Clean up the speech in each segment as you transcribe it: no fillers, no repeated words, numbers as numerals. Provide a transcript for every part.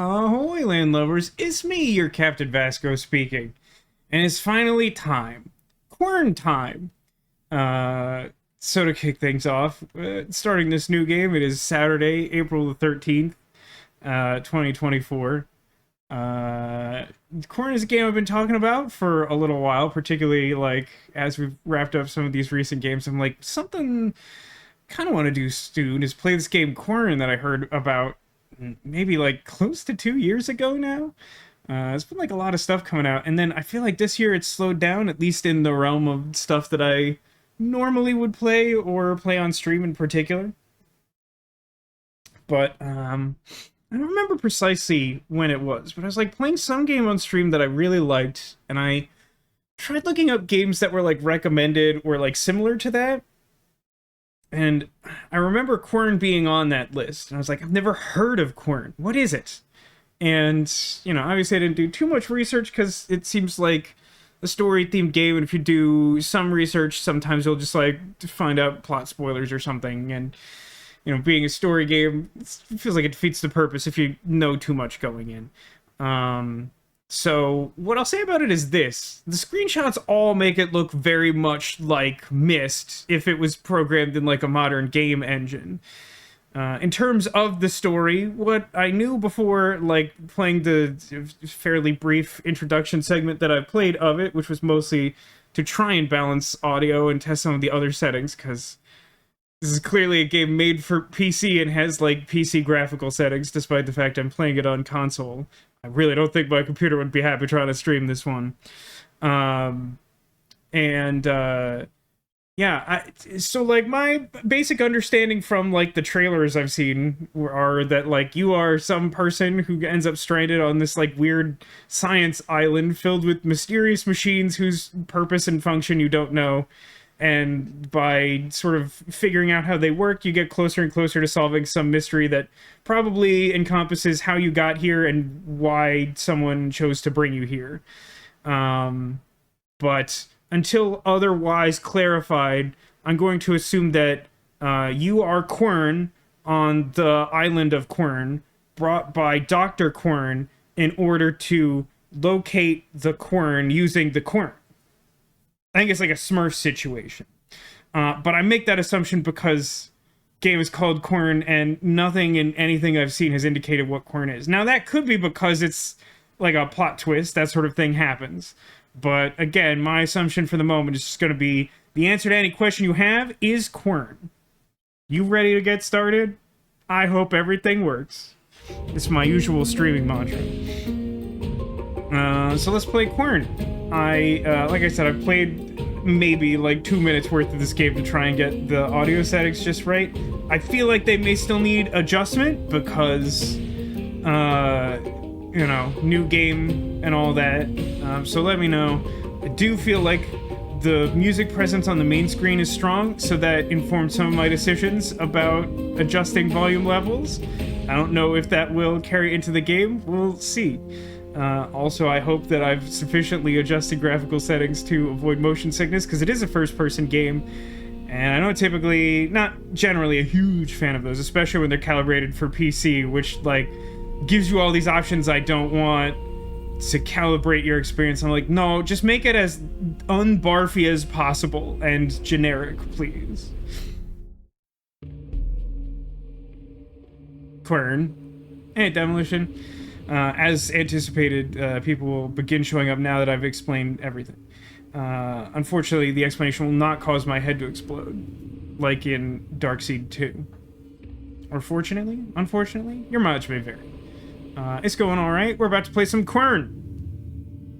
Ahoy, land lovers! It's me, your Captain Vasco, speaking, and it's finally time, Quern time. So to kick things off, starting this new game, it is Saturday, April the 13th, 2024. Quern is a game I've been talking about for a little while, particularly like as we've wrapped up some of these recent games. I'm like, something kind of want to do soon is play this game Quern that I heard about maybe like close to 2 years ago now. It's been like a lot of stuff coming out, and then I feel like this year it's slowed down, at least in the realm of stuff that I normally would play or play on stream in particular. But I don't remember precisely when it was, but I was like playing some game on stream that I really liked, and I tried looking up games that were like recommended or like similar to that. And I remember Quern being on that list, and I was like, I've never heard of Quern. What is it? And, you know, obviously I didn't do too much research because it seems like a story-themed game, and if you do some research, sometimes you'll just, like, find out plot spoilers or something, and, you know, being a story game, it feels like it defeats the purpose if you know too much going in. So, what I'll say about it is this. The screenshots all make it look very much like Myst if it was programmed in, like, a modern game engine. In terms of the story, what I knew before, like, playing the fairly brief introduction segment that I played of it, which was mostly to try and balance audio and test some of the other settings, because this is clearly a game made for PC and has, like, PC graphical settings, despite the fact I'm playing it on console. I really don't think my computer would be happy trying to stream this one. Yeah, so, like, my basic understanding from, like, the trailers I've seen are that, like, you are some person who ends up stranded on this, like, weird science island filled with mysterious machines whose purpose and function you don't know. And by sort of figuring out how they work, you get closer and closer to solving some mystery that probably encompasses how you got here and why someone chose to bring you here. But until otherwise clarified, I'm going to assume that you are Quern on the island of Quern, brought by Dr. Quern in order to locate the Quern using the Quern. I think it's like a Smurf situation. But I make that assumption because game is called Quern, and nothing in anything I've seen has indicated what Quern is. Now, that could be because it's like a plot twist, that sort of thing happens. But again, my assumption for the moment is just going to be the answer to any question you have is Quern. You ready to get started? I hope everything works. It's my usual streaming mantra. So let's play Quern. Like I said, I played maybe like 2 minutes worth of this game to try and get the audio settings just right. I feel like they may still need adjustment because, you know, new game and all that. So let me know. I do feel like the music presence on the main screen is strong, so that informed some of my decisions about adjusting volume levels. I don't know if that will carry into the game. We'll see. Also, I hope that I've sufficiently adjusted graphical settings to avoid motion sickness, because it is a first-person game, and I know typically, not generally a huge fan of those, especially when they're calibrated for PC, which, like, gives you all these options I don't want to calibrate your experience. I'm like, no, just make it as unbarfy as possible and generic, please. Quern. Hey, Demolition. As anticipated, people will begin showing up now that I've explained everything. Unfortunately, the explanation will not cause my head to explode, like in Darkseid 2. Or fortunately? Unfortunately? Your mileage may vary. It's going alright. We're about to play some Quern.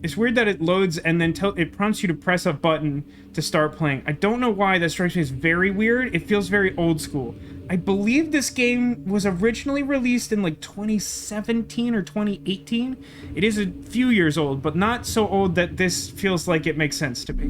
It's weird that it loads and then it prompts you to press a button to start playing. I don't know why. That strikes me as very weird. It feels very old school. I believe this game was originally released in like 2017 or 2018. It is a few years old, but not so old that this feels like it makes sense to me.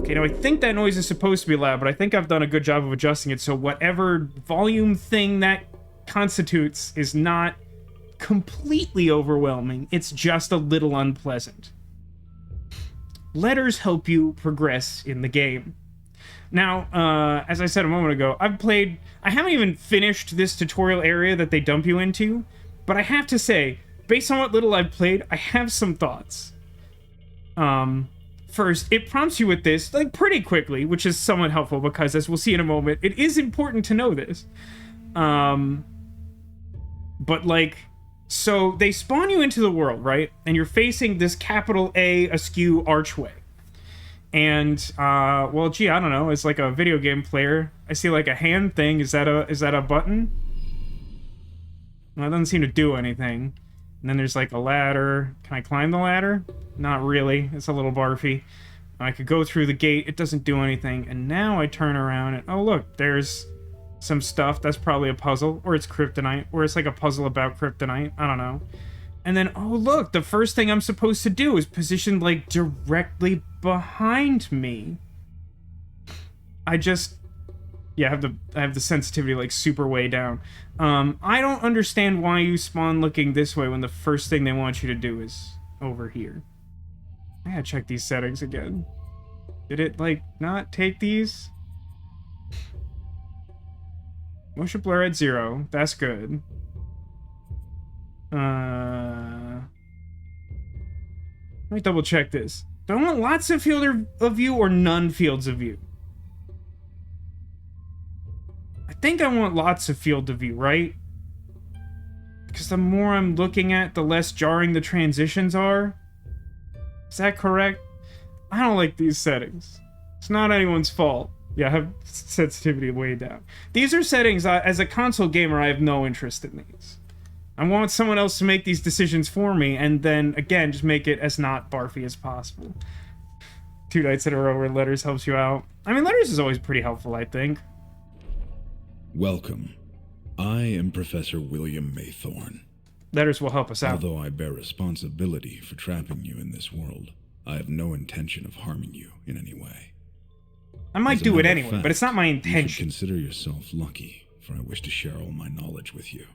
Okay, now I think that noise is supposed to be loud, but I think I've done a good job of adjusting it so whatever volume thing that constitutes is not completely overwhelming. It's just a little unpleasant. Letters help you progress in the game. Now, as I said a moment ago, I haven't even finished this tutorial area that they dump you into, but I have to say, based on what little I've played, I have some thoughts. First, it prompts you with this, like, pretty quickly, which is somewhat helpful because, as we'll see in a moment, it is important to know this. But, like, so they spawn you into the world, right? And you're facing this capital A askew archway. And, well, gee, I don't know. It's like a video game player. I see, like, a hand thing. Is that a button? Well, it doesn't seem to do anything. And then there's, like, a ladder. Can I climb the ladder? Not really. It's a little barfy. I could go through the gate. It doesn't do anything. And now I turn around and, oh, look, there's some stuff. That's probably a puzzle. Or it's kryptonite. Or it's, like, a puzzle about kryptonite. I don't know. And then, oh, look, the first thing I'm supposed to do is position, like, directly behind me. Yeah, I have the sensitivity, like, super way down. I don't understand why you spawn looking this way when the first thing they want you to do is over here. I gotta check these settings again. Did it, like, not take these? Motion blur at 0. That's good. Let me double check this. Do I want lots of field of view or none fields of view? I think I want lots of field of view, right? Because the more I'm looking at, the less jarring the transitions are. Is that correct? I don't like these settings. It's not anyone's fault. Yeah, I have sensitivity way down. These are settings, as a console gamer, I have no interest in these. I want someone else to make these decisions for me, and then, again, just make it as not barfy as possible. 2 nights in a row where letters helps you out. I mean, letters is always pretty helpful, I think. Welcome. I am Professor William Maythorn. Letters will help us out. Although I bear responsibility for trapping you in this world, I have no intention of harming you in any way. I might do it anyway, but it's not my intention. You should consider yourself lucky, for I wish to share all my knowledge with you.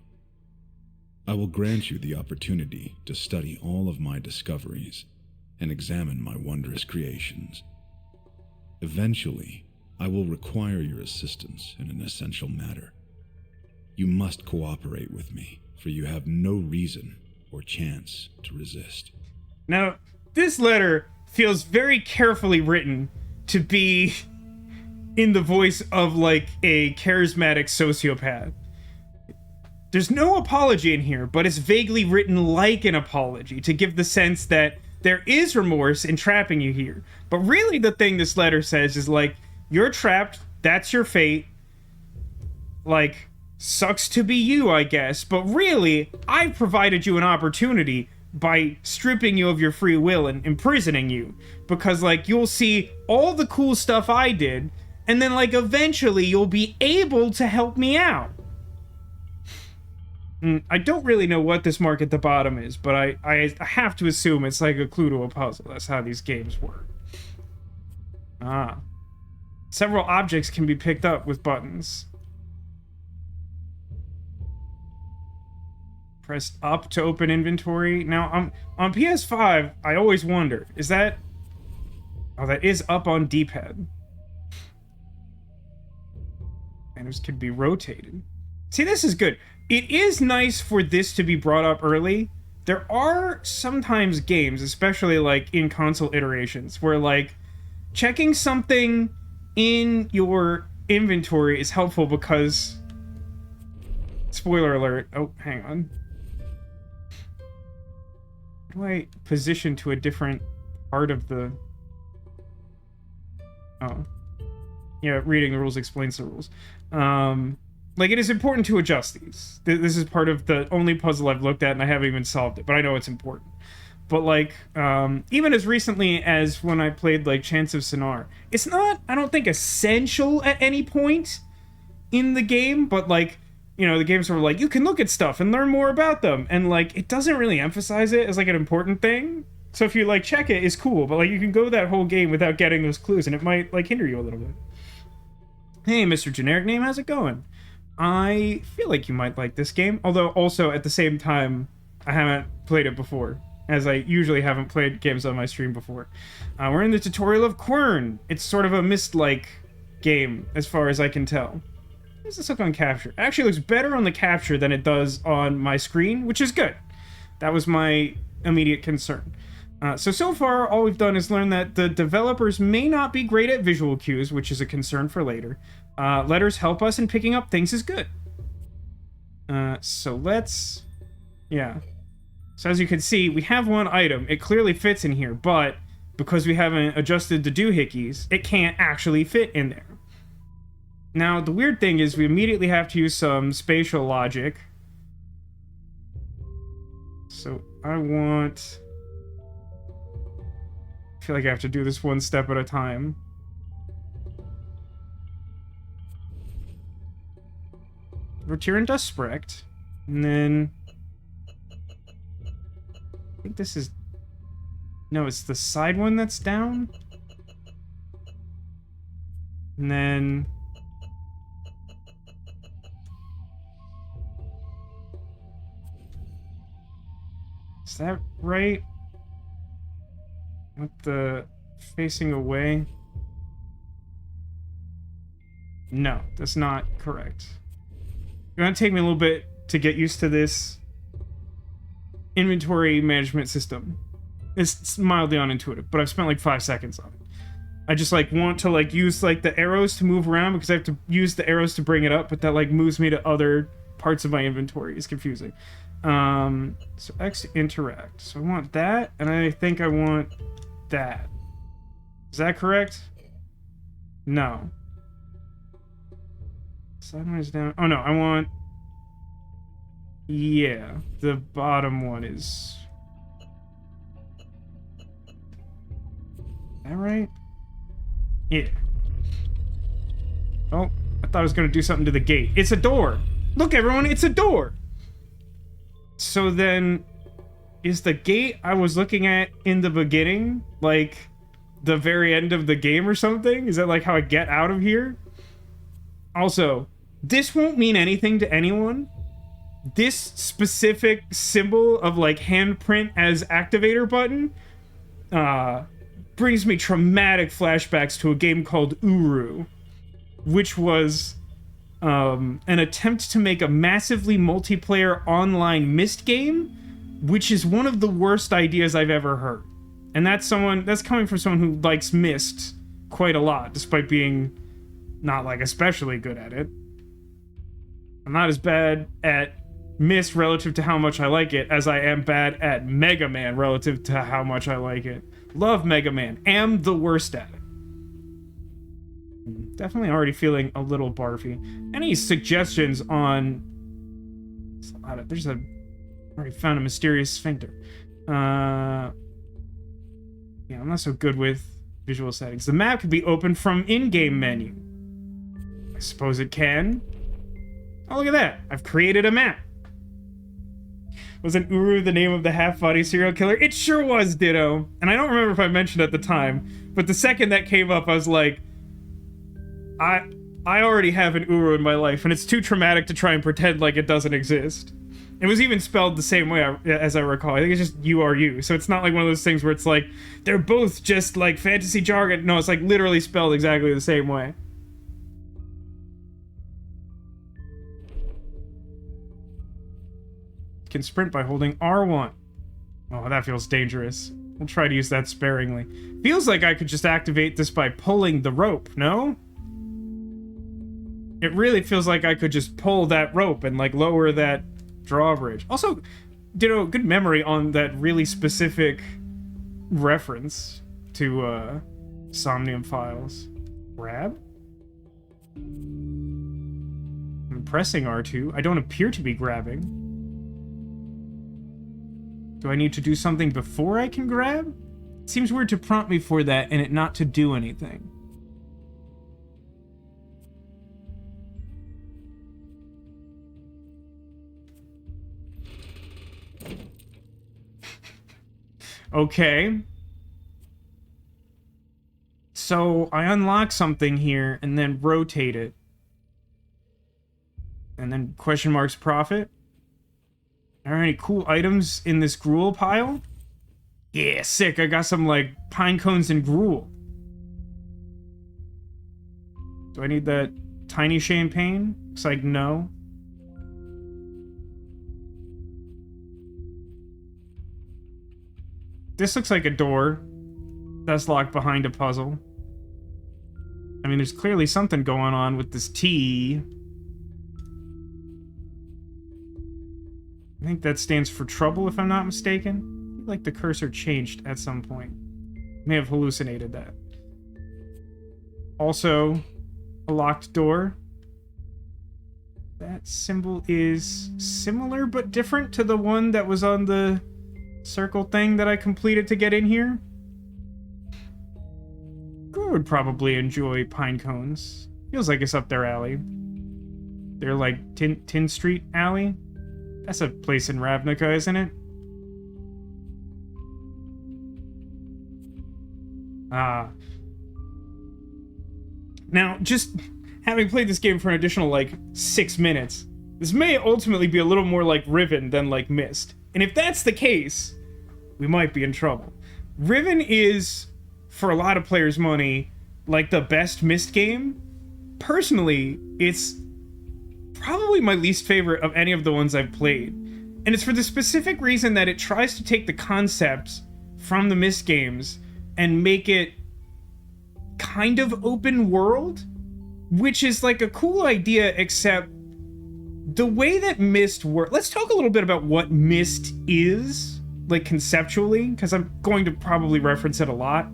I will grant you the opportunity to study all of my discoveries and examine my wondrous creations. Eventually, I will require your assistance in an essential matter. You must cooperate with me, for you have no reason or chance to resist. Now, this letter feels very carefully written to be in the voice of, like, a charismatic sociopath. There's no apology in here, but it's vaguely written like an apology to give the sense that there is remorse in trapping you here. But really the thing this letter says is, like, you're trapped, that's your fate. Like, sucks to be you, I guess. But really, I've provided you an opportunity by stripping you of your free will and imprisoning you. Because, like, you'll see all the cool stuff I did, and then, like, eventually you'll be able to help me out. I don't really know what this mark at the bottom is, but I have to assume it's like a clue to a puzzle. That's how these games work. Several objects can be picked up with buttons. Press up to open inventory. Now, on PS5, I always wondered, is that... Oh, that is up on D-pad. And this could be rotated. See, this is good. It is nice for this to be brought up early. There are sometimes games, especially like in console iterations, where like checking something in your inventory is helpful because... Spoiler alert. Oh, hang on. How do I position to a different part of the... Oh. Yeah, reading the rules explains the rules. Like, it is important to adjust these. This is part of the only puzzle I've looked at, and I haven't even solved it, but I know it's important. But, like, even as recently as when I played, like, Chants of Sennaar, it's not, I don't think, essential at any point in the game, but, like, you know, the games were like, you can look at stuff and learn more about them, and, like, it doesn't really emphasize it as, like, an important thing. So if you, like, check it, it's cool, but, like, you can go that whole game without getting those clues, and it might, like, hinder you a little bit. Hey, Mr. Generic Name, how's it going? I feel like you might like this game, although also at the same time, I haven't played it before, as I usually haven't played games on my stream before. We're in the tutorial of Quern. It's sort of a myst-like game, as far as I can tell. How does this look on capture? It actually looks better on the capture than it does on my screen, which is good. That was my immediate concern. So far, all we've done is learn that the developers may not be great at visual cues, which is a concern for later. Letters help us, and picking up things is good. So let's... Yeah. So as you can see, we have one item. It clearly fits in here, but because we haven't adjusted the doohickeys, it can't actually fit in there. Now, the weird thing is we immediately have to use some spatial logic. So I feel like I have to do this one step at a time. Return to Sprecht, and then I think this is... No, it's the side one that's down. And then... Is that right? With the facing away? No, that's not correct. It's gonna take me a little bit to get used to this inventory management system. It's mildly unintuitive, but I've spent like 5 seconds on it. I just like want to like use like the arrows to move around because I have to use the arrows to bring it up, but that like moves me to other parts of my inventory. It's confusing. So X to interact. So I want that, and I think I want that. Is that correct? No. Sideways down. Oh no, I want... Yeah, the bottom one is... Is that right? Yeah. Oh, I thought I was gonna do something to the gate. It's a door! Look everyone, it's a door! So then, is the gate I was looking at in the beginning, like, the very end of the game or something? Is that like how I get out of here? Also, this won't mean anything to anyone. This specific symbol of like handprint as activator button brings me traumatic flashbacks to a game called Uru, which was an attempt to make a massively multiplayer online Myst game, which is one of the worst ideas I've ever heard. And that's coming from someone who likes Myst quite a lot, despite being not like especially good at it. I'm not as bad at Myst relative to how much I like it as I am bad at Mega Man relative to how much I like it. Love Mega Man. Am the worst at it. Definitely already feeling a little barfy. Any suggestions on... There's a... Already found a mysterious sphincter. Yeah, I'm not so good with visual settings. The map could be opened from in-game menu. I suppose it can. Oh, look at that. I've created a map. Wasn't Uru the name of the half-body serial killer? It sure was, Ditto. And I don't remember if I mentioned at the time, but the second that came up, I was like, I already have an Uru in my life, and it's too traumatic to try and pretend like it doesn't exist. It was even spelled the same way, as I recall. I think it's just U-R-U, so it's not like one of those things where it's like, they're both just like fantasy jargon. No, it's like literally spelled exactly the same way. Can sprint by holding R1. Oh, that feels dangerous. We'll try to use that sparingly. Feels like I could just activate this by pulling the rope, no? It really feels like I could just pull that rope and like lower that drawbridge. Also, Ditto, good memory on that really specific reference to Somnium Files. Grab? I'm pressing R2. I don't appear to be grabbing. Do I need to do something before I can grab? It seems weird to prompt me for that and it not to do anything. Okay. So I unlock something here and then rotate it. And then question marks profit. Are there any cool items in this gruel pile? Yeah, sick. I got some, like, pine cones and gruel. Do I need that tiny champagne? Looks like no. This looks like a door that's locked behind a puzzle. I mean, there's clearly something going on with this T. I think that stands for trouble, if I'm not mistaken. I feel like the cursor changed at some point. May have hallucinated that. Also, a locked door. That symbol is similar but different to the one that was on the circle thing that I completed to get in here. Gore would probably enjoy pine cones. Feels like it's up their alley. They're like Tin Street Alley. That's a place in Ravnica, isn't it? Now, just having played this game for an additional, like, 6 minutes, this may ultimately be a little more like Riven than like Myst. And if that's the case, we might be in trouble. Riven is, for a lot of players' money, like the best Myst game. Personally, it's probably my least favorite of any of the ones I've played. And it's for the specific reason that it tries to take the concepts from the Myst games and make it kind of open world, which is like a cool idea, except the way that Myst works. Let's talk a little bit about what Myst is, like conceptually, because I'm going to probably reference it a lot.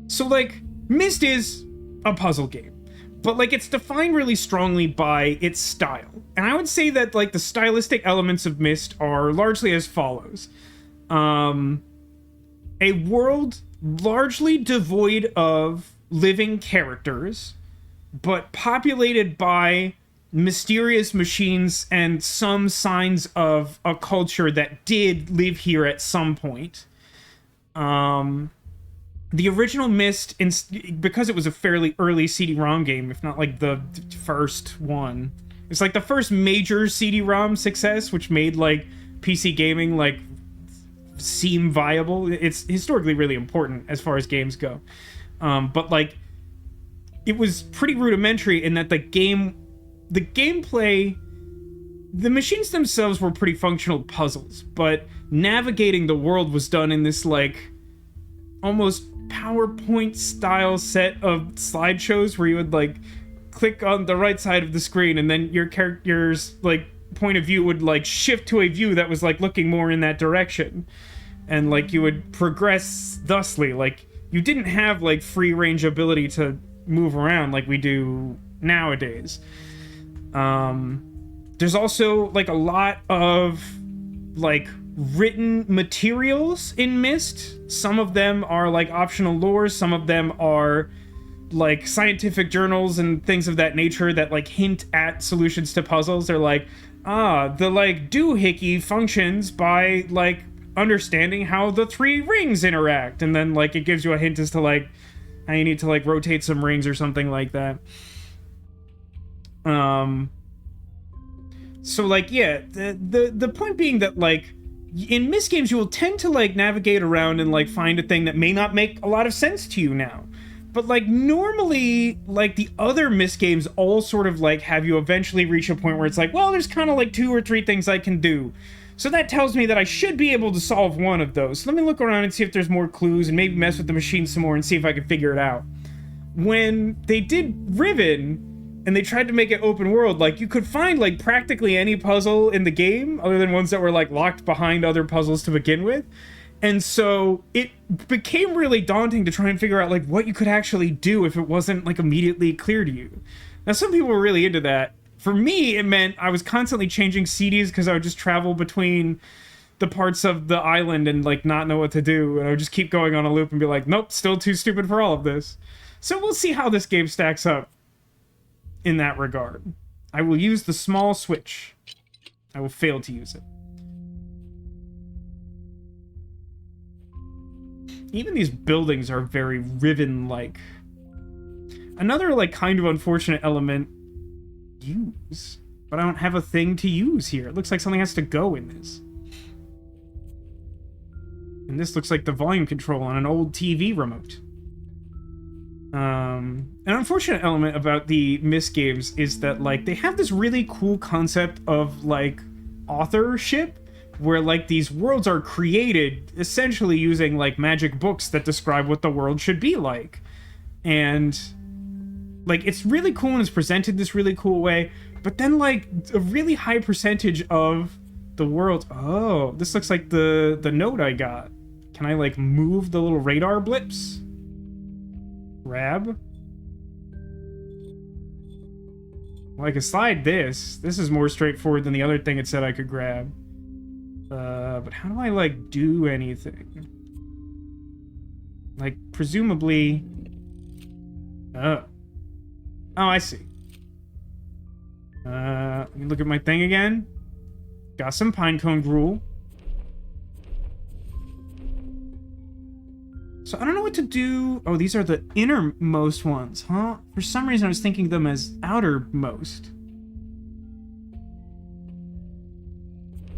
So like, Myst is a puzzle game, but like it's defined really strongly by its style. And I would say that like the stylistic elements of Myst are largely as follows. A world largely devoid of living characters, but populated by mysterious machines and some signs of a culture that did live here at some point. The original Myst, because it was a fairly early CD-ROM game, if not like the first one, it's like the first major CD-ROM success, which made like PC gaming like seem viable. It's historically really important as far as games go. But like, it was pretty rudimentary in that the gameplay, the machines themselves were pretty functional puzzles, but navigating the world was done in this like almost PowerPoint style set of slideshows where you would like click on the right side of the screen and then your character's like point of view would like shift to a view that was like looking more in that direction, and like you would progress thusly. Like you didn't have like free range ability to move around like we do nowadays. There's also like a lot of like written materials in Myst. Some of them are like optional lore, some of them are like scientific journals and things of that nature that like hint at solutions to puzzles. They're like, the like doohickey functions by like understanding how the 3 rings interact, and then like it gives you a hint as to like how you need to like rotate some rings or something like that. So like, yeah, the point being that like in Myst games you will tend to like navigate around and like find a thing that may not make a lot of sense to you now. But like normally, like the other Myst games all sort of like have you eventually reach a point where it's like, well, there's kind of like 2 or 3 things I can do. So that tells me that I should be able to solve one of those. So let me look around and see if there's more clues and maybe mess with the machine some more and see if I can figure it out. When they did Riven and they tried to make it open world, like you could find like practically any puzzle in the game other than ones that were like locked behind other puzzles to begin with. And so it became really daunting to try and figure out like what you could actually do if it wasn't like immediately clear to you. Now some people were really into that. For me, it meant I was constantly changing CDs because I would just travel between the parts of the island and like not know what to do, and I would just keep going on a loop and be like, nope, still too stupid for all of this. So we'll see how this game stacks up in that regard. I will use the small switch. I will fail to use it. Even these buildings are very Riven-like. Another like kind of unfortunate element, use, but I don't have a thing to use here. It looks like something has to go in this. And this looks like the volume control on an old TV remote. An unfortunate element about the Myst games is that, like, they have this really cool concept of, like, authorship, where, like, these worlds are created essentially using, like, magic books that describe what the world should be like. And, like, it's really cool and it's presented this really cool way, but then, like, a really high percentage of the world... Oh, this looks like the note I got. Can I, like, move the little radar blips? Grab? Well, I can slide this. This is more straightforward than the other thing it said I could grab. But how do I, like, do anything? Like, presumably... Oh. Oh, I see. Let me look at my thing again. Got some pinecone gruel. So I don't know what to do. Oh, these are the innermost ones, huh? For some reason I was thinking them as outermost.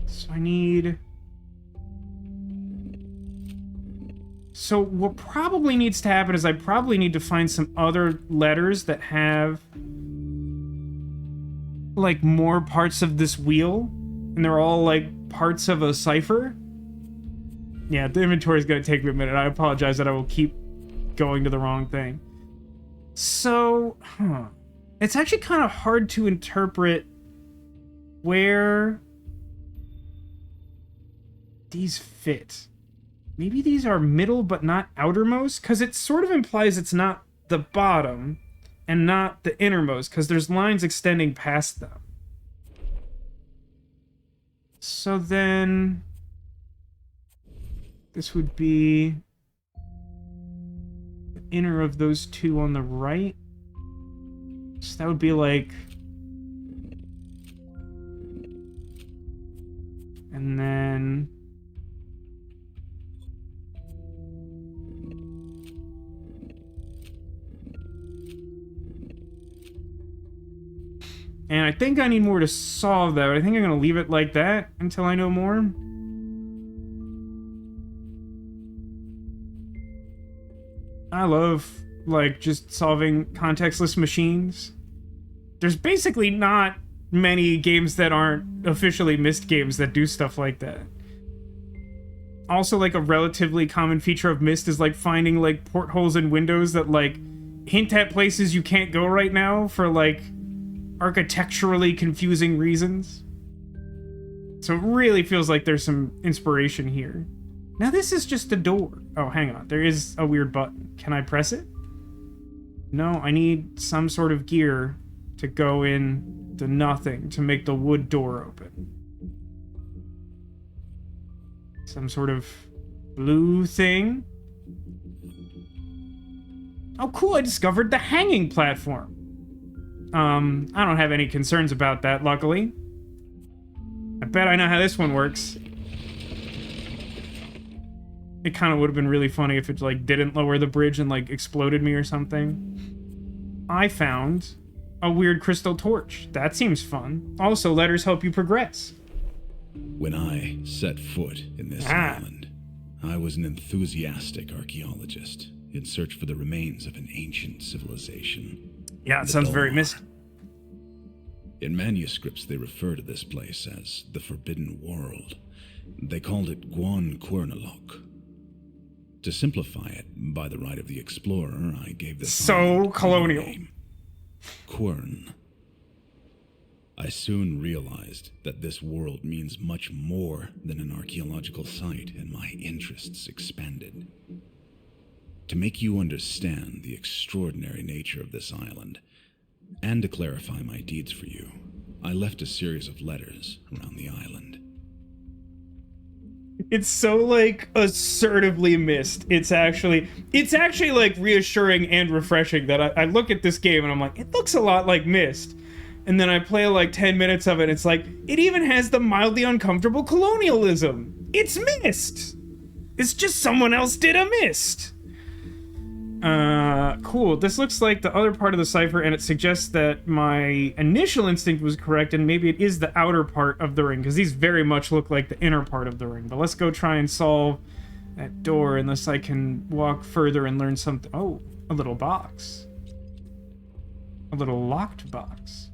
So I need... So what probably needs to happen is I probably need to find some other letters that have, like, more parts of this wheel. And they're all, like, parts of a cipher. Yeah, the inventory is going to take me a minute. I apologize that I will keep going to the wrong thing. So, it's actually kind of hard to interpret where these fit. Maybe these are middle but not outermost, because it sort of implies it's not the bottom and not the innermost, because there's lines extending past them. So then... this would be the inner of those two on the right. So that would be like... and then... and I think I need more to solve that, but I think I'm going to leave it like that until I know more. I love, like, just solving contextless machines. There's basically not many games that aren't officially Myst games that do stuff like that. Also, like, a relatively common feature of Myst is, like, finding, like, portholes in windows that, like, hint at places you can't go right now for, like, architecturally confusing reasons. So it really feels like there's some inspiration here. Now this is just a door. Oh, hang on. There is a weird button. Can I press it? No, I need some sort of gear to go in the nothing to make the wood door open. Some sort of blue thing. Oh, cool. I discovered the hanging platform. I don't have any concerns about that, luckily. I bet I know how this one works. It kind of would have been really funny if it, like, didn't lower the bridge and, like, exploded me or something. I found a weird crystal torch. That seems fun. Also, letters help you progress. When I set foot in this island, I was an enthusiastic archaeologist in search for the remains of an ancient civilization. Yeah, it sounds very Myst. In manuscripts, they refer to this place as the Forbidden World. They called it Quern. To simplify it, by the right of the explorer, I gave this so colonial name, Quern. I soon realized that this world means much more than an archaeological site, and my interests expanded. To make you understand the extraordinary nature of this island, and to clarify my deeds for you, I left a series of letters around the island. It's so, like, assertively Myst. It's actually, like, reassuring and refreshing that I look at this game and I'm like, it looks a lot like Myst. And then I play, like, 10 minutes of it, and it's like, it even has the mildly uncomfortable colonialism. It's Myst! It's just someone else did a Myst! Cool. This looks like the other part of the cipher, and it suggests that my initial instinct was correct, and maybe it is the outer part of the ring, because these very much look like the inner part of the ring. But let's go try and solve that door, unless I can walk further and learn something. Oh, a little box. A little locked box.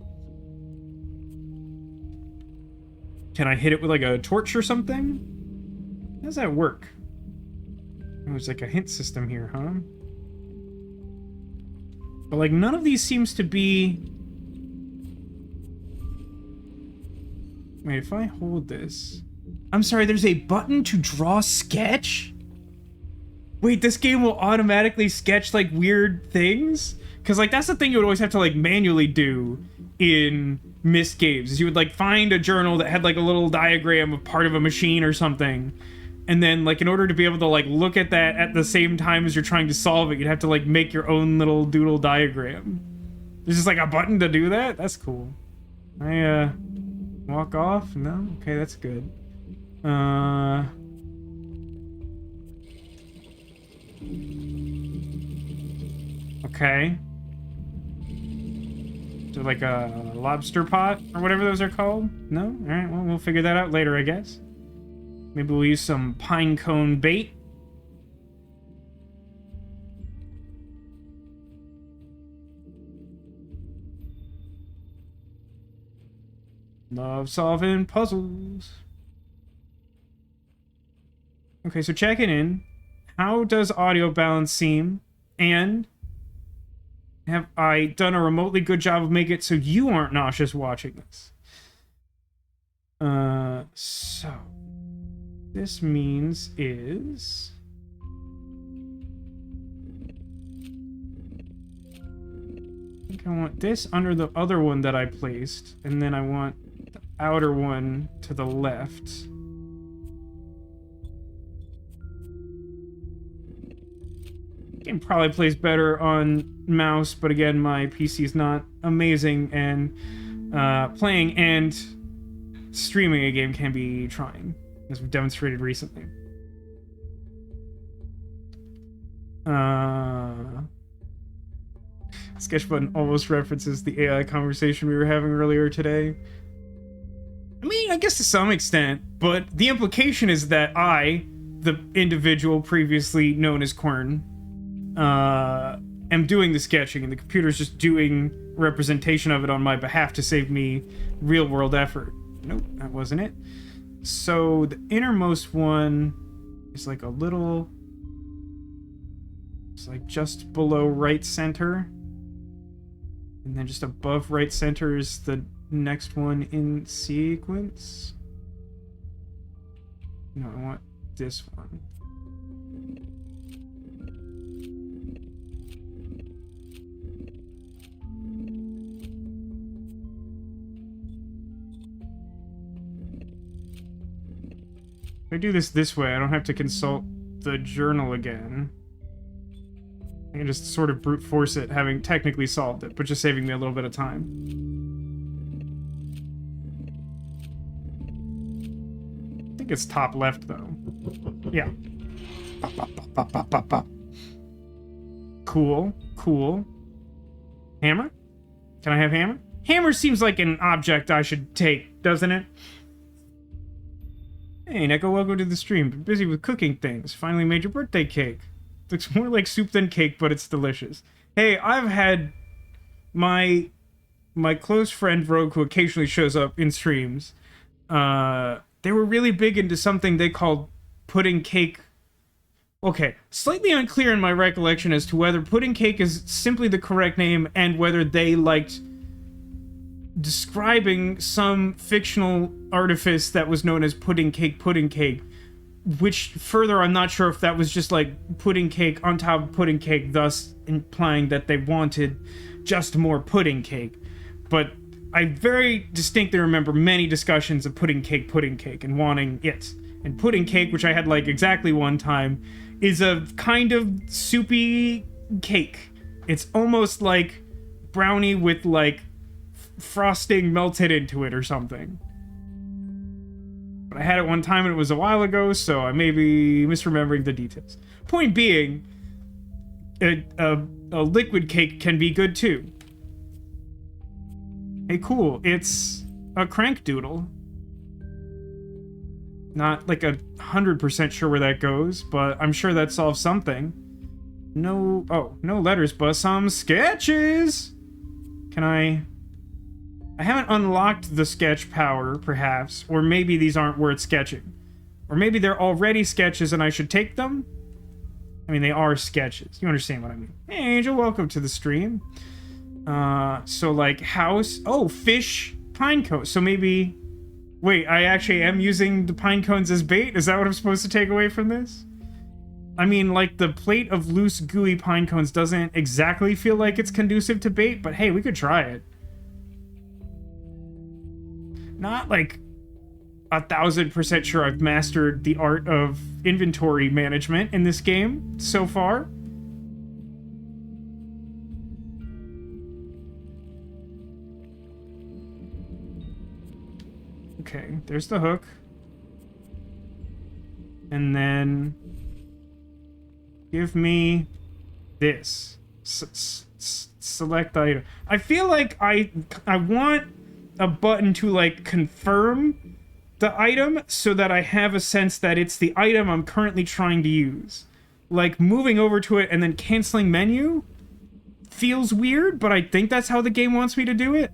Can I hit it with like a torch or something? How does that work? Oh, there's like a hint system here, huh? But like none of these seems to be... Wait, if I hold this... I'm sorry, there's a button to draw sketch? Wait, this game will automatically sketch like weird things? Because like that's the thing you would always have to like manually do in Myst games, is you would like find a journal that had like a little diagram of part of a machine or something, and then like in order to be able to like look at that at the same time as you're trying to solve it, you'd have to like make your own little doodle diagram. There's just like a button to do that? That's cool. I walk off? No? Okay, that's good. Okay. So like a lobster pot or whatever those are called? No? Alright, well, we'll figure that out later, I guess. Maybe we'll use some pine cone bait. Love solving puzzles. Okay, so checking in. How does audio balance seem? And have I done a remotely good job of making it so you aren't nauseous watching this? So this means is I think I want this under the other one that I placed, and then I want the outer one to the left. Game probably plays better on mouse, but again, my PC is not amazing, and playing and streaming a game can be trying, as we've demonstrated recently. Sketch button almost references the AI conversation we were having earlier today. I mean, I guess to some extent, but the implication is that I, the individual previously known as Quern, am doing the sketching, and the computer's just doing representation of it on my behalf to save me real-world effort. Nope, that wasn't it. So the innermost one is like a little... It's like just below right center. And then just above right center is the next one in sequence. No, I want this one. If I do this way, I don't have to consult the journal again. I can just sort of brute force it, having technically solved it, but just saving me a little bit of time. I think it's top left, though. Yeah. Pop, pop, pop, pop, pop, pop, pop. Cool, cool. Hammer? Can I have hammer? Hammer seems like an object I should take, doesn't it? Hey, Neko, welcome to the stream. Been busy with cooking things. Finally made your birthday cake. Looks more like soup than cake, but it's delicious. Hey, I've had my close friend Rogue, who occasionally shows up in streams. They were really big into something they called pudding cake. Okay, slightly unclear in my recollection as to whether pudding cake is simply the correct name and whether they liked describing some fictional artifice that was known as pudding cake, which further I'm not sure if that was just like pudding cake on top of pudding cake, thus implying that they wanted just more pudding cake. But I very distinctly remember many discussions of pudding cake and wanting it. And pudding cake, which I had like exactly one time, is a kind of soupy cake. It's almost like brownie with like frosting melted into it or something. But I had it one time and it was a while ago, so I may be misremembering the details. Point being, a liquid cake can be good too. Hey, cool. It's a crank doodle. Not like 100% sure where that goes, but I'm sure that solves something. No, oh, no letters, but some sketches! Can I haven't unlocked the sketch power, perhaps, or maybe these aren't worth sketching. Or maybe they're already sketches and I should take them? I mean, they are sketches. You understand what I mean. Hey, Angel, welcome to the stream. So, like, house... Oh, fish pine cone. So maybe... Wait, I actually am using the pine cones as bait? Is that what I'm supposed to take away from this? I mean, like, the plate of loose, gooey pine cones doesn't exactly feel like it's conducive to bait, but hey, we could try it. Not, like, 1,000% sure I've mastered the art of inventory management in this game so far. Okay, there's the hook. And then... give me this. Select item. I feel like I want a button to, like, confirm the item so that I have a sense that it's the item I'm currently trying to use. Like, moving over to it and then canceling menu feels weird, but I think that's how the game wants me to do it.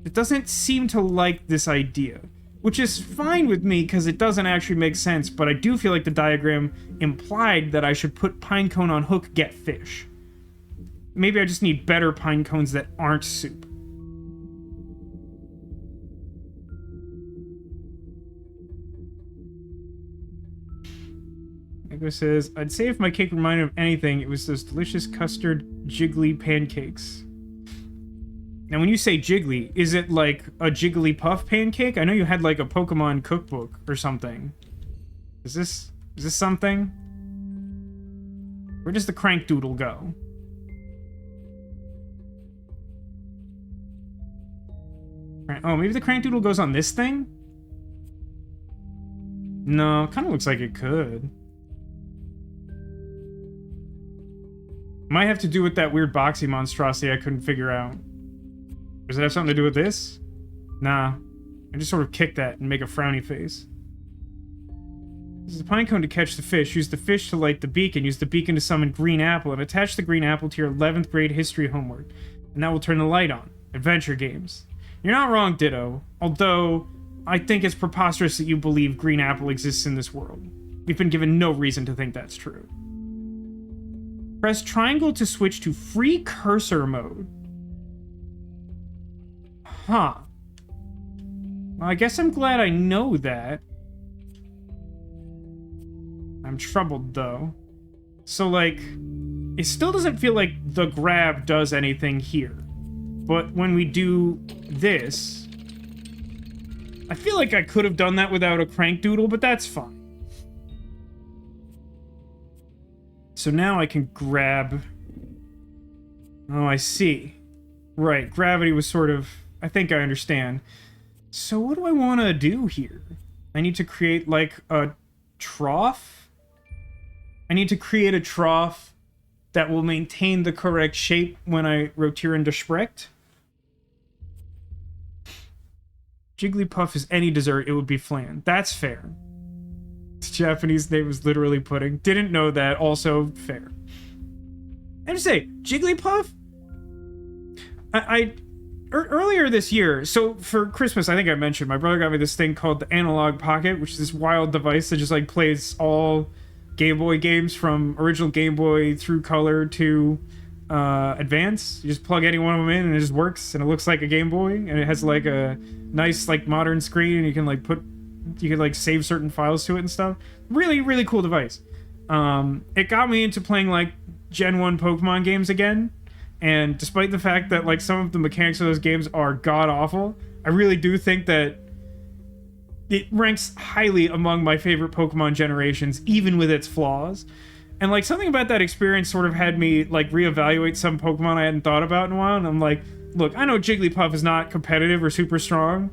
It doesn't seem to like this idea, which is fine with me because it doesn't actually make sense, but I do feel like the diagram implied that I should put pinecone on hook, get fish. Maybe I just need better pine cones that aren't soup. Echo says, I'd say if my cake reminded of anything, it was those delicious custard jiggly pancakes. Now, when you say jiggly, is it like a Jigglypuff pancake? I know you had like a Pokemon cookbook or something. Is this something? Where does the crank doodle go? Oh, maybe the crank doodle goes on this thing? No, kind of looks like it could. Might have to do with that weird boxy monstrosity I couldn't figure out. Does it have something to do with this? Nah. I just sort of kick that and make a frowny face. This is a pine cone to catch the fish. Use the fish to light the beacon. Use the beacon to summon green apple. And attach the green apple to your 11th grade history homework. And that will turn the light on. Adventure games. You're not wrong, Ditto. Although, I think it's preposterous that you believe green apple exists in this world. We've been given no reason to think that's true. Press triangle to switch to free cursor mode. Huh. Well, I guess I'm glad I know that. I'm troubled, though. So, like, it still doesn't feel like the grab does anything here. But when we do this... I feel like I could have done that without a crank doodle, but that's fine. So now I can grab... Oh, I see. Right, gravity was sort of... I think I understand. So what do I want to do here? I need to create, like, a trough? I need to create a trough that will maintain the correct shape when I rotieren to Sprecht. Jigglypuff is any dessert, it would be flan. That's fair. The Japanese name is literally pudding. Didn't know that, also fair. And to say, Jigglypuff? Earlier this year, so for Christmas, I think I mentioned, my brother got me this thing called the Analog Pocket, which is this wild device that just, like, plays all Game Boy games from original Game Boy through Color to Advance. You just plug any one of them in and it just works, and it looks like a Game Boy, and it has, like, a nice, like, modern screen, and you can, like, save certain files to it and stuff. Really, really cool device. It got me into playing, like, Gen 1 Pokemon games again. And despite the fact that, like, some of the mechanics of those games are god-awful, I really do think that it ranks highly among my favorite Pokemon generations, even with its flaws. And, like, something about that experience sort of had me, like, reevaluate some Pokemon I hadn't thought about in a while. And I'm like, look, I know Jigglypuff is not competitive or super strong.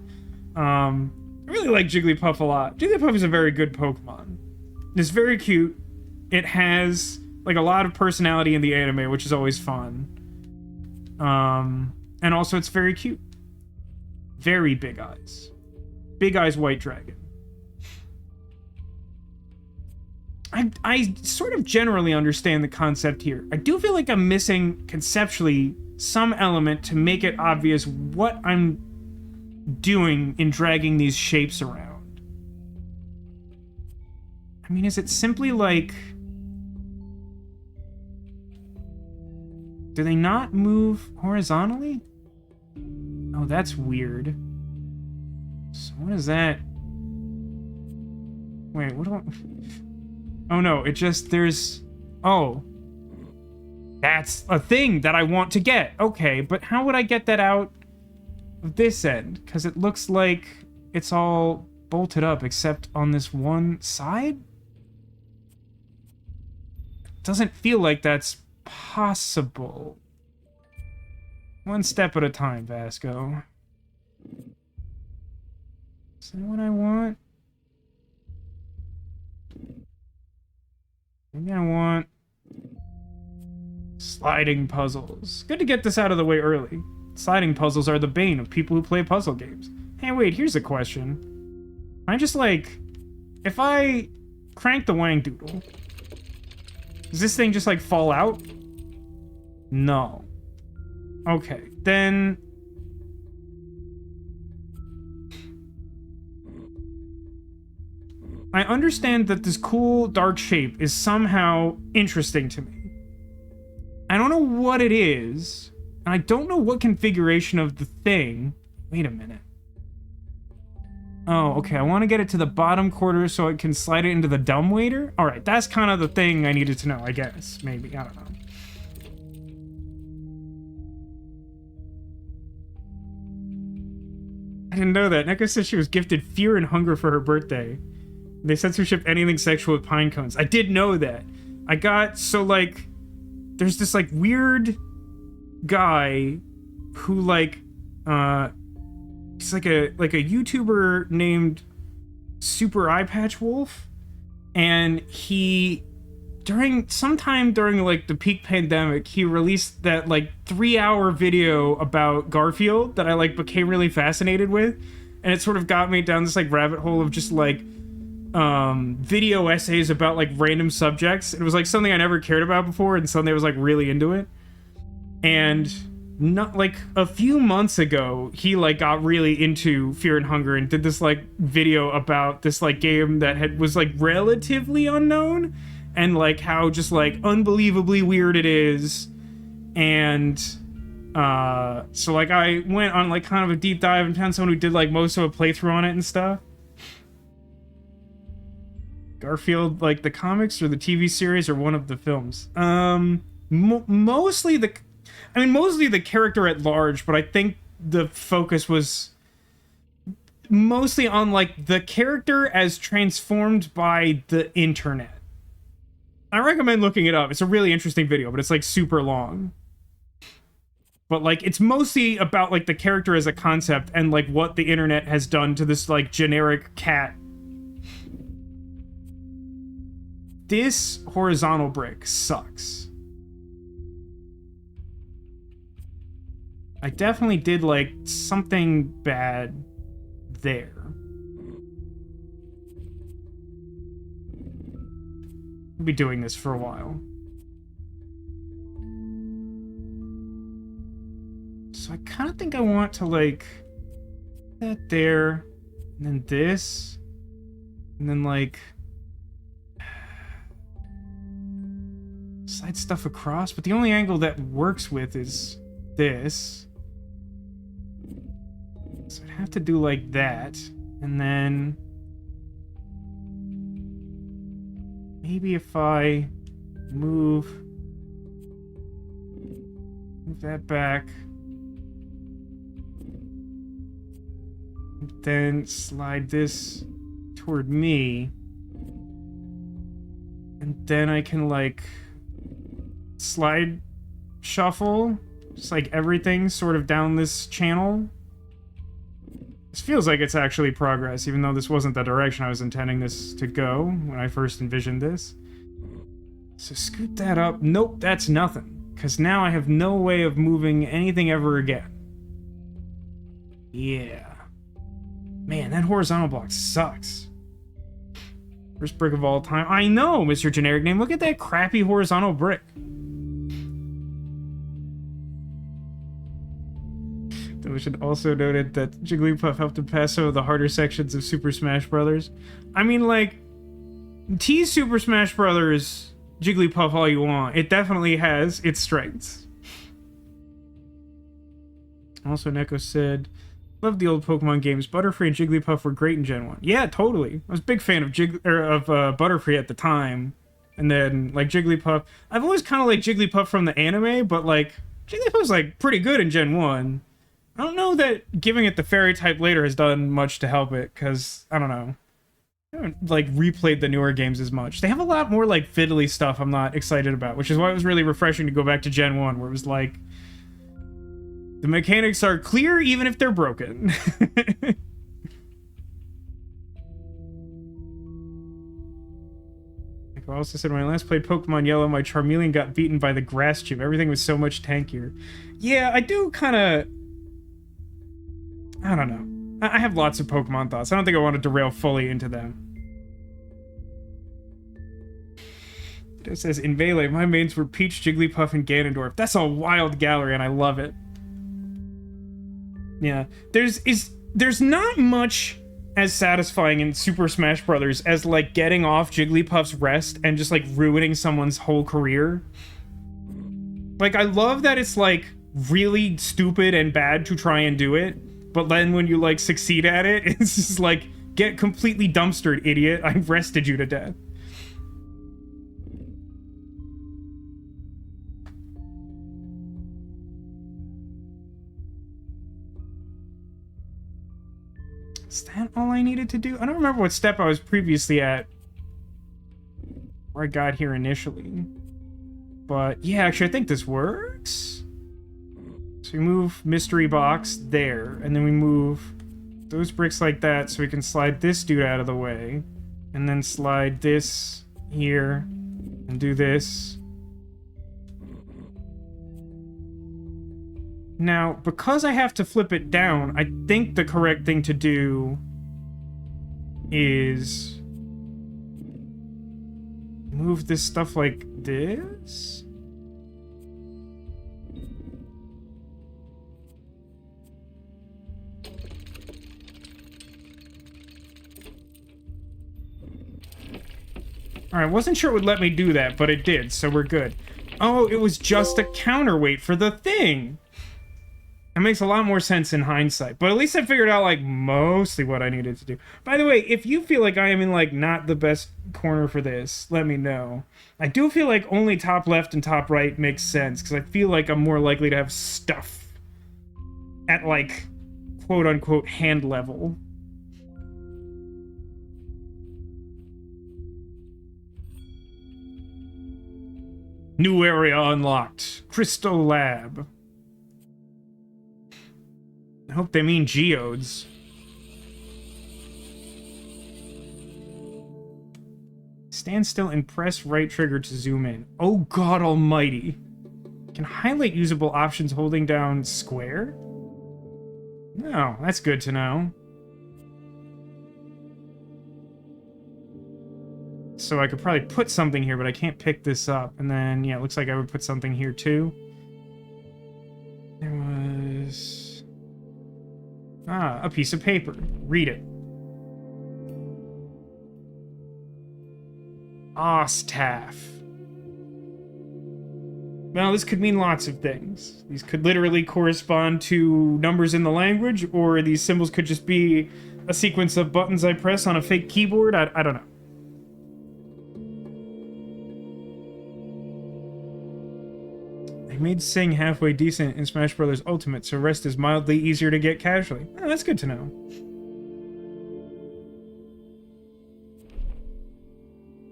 I really like Jigglypuff a lot. Jigglypuff is a very good Pokemon. It's very cute. It has, like, a lot of personality in the anime, which is always fun. And also it's very cute. Very big eyes. Big eyes white dragon. I sort of generally understand the concept here. I do feel like I'm missing, conceptually, some element to make it obvious what I'm doing in dragging these shapes around. I mean, is it simply like... Do they not move horizontally? Oh, that's weird. So what is that? Wait, what do I... Oh no, it just, there's... Oh. That's a thing that I want to get. Okay, but how would I get that out of this end? Because it looks like it's all bolted up except on this one side? It doesn't feel like that's possible. One step at a time, Vasco. Is that what I want? Maybe I want sliding puzzles. Good to get this out of the way early. Sliding puzzles are the bane of people who play puzzle games. Hey, wait, here's a question. I just like... If I crank the wang doodle, does this thing just like fall out? No. Okay, then... I understand that this cool dark shape is somehow interesting to me. I don't know what it is, and I don't know what configuration of the thing... Wait a minute. Oh, okay, I want to get it to the bottom quarter so I can slide it into the dumbwaiter? Alright, that's kind of the thing I needed to know, I guess. Maybe, I don't know. I didn't know that. Neko said she was gifted Fear and Hunger for her birthday. They censorship anything sexual with pine cones. I did know that. I got, so like, there's this like weird guy who like, he's like a YouTuber named Super Eye Patch Wolf, and he, sometime during like the peak pandemic, he released that like 3-hour video about Garfield that I like became really fascinated with, and it sort of got me down this like rabbit hole of just like video essays about like random subjects. It was like something I never cared about before, and suddenly I was like really into it. And not like a few months ago, he like got really into Fear and Hunger and did this like video about this like game that was like relatively unknown, and like how just like unbelievably weird it is. And so like I went on like kind of a deep dive and found someone who did like most of a playthrough on it and stuff. Garfield, like the comics or the TV series or one of the films? Mostly the character at large, but I think the focus was mostly on like the character as transformed by the internet. I recommend looking it up. It's a really interesting video, but it's like super long. But like it's mostly about like the character as a concept and like what the internet has done to this like generic cat. This horizontal brick sucks. I definitely did, like, something bad there. I'll be doing this for a while. So I kind of think I want to, like, that there, and then this, and then, like... slide stuff across, but the only angle that works with is this. So I'd have to do like that, and then maybe if I move that back, then slide this toward me, and then I can like slide shuffle just like everything sort of down this channel. This feels like it's actually progress, even though this wasn't the direction I was intending this to go when I first envisioned this. So scoot that up. Nope, that's nothing, because now I have no way of moving anything ever again. Yeah. Man, that horizontal block sucks. First brick of all time. I know, Mr. Generic Name. Look at that crappy horizontal brick. We should also note that Jigglypuff helped him pass some of the harder sections of Super Smash Bros. I mean, like, tease Super Smash Bros. Jigglypuff all you want. It definitely has its strengths. Also, Neko said, love the old Pokemon games. Butterfree and Jigglypuff were great in Gen 1. Yeah, totally. I was a big fan of Butterfree at the time. And then, like, Jigglypuff. I've always kind of liked Jigglypuff from the anime, but, like, Jigglypuff's, like, pretty good in Gen 1. I don't know that giving it the fairy type later has done much to help it, because, I don't know. I haven't, like, replayed the newer games as much. They have a lot more, like, fiddly stuff I'm not excited about, which is why it was really refreshing to go back to Gen 1, where it was like, the mechanics are clear even if they're broken. I also said, when I last played Pokemon Yellow, my Charmeleon got beaten by the grass gym. Everything was so much tankier. Yeah, I do kind of... I don't know. I have lots of Pokemon thoughts. I don't think I want to derail fully into them. It says, in Vele, my mains were Peach, Jigglypuff, and Ganondorf. That's a wild gallery, and I love it. Yeah. There's not much as satisfying in Super Smash Bros. As, like, getting off Jigglypuff's rest and just, like, ruining someone's whole career. Like, I love that it's, like, really stupid and bad to try and do it. But then when you, like, succeed at it, it's just like, get completely dumpstered, idiot. I've rested you to death. Is that all I needed to do? I don't remember what step I was previously at. Where I got here initially. But, yeah, actually, I think this works. So we move mystery box there, and then we move those bricks like that so we can slide this dude out of the way, and then slide this here, and do this. Now, because I have to flip it down, I think the correct thing to do is move this stuff like this. Alright, wasn't sure it would let me do that, but it did, so we're good. Oh, it was just a counterweight for the thing! It makes a lot more sense in hindsight, but at least I figured out, like, mostly what I needed to do. By the way, if you feel like I am in, like, not the best corner for this, let me know. I do feel like only top left and top right makes sense, because I feel like I'm more likely to have stuff at, like, quote-unquote hand level. New area unlocked. Crystal Lab. I hope they mean geodes. Stand still and press right trigger to zoom in. Oh god almighty. Can highlight usable options holding down square? No, that's good to know. So I could probably put something here, but I can't pick this up. And then, yeah, it looks like I would put something here too. There was... Ah, a piece of paper. Read it. Ostaff. Well, this could mean lots of things. These could literally correspond to numbers in the language, or these symbols could just be a sequence of buttons I press on a fake keyboard. I don't know. I made Sing halfway decent in Smash Bros. Ultimate, so rest is mildly easier to get casually. Oh, that's good to know.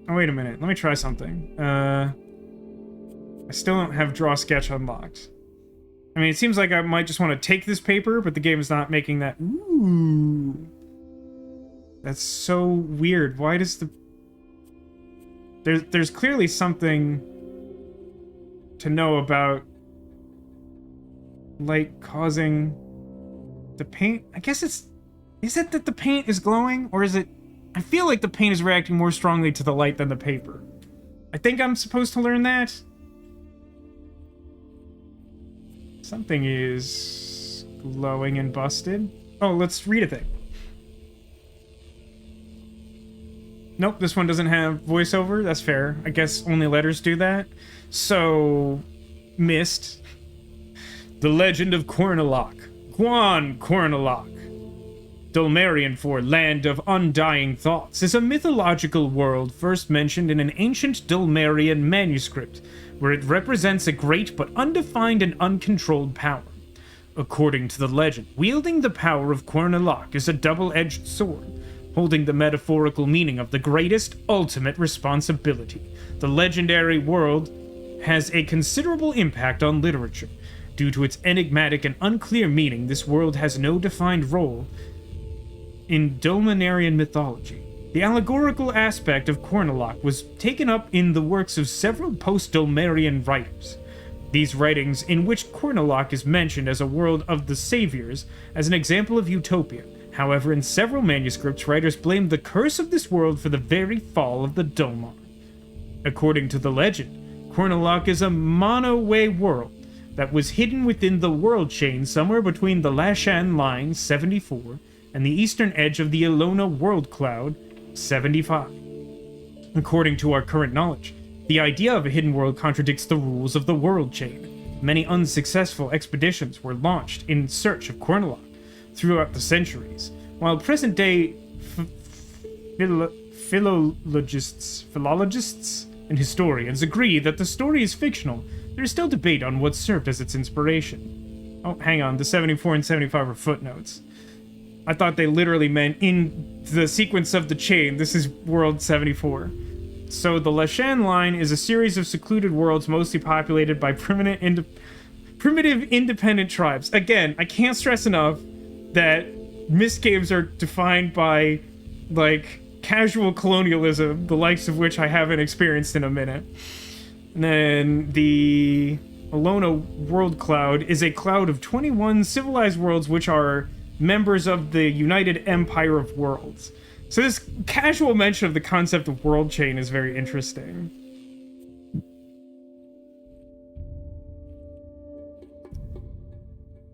Oh, wait a minute. Let me try something. I still don't have Draw Sketch unlocked. I mean, it seems like I might just want to take this paper, but the game is not making that. Ooh. That's so weird. Why does the... There's clearly something to know about light causing the paint. I guess it's... Is it that the paint is glowing? Or is it... I feel like the paint is reacting more strongly to the light than the paper. I think I'm supposed to learn that. Something is glowing and busted. Oh, let's read a thing. Nope, this one doesn't have voiceover. That's fair. I guess only letters do that. So, Myst. The Legend of Quernalok. Quernalok. Dulmerian for Land of Undying Thoughts is a mythological world first mentioned in an ancient Dulmerian manuscript, where it represents a great but undefined and uncontrolled power. According to the legend, wielding the power of Quernalok is a double-edged sword, holding the metaphorical meaning of the greatest, ultimate responsibility. The legendary world has a considerable impact on literature. Due to its enigmatic and unclear meaning, this world has no defined role in Dulmerian mythology. The allegorical aspect of Quernalok was taken up in the works of several post-Dulmerian writers. These writings, in which Quernalok is mentioned as a world of the saviors, as an example of utopia. However, in several manuscripts, writers blamed the curse of this world for the very fall of the Dulmar. According to the legend, Quernalok is a mono-way world that was hidden within the world chain somewhere between the Lashan line 74 and the eastern edge of the Ilona world cloud 75. According to our current knowledge, the idea of a hidden world contradicts the rules of the world chain. Many unsuccessful expeditions were launched in search of Quernalok throughout the centuries, while present-day philologists and historians agree that the story is fictional. There is still debate on what served as its inspiration. Oh, hang on, the 74 and 75 are footnotes. I thought they literally meant in the sequence of the chain, this is World 74. So the Lashan line is a series of secluded worlds mostly populated by primitive independent tribes. Again, I can't stress enough that Myst games are defined by, like, casual colonialism, the likes of which I haven't experienced in a minute. And then the Ilona world cloud is a cloud of 21 civilized worlds which are members of the United Empire of Worlds. So this casual mention of the concept of world chain is very interesting.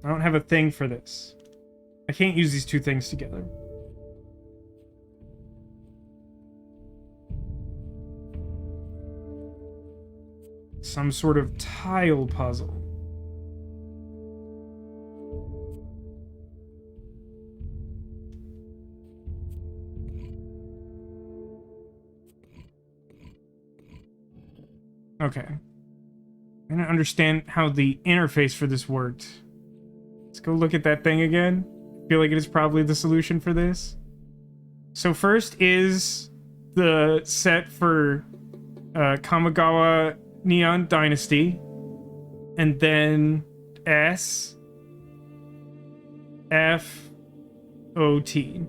I don't have a thing for this. I can't use these two things together. Some sort of tile puzzle. Okay. I don't understand how the interface for this worked. Let's go look at that thing again. I feel like it is probably the solution for this. So first is the set for Kamigawa Neon Dynasty. And then S F O T.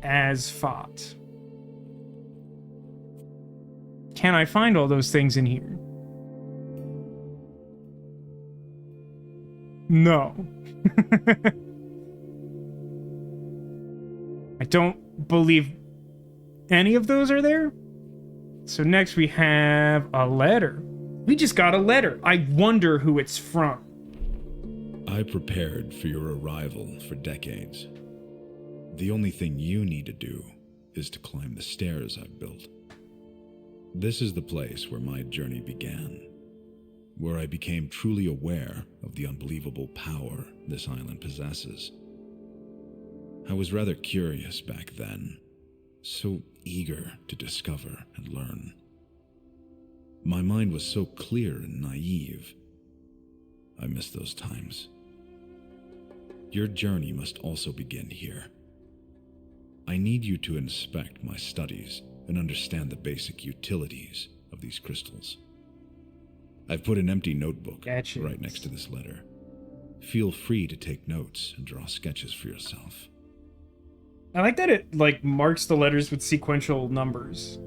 As fought. Can I find all those things in here? No. I don't believe any of those are there. So next we have a letter. We just got a letter. I wonder who it's from. I prepared for your arrival for decades. The only thing you need to do is to climb the stairs I've built. This is the place where my journey began, where I became truly aware of the unbelievable power this island possesses. I was rather curious back then, so eager to discover and learn. My mind was so clear and naive. I miss those times. Your journey must also begin here. I need you to inspect my studies and understand the basic utilities of these crystals. I've put an empty notebook right next to this letter. Feel free to take notes and draw sketches for yourself. I like that it, like, marks the letters with sequential numbers.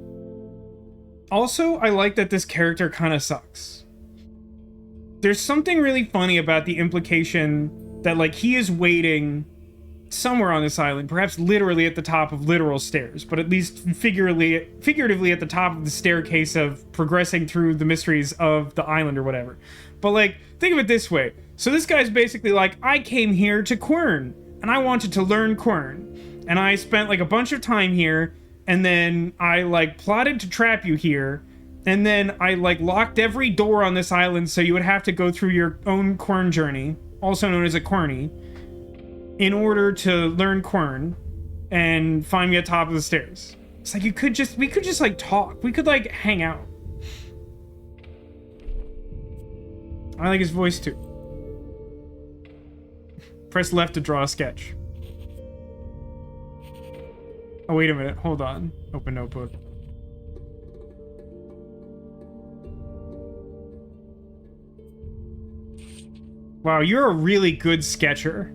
Also, I like that this character kind of sucks. There's something really funny about the implication, that, like, he is waiting somewhere on this island, perhaps literally at the top of literal stairs, but at least figuratively at the top of the staircase of progressing through the mysteries of the island or whatever. But, like, think of it this way. So this guy's basically like, I came here to Quern, and I wanted to learn Quern. And I spent, like, a bunch of time here, and then I, like, plotted to trap you here, and then I, like, locked every door on this island so you would have to go through your own Quern journey, also known as a Querny, in order to learn Quern and find me at top of the stairs. It's like we could just like talk. We could like hang out. I like his voice too. Press left to draw a sketch. Oh, wait a minute. Hold on. Open notebook. Wow, you're a really good sketcher.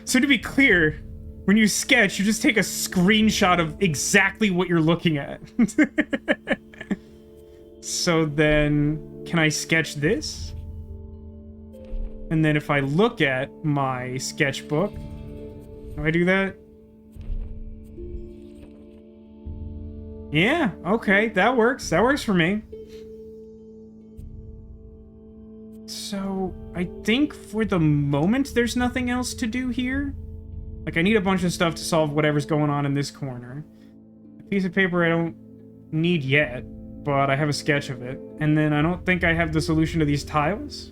So to be clear, when you sketch, you just take a screenshot of exactly what you're looking at. So then, can I sketch this? And then if I look at my sketchbook, do I do that? Yeah, okay, that works. That works for me. So, I think for the moment there's nothing else to do here. Like, I need a bunch of stuff to solve whatever's going on in this corner. A piece of paper I don't need yet, but I have a sketch of it. And then I don't think I have the solution to these tiles.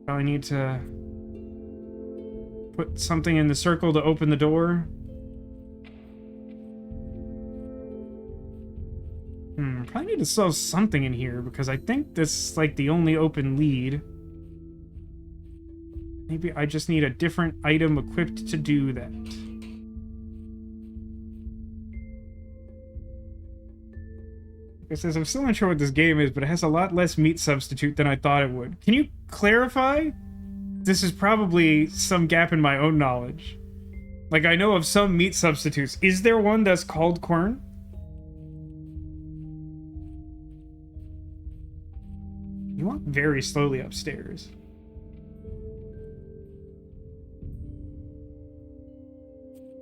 Probably need to put something in the circle to open the door. Probably need to solve something in here, because I think this is, like, the only open lead. Maybe I just need a different item equipped to do that. Like I says, I'm still not sure what this game is, but it has a lot less meat substitute than I thought it would. Can you clarify? This is probably some gap in my own knowledge. Like, I know of some meat substitutes. Is there one that's called Quern? You walk very slowly upstairs.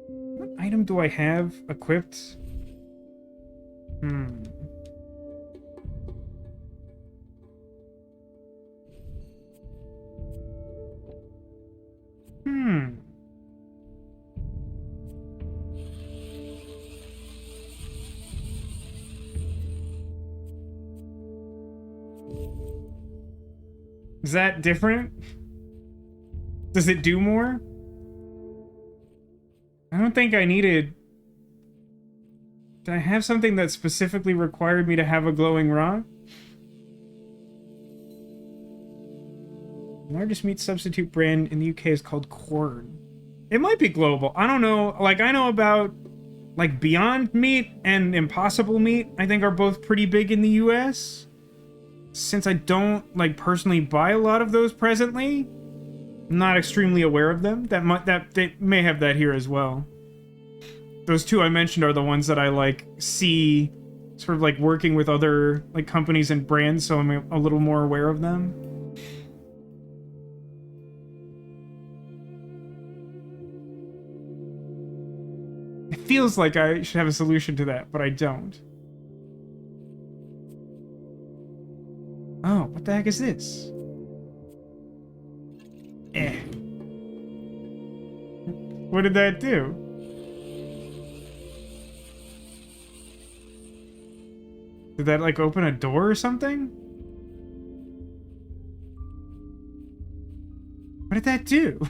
What item do I have equipped? Is that different? Does it do more? I don't think I needed... Did I have something that specifically required me to have a glowing rock? The largest meat substitute brand in the UK is called Quern. It might be global. I don't know. Like, I know about, like, Beyond Meat and Impossible Meat, I think are both pretty big in the US. Since I don't, like, personally buy a lot of those presently, I'm not extremely aware of them. They may have that here as well. Those two I mentioned are the ones that I, like, see sort of, like, working with other, like, companies and brands, so I'm a little more aware of them. It feels like I should have a solution to that, but I don't. Oh, what the heck is this? What did that do? Did that, like, open a door or something? What did that do?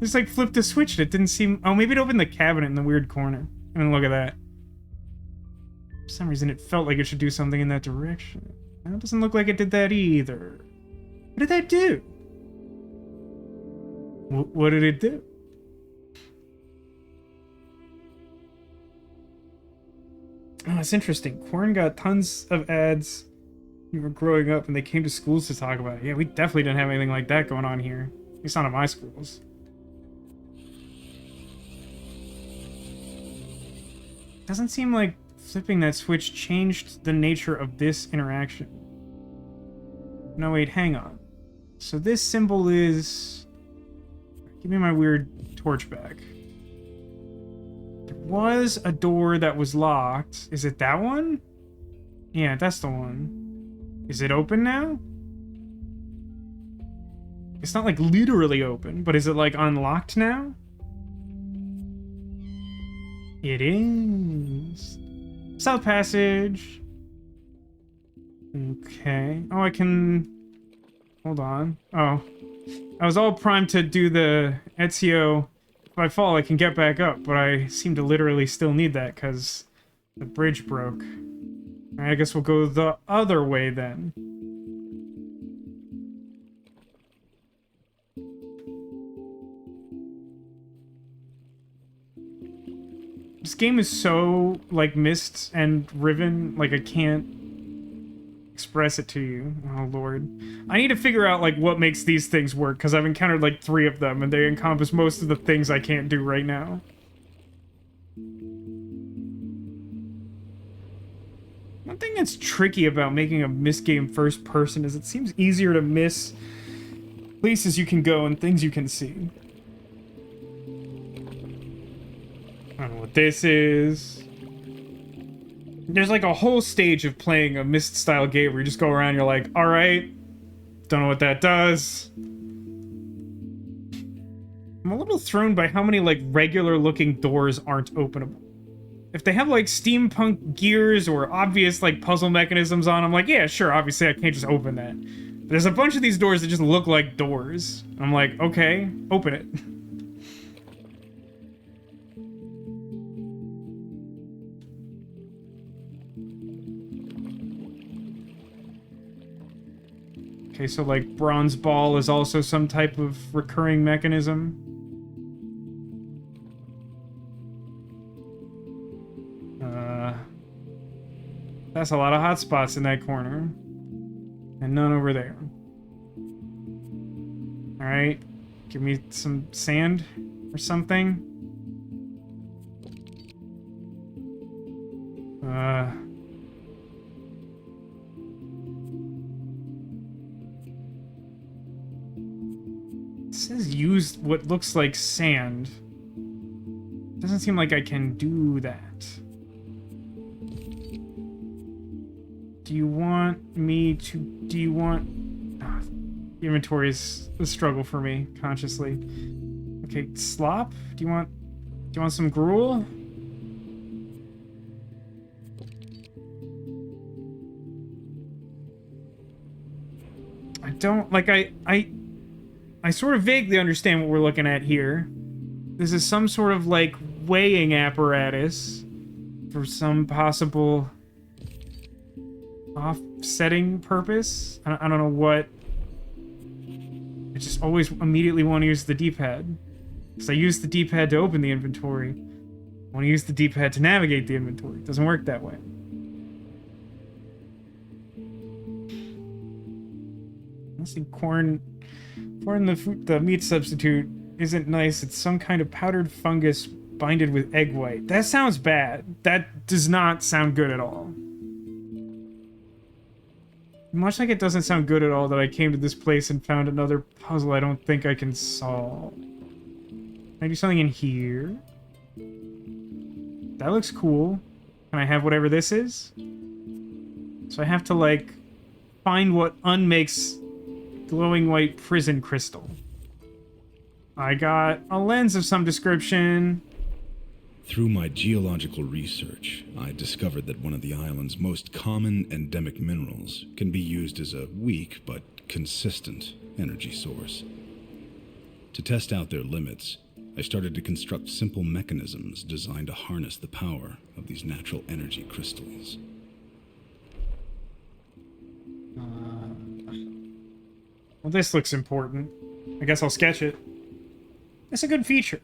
Just, like, flipped a switch and it didn't seem... Oh, maybe it opened the cabinet in the weird corner. I mean, look at that. For some reason, it felt like it should do something in that direction. It doesn't look like it did that either. What did that do? What did it do? Oh, it's interesting. Quern got tons of ads when we were growing up and they came to schools to talk about it. Yeah, we definitely didn't have anything like that going on here. At least not at my schools. Doesn't seem like Flipping that switch changed the nature of this interaction. No, wait, hang on. So this symbol is... Give me my weird torch back. There was a door that was locked. Is it that one? Yeah, that's the one. Is it open now? It's not like literally open, but is it like unlocked now? It is. South Passage. Okay. Oh, I can... Hold on. Oh. I was all primed to do the Ezio. If I fall, I can get back up, but I seem to literally still need that because the bridge broke. Alright, I guess we'll go the other way then. This game is so, like, Myst and Riven, like, I can't express it to you. Oh, Lord. I need to figure out, like, what makes these things work, because I've encountered, like, 3 of them, and they encompass most of the things I can't do right now. One thing that's tricky about making a Myst game first person is it seems easier to miss places you can go and things you can see. I don't know what this is. There's like a whole stage of playing a Myst-style game where you just go around and you're like, alright, don't know what that does. I'm a little thrown by how many like regular-looking doors aren't openable. If they have like steampunk gears or obvious like puzzle mechanisms on them, like, yeah, sure, obviously I can't just open that. But there's a bunch of these doors that just look like doors. I'm like, okay, open it. Okay, so like bronze ball is also some type of recurring mechanism. That's a lot of hotspots in that corner. And none over there. Alright. Give me some sand or something. It says use what looks like sand. Doesn't seem like I can do that. Do you want me to... Do you want... Oh, inventory is a struggle for me, consciously. Okay, slop? Do you want some gruel? I don't... Like, I sort of vaguely understand what we're looking at here. This is some sort of, like, weighing apparatus for some possible... offsetting purpose. I don't know what. I just always immediately want to use the D-pad. Because I use the D-pad to open the inventory. I want to use the D-pad to navigate the inventory. It doesn't work that way. Let's see, Quern, the meat substitute isn't nice. It's some kind of powdered fungus binded with egg white. That sounds bad. That does not sound good at all. Much like it doesn't sound good at all that I came to this place and found another puzzle I don't think I can solve. Can I do something in here? That looks cool. Can I have whatever this is? So I have to, like, find what unmakes glowing white prison crystal. I got a lens of some description. Through my geological research, I discovered that one of the island's most common endemic minerals can be used as a weak but consistent energy source. To test out their limits, I started to construct simple mechanisms designed to harness the power of these natural energy crystals. Well, this looks important. I guess I'll sketch it. It's a good feature.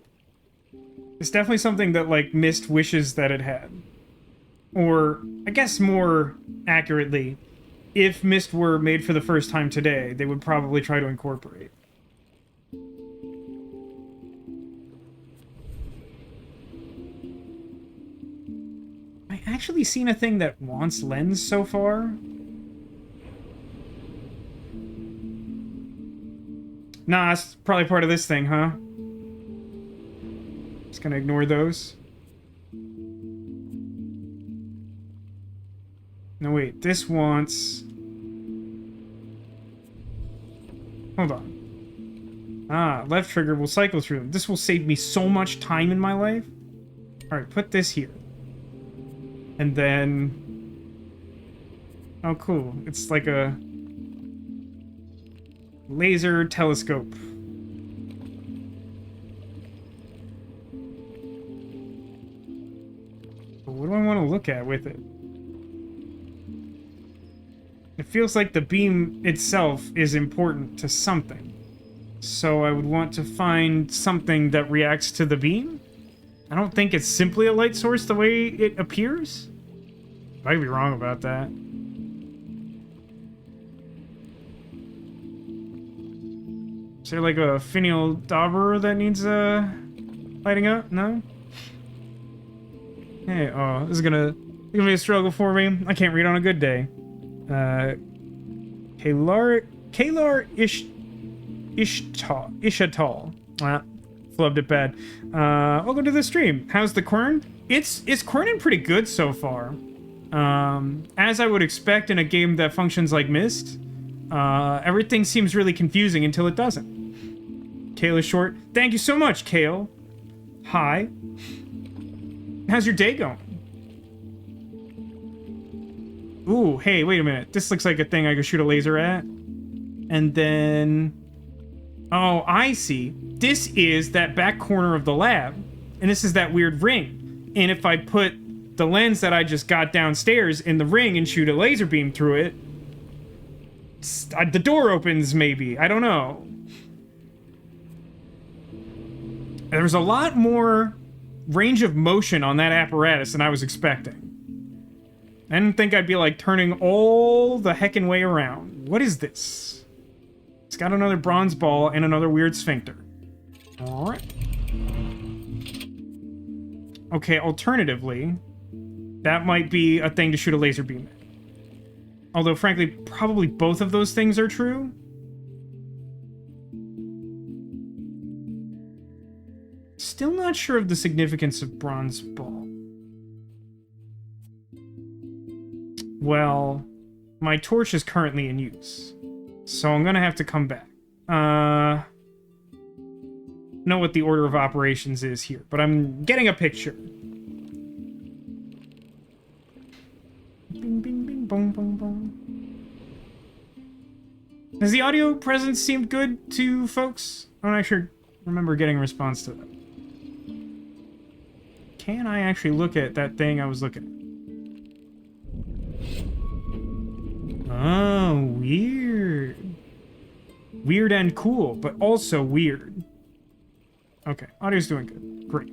It's definitely something that, like, Myst wishes that it had. Or, I guess more accurately, if Myst were made for the first time today, they would probably try to incorporate. actually seen a thing that wants lens so far? Nah, it's probably part of this thing, huh? Just gonna ignore those. No, wait, this wants... Hold on. Ah, left trigger will cycle through them. This will save me so much time in my life. Alright, put this here. And then... Oh, cool. It's like a... laser telescope. But what do I want to look at with it? It feels like the beam itself is important to something. So I would want to find something that reacts to the beam? I don't think it's simply a light source the way it appears. I might be wrong about that. Is there like a finial dauber that needs lighting up? No? Hey, oh, this is gonna be a struggle for me. I can't read on a good day. Kalar Ishatal. Flubbed it bad. Welcome to the stream. How's the Quern? It's Querning pretty good so far. As I would expect in a game that functions like Myst, everything seems really confusing until it doesn't. Kale is short. Thank you so much, Kale. Hi. How's your day going? Ooh, hey, wait a minute. This looks like a thing I could shoot a laser at. And then... Oh, I see. This is that back corner of the lab. And this is that weird ring. And if I put the lens that I just got downstairs in the ring and shoot a laser beam through it, the door opens, maybe. I don't know. There's a lot more range of motion on that apparatus than I was expecting. I didn't think I'd be, like, turning all the heckin' way around. What is this? It's got another bronze ball and another weird sphincter. Alright. Okay, alternatively, that might be a thing to shoot a laser beam at. Although, frankly, probably both of those things are true. Still not sure of the significance of bronze ball. Well, my torch is currently in use, so I'm gonna have to come back. Know what the order of operations is here, but I'm getting a picture. Bing, bing, bing, bong, bong, bong. Has the audio presence seemed good to folks? I don't actually remember getting a response to that. Can I actually look at that thing I was looking at? Oh, weird. Weird and cool, but also weird. Okay, audio's doing good. Great.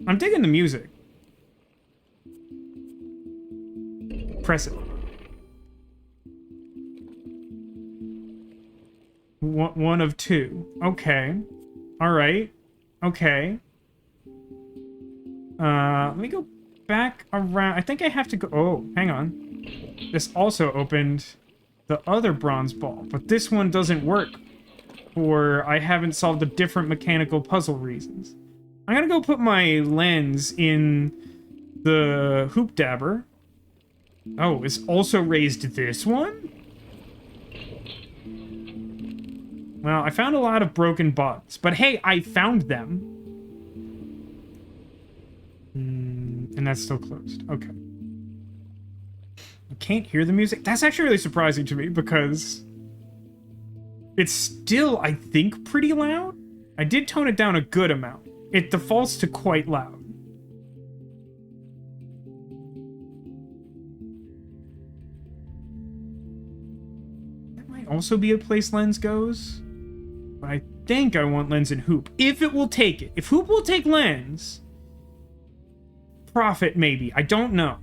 I'm digging the music. Press it. One of two. Okay. Alright. Okay. Let me go back around. I think I have to go... Oh, hang on. This also opened the other bronze ball, but this one doesn't work, or I haven't solved a different mechanical puzzle reasons. I'm gonna go put my lens in the hoop dabber. Oh, it's also raised this one? Well, I found a lot of broken bugs, but hey, I found them. And that's still closed. Okay. I can't hear the music. That's actually really surprising to me because it's still, I think, pretty loud. I did tone it down a good amount. It defaults to quite loud. That might also be a place lens goes. But I think I want lens and hoop. If it will take it. If hoop will take lens, profit maybe. I don't know.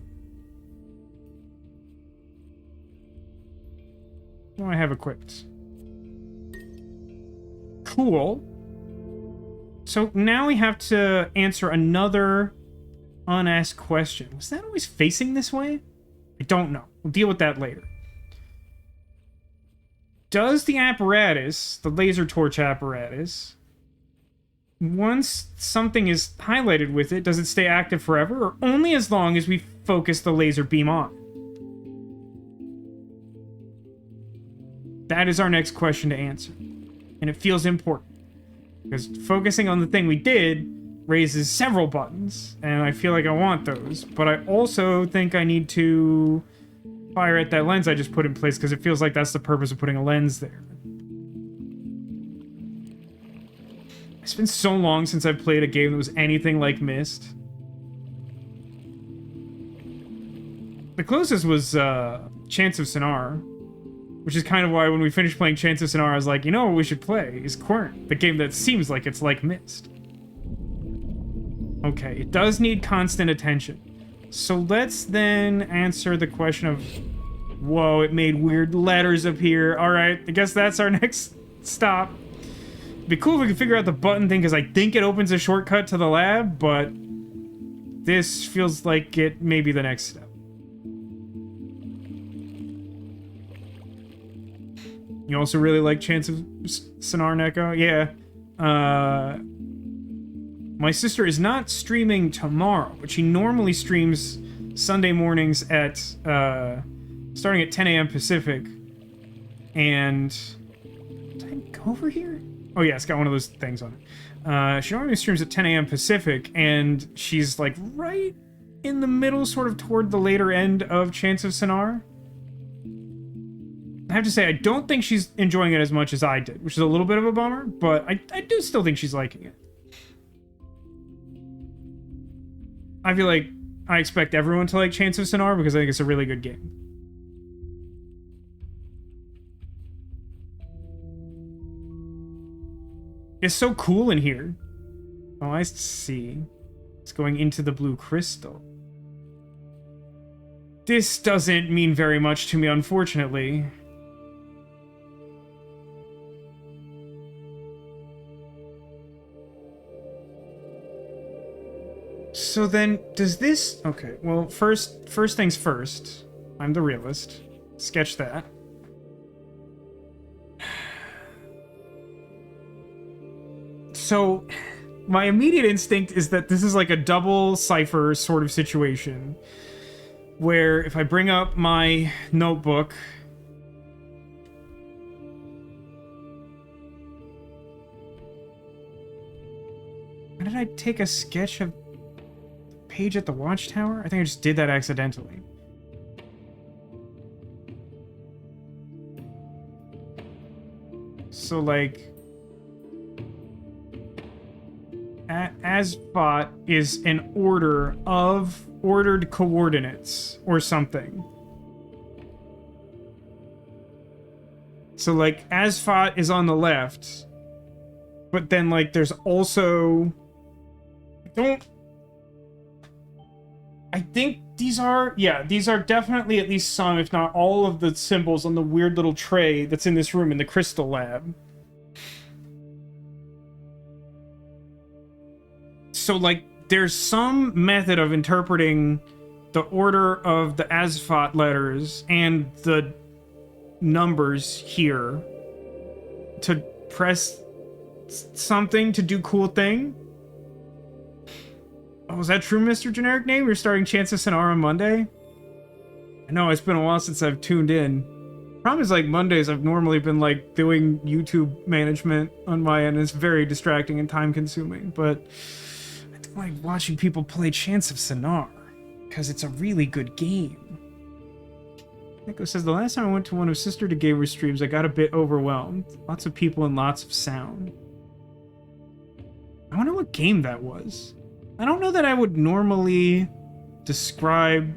What do I have equipped? Cool. So now we have to answer another unasked question. Was that always facing this way? I don't know. We'll deal with that later. Does the apparatus, the laser torch apparatus, once something is highlighted with it, does it stay active forever, or only as long as we focus the laser beam on? That is our next question to answer. And it feels important. Because focusing on the thing we did raises several buttons, and I feel like I want those. But I also think I need to fire at that lens I just put in place, because it feels like that's the purpose of putting a lens there. It's been so long since I've played a game that was anything like Myst. The closest was Chance of Sonar, which is kind of why when we finished playing Chance of Sonar, I was like, you know what we should play is Quern, the game that seems like it's like Myst. Okay, it does need constant attention. So let's then answer the question of... Whoa, it made weird letters appear. Alright, I guess that's our next stop. It'd be cool if we could figure out the button thing, because I think it opens a shortcut to the lab, but... this feels like it may be the next step. You also really like Chance of Sonar, Neko? Yeah. My sister is not streaming tomorrow, but she normally streams Sunday mornings at, starting at 10 a.m. Pacific. And... did I go over here? Oh yeah, it's got one of those things on it. She normally streams at 10 a.m. Pacific, and she's like right in the middle, sort of toward the later end of Chance of Sonar. I have to say, I don't think she's enjoying it as much as I did, which is a little bit of a bummer, but I do still think she's liking it. I feel like I expect everyone to like Chance of Sonar because I think it's a really good game. It's so cool in here. Oh, I see. It's going into the blue crystal. This doesn't mean very much to me, unfortunately. So then, does this... okay, well, first things first. I'm the realist. Sketch that. So, my immediate instinct is that this is like a double cipher sort of situation. Where if I bring up my notebook... how did I take a sketch of... page at the watchtower? I think I just did that accidentally. So, like... Asphalt is an order of ordered coordinates, or something. So, like, Asphalt is on the left, but then, like, there's also... I think these are... yeah, these are definitely at least some, if not all, of the symbols on the weird little tray that's in this room in the crystal lab. So, like, there's some method of interpreting the order of the Asphalt letters and the numbers here to press something to do cool thing. Oh, is that true, Mr. Generic Name? You're starting Chance of Sonar on Monday? I know, it's been a while since I've tuned in. Problem is, like, Mondays I've normally been, like, doing YouTube management on my end. It's very distracting and time-consuming, but I do like watching people play Chance of Sonar, because it's a really good game. Nico says, the last time I went to one of VascoDaGamer streams, I got a bit overwhelmed. Lots of people and lots of sound. I wonder what game that was. I don't know that I would normally describe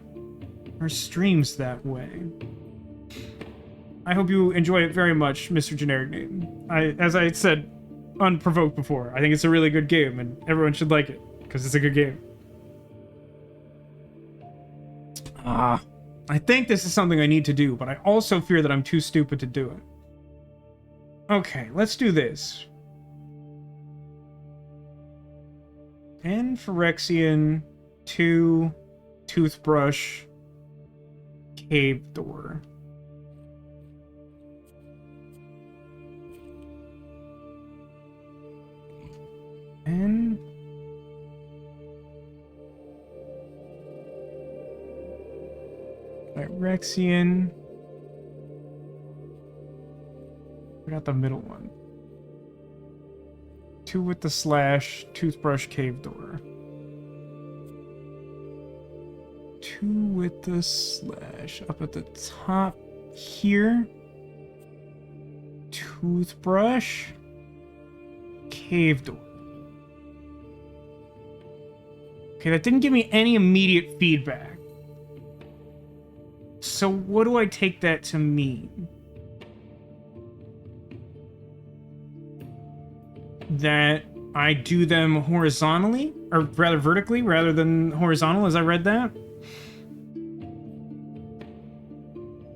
our streams that way. I hope you enjoy it very much, Mr. Generic Name. As I said, unprovoked before, I think it's a really good game, and everyone should like it, because it's a good game. I think this is something I need to do, but I also fear that I'm too stupid to do it. Okay, let's do this. N Phyrexian 2, toothbrush, cave door. And Rexian. We got the middle one. 2 with the slash, toothbrush, cave door. 2 with the slash up at the top here. Toothbrush, cave door. Okay, that didn't give me any immediate feedback. So what do I take that to mean? That I do them horizontally, or rather vertically, rather than horizontal, as I read that?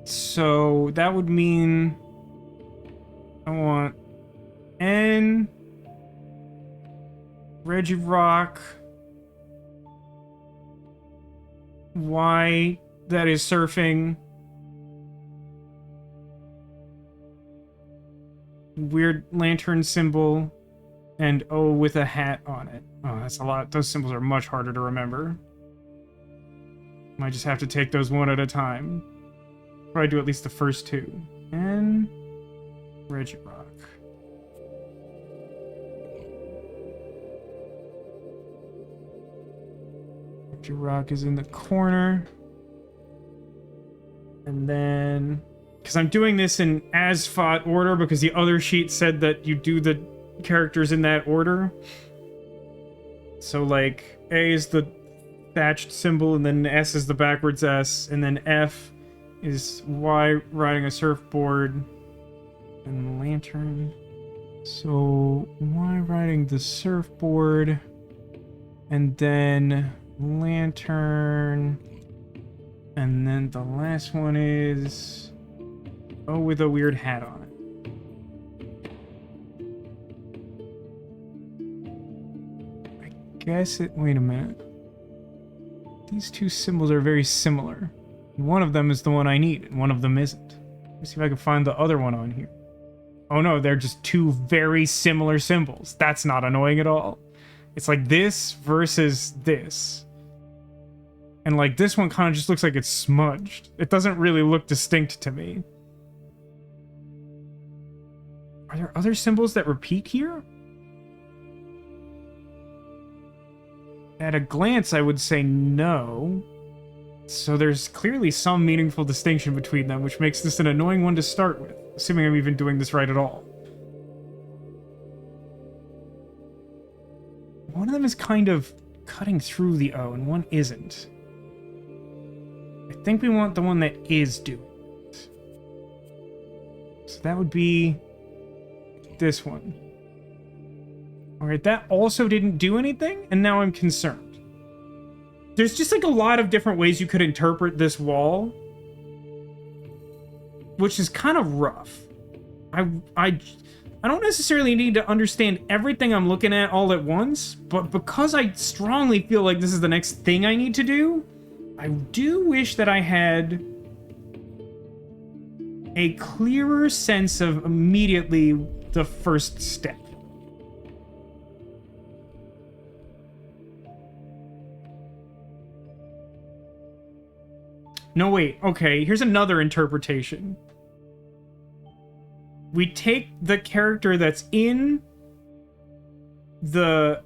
So that would mean I want N, Regirock, Y, that is surfing, weird lantern symbol, and O with a hat on it. Oh, that's a lot. Those symbols are much harder to remember. Might just have to take those one at a time. Probably do at least the first 2. And Regirock. Regirock is in the corner. And then, because I'm doing this in as fought order, because the other sheet said that you do the characters in that order. So, like, A is the thatched symbol, and then S is the backwards S, and then F is Y riding a surfboard, and lantern. So, Y riding the surfboard, and then lantern. And then the last one is O with a weird hat on it. I guess it... Wait a minute. These two symbols are very similar. One of them is the one I need, and one of them isn't. Let's see if I can find the other one on here. Oh no, they're just two very similar symbols. That's not annoying at all. It's like this versus this. And like this one kind of just looks like it's smudged. It doesn't really look distinct to me. Are there other symbols that repeat here? At a glance, I would say no. So there's clearly some meaningful distinction between them, which makes this an annoying one to start with, assuming I'm even doing this right at all. One of them is kind of cutting through the O, and one isn't. I think we want the one that is doing it. So that would be this one. Alright, that also didn't do anything, and now I'm concerned. There's just like a lot of different ways you could interpret this wall, which is kind of rough. I don't necessarily need to understand everything I'm looking at all at once, but because I strongly feel like this is the next thing I need to do, I do wish that I had a clearer sense of immediately the first step. No, wait. Okay, here's another interpretation. We take the character that's in the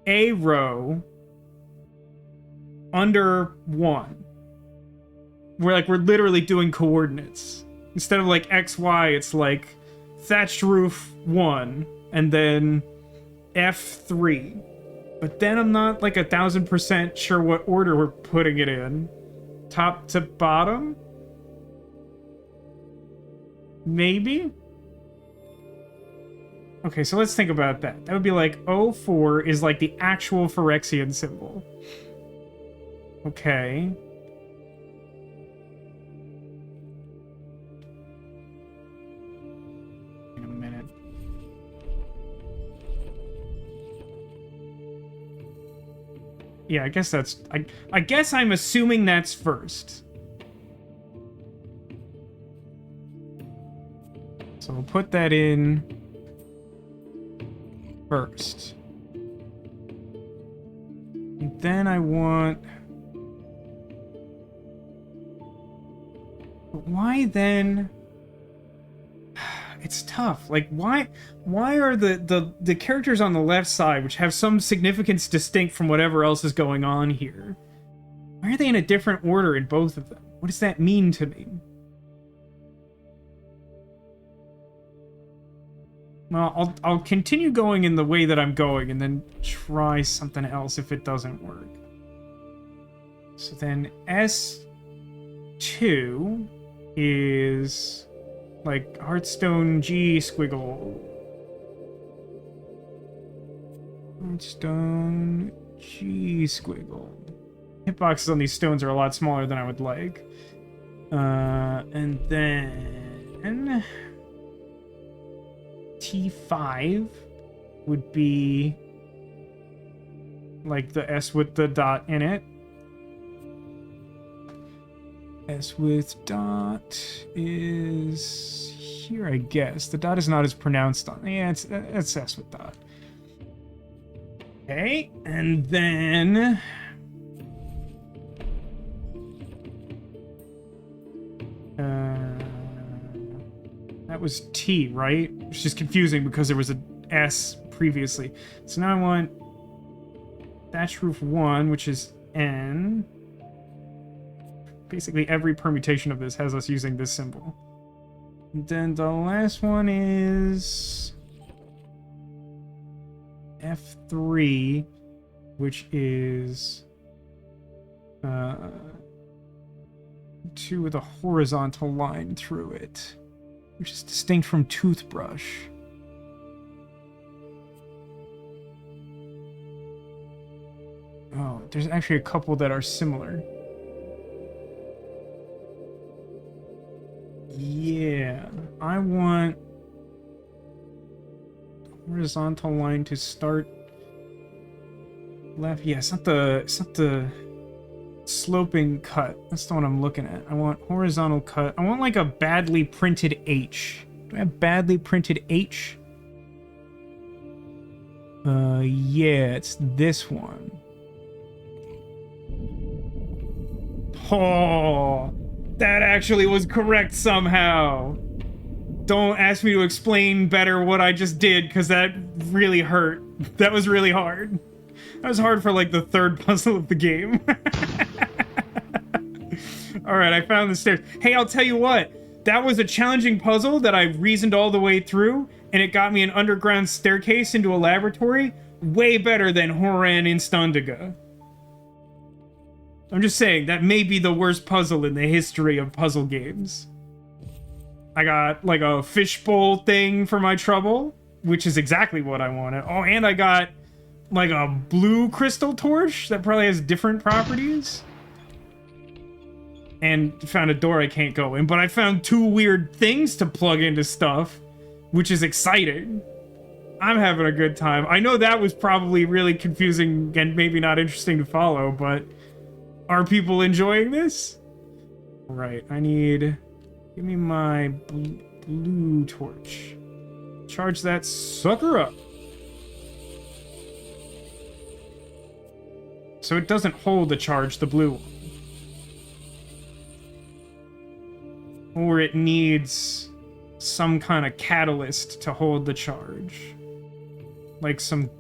A row under 1. We're literally doing coordinates. Instead of like X, Y, it's like thatched roof 1 and then F3. But then I'm not like 1000% sure what order we're putting it in. Top to bottom? Maybe? Okay, so let's think about that. That would be like O4 is like the actual Phyrexian symbol. Okay. Wait a minute. Yeah, I guess that's... I guess I'm assuming that's first. So we'll put that in first. And then I want... But why then... It's tough. Like, why are the characters on the left side, which have some significance distinct from whatever else is going on here, why are they in a different order in both of them? What does that mean to me? Well, I'll continue going in the way that I'm going and then try something else if it doesn't work. So then S2 is like Hearthstone G squiggle. Hearthstone G squiggle. Hitboxes on these stones are a lot smaller than I would like. And then T5 would be like the S with the dot in it. S with dot is here, I guess. The dot is not as pronounced on. Yeah, it's S with dot. Okay, and then that was T, right? It's just confusing because there was a S previously. So now I want thatch roof 1, which is N. Basically every permutation of this has us using this symbol. And then the last one is F3, which is 2 with a horizontal line through it, which is distinct from toothbrush. Oh, there's actually a couple that are similar. Yeah, I want horizontal line to start left. Yeah, it's not the sloping cut. That's the one I'm looking at. I want horizontal cut. I want like a badly printed H. Do I have badly printed H? Yeah, it's this one. Oh, that actually was correct somehow. Don't ask me to explain better what I just did, because that really hurt. That was really hard. That was hard for like the third puzzle of the game. Alright, I found the stairs. Hey, I'll tell you what. That was a challenging puzzle that I reasoned all the way through, and it got me an underground staircase into a laboratory. Way better than Horan Instandiga. I'm just saying, that may be the worst puzzle in the history of puzzle games. I got, like, a fishbowl thing for my trouble, which is exactly what I wanted. Oh, and I got, like, a blue crystal torch that probably has different properties. And found a door I can't go in, but I found 2 weird things to plug into stuff, which is exciting. I'm having a good time. I know that was probably really confusing and maybe not interesting to follow, but are people enjoying this? Right, I need... Give me my blue torch. Charge that sucker up. So it doesn't hold the charge, the blue one. Or it needs some kind of catalyst to hold the charge. Like some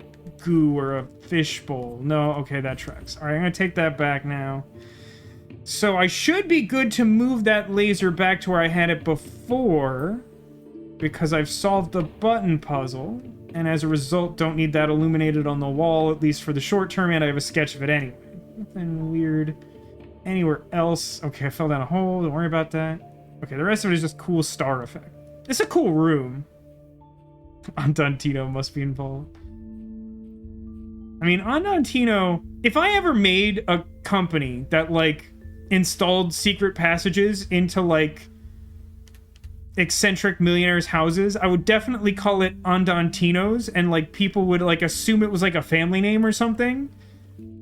goo or a fishbowl. No, okay, that tracks. Alright, I'm gonna take that back now. So I should be good to move that laser back to where I had it before, because I've solved the button puzzle, and as a result don't need that illuminated on the wall, at least for the short term, and I have a sketch of it anyway. Nothing weird anywhere else. Okay, I fell down a hole, don't worry about that. Okay, the rest of it is just cool star effect. It's a cool room. Andantino must be involved. I mean, Andantino, if I ever made a company that, like, installed secret passages into, like, eccentric millionaires' houses, I would definitely call it Andantino's, and, like, people would, like, assume it was, like, a family name or something.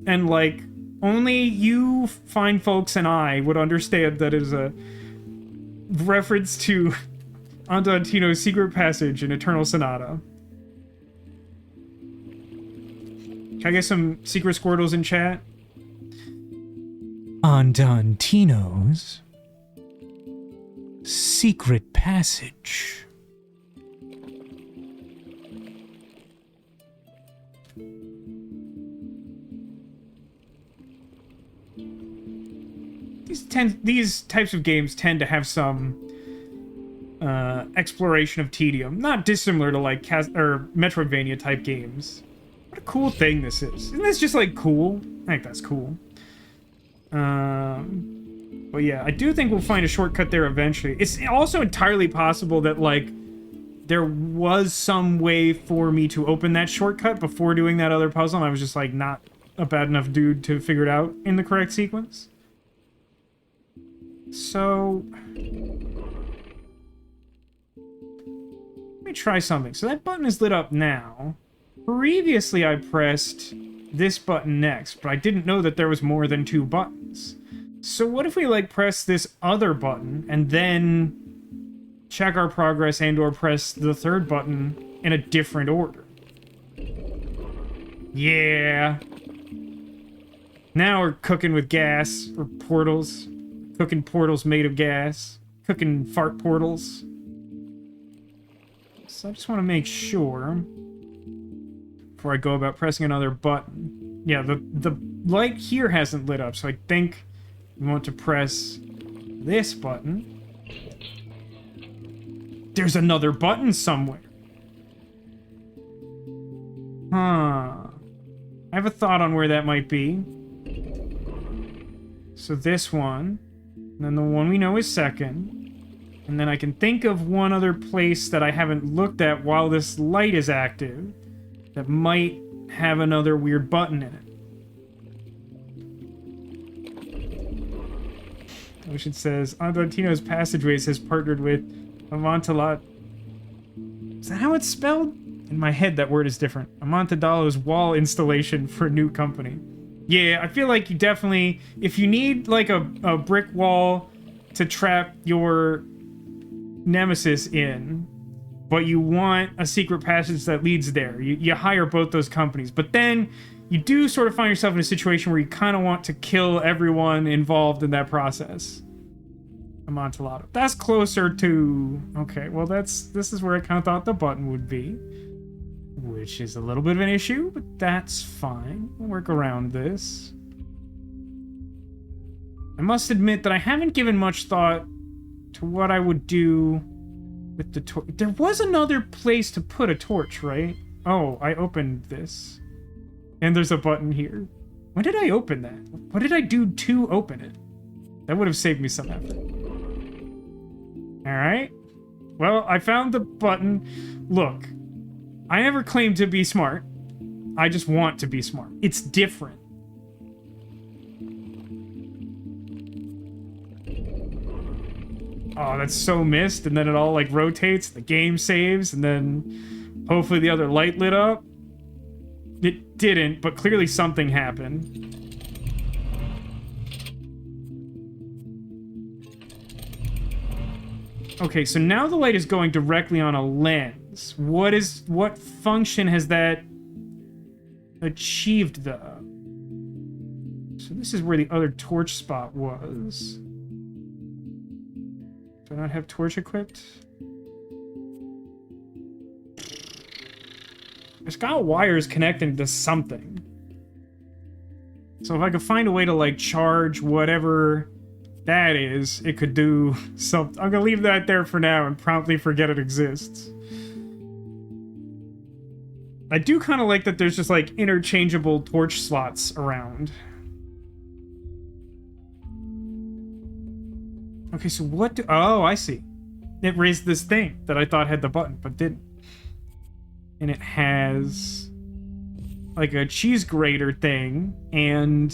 And, like, only you fine folks and I would understand that it is a reference to Andantino's secret passage in Eternal Sonata. Can I get some secret Squirtles in chat? Andantino's secret passage. These types of games tend to have some exploration of tedium, not dissimilar to like Metroidvania type games. What a cool thing this is! Isn't this just like cool? I think that's cool. But yeah, I do think we'll find a shortcut there eventually. It's also entirely possible that like there was some way for me to open that shortcut before doing that other puzzle, and I was just like not a bad enough dude to figure it out in the correct sequence. So let me try something. So that button is lit up now. Previously I pressed this button next, but I didn't know that there was more than 2 buttons. So what if we like press this other button and then check our progress and or press the 3rd button in a different order? Yeah. Now we're cooking with gas or portals. Cooking portals made of gas. Cooking fart portals. So I just want to make sure before I go about pressing another button. Yeah, the light here hasn't lit up, so I think we want to press this button. There's another button somewhere. Huh. I have a thought on where that might be. So this one. And then the one we know is second. And then I can think of one other place that I haven't looked at while this light is active that might have another weird button in it. Which it says, Andantino's Passageways has partnered with Amontillado. Is that how it's spelled? In my head, that word is different. Amontillato's wall installation for a new company. Yeah, I feel like you definitely... If you need, like, a brick wall to trap your nemesis in, but you want a secret passage that leads there, you hire both those companies. But then you do sort of find yourself in a situation where you kind of want to kill everyone involved in that process. Amontillado. That's closer to... Okay, well, this is where I kind of thought the button would be. Which is a little bit of an issue, but that's fine. We'll work around this. I must admit that I haven't given much thought to what I would do with the torch. There was another place to put a torch, right? Oh, I opened this. And there's a button here. When did I open that? What did I do to open it? That would have saved me some effort. Alright. Well, I found the button. Look. I never claimed to be smart. I just want to be smart. It's different. Oh, that's so missed, and then it all like rotates, the game saves, and then hopefully the other light lit up. It didn't, but clearly something happened. Okay, so now the light is going directly on a lens. What function has that achieved, though? So this is where the other torch spot was. Do I not have torch equipped? It's got wires connecting to something. So if I could find a way to, like, charge whatever that is, it could do something. I'm gonna leave that there for now and promptly forget it exists. I do kind of like that there's just, like, interchangeable torch slots around. Okay, so what do... Oh, I see. It raised this thing that I thought had the button, but didn't. And it has... like a cheese grater thing, and...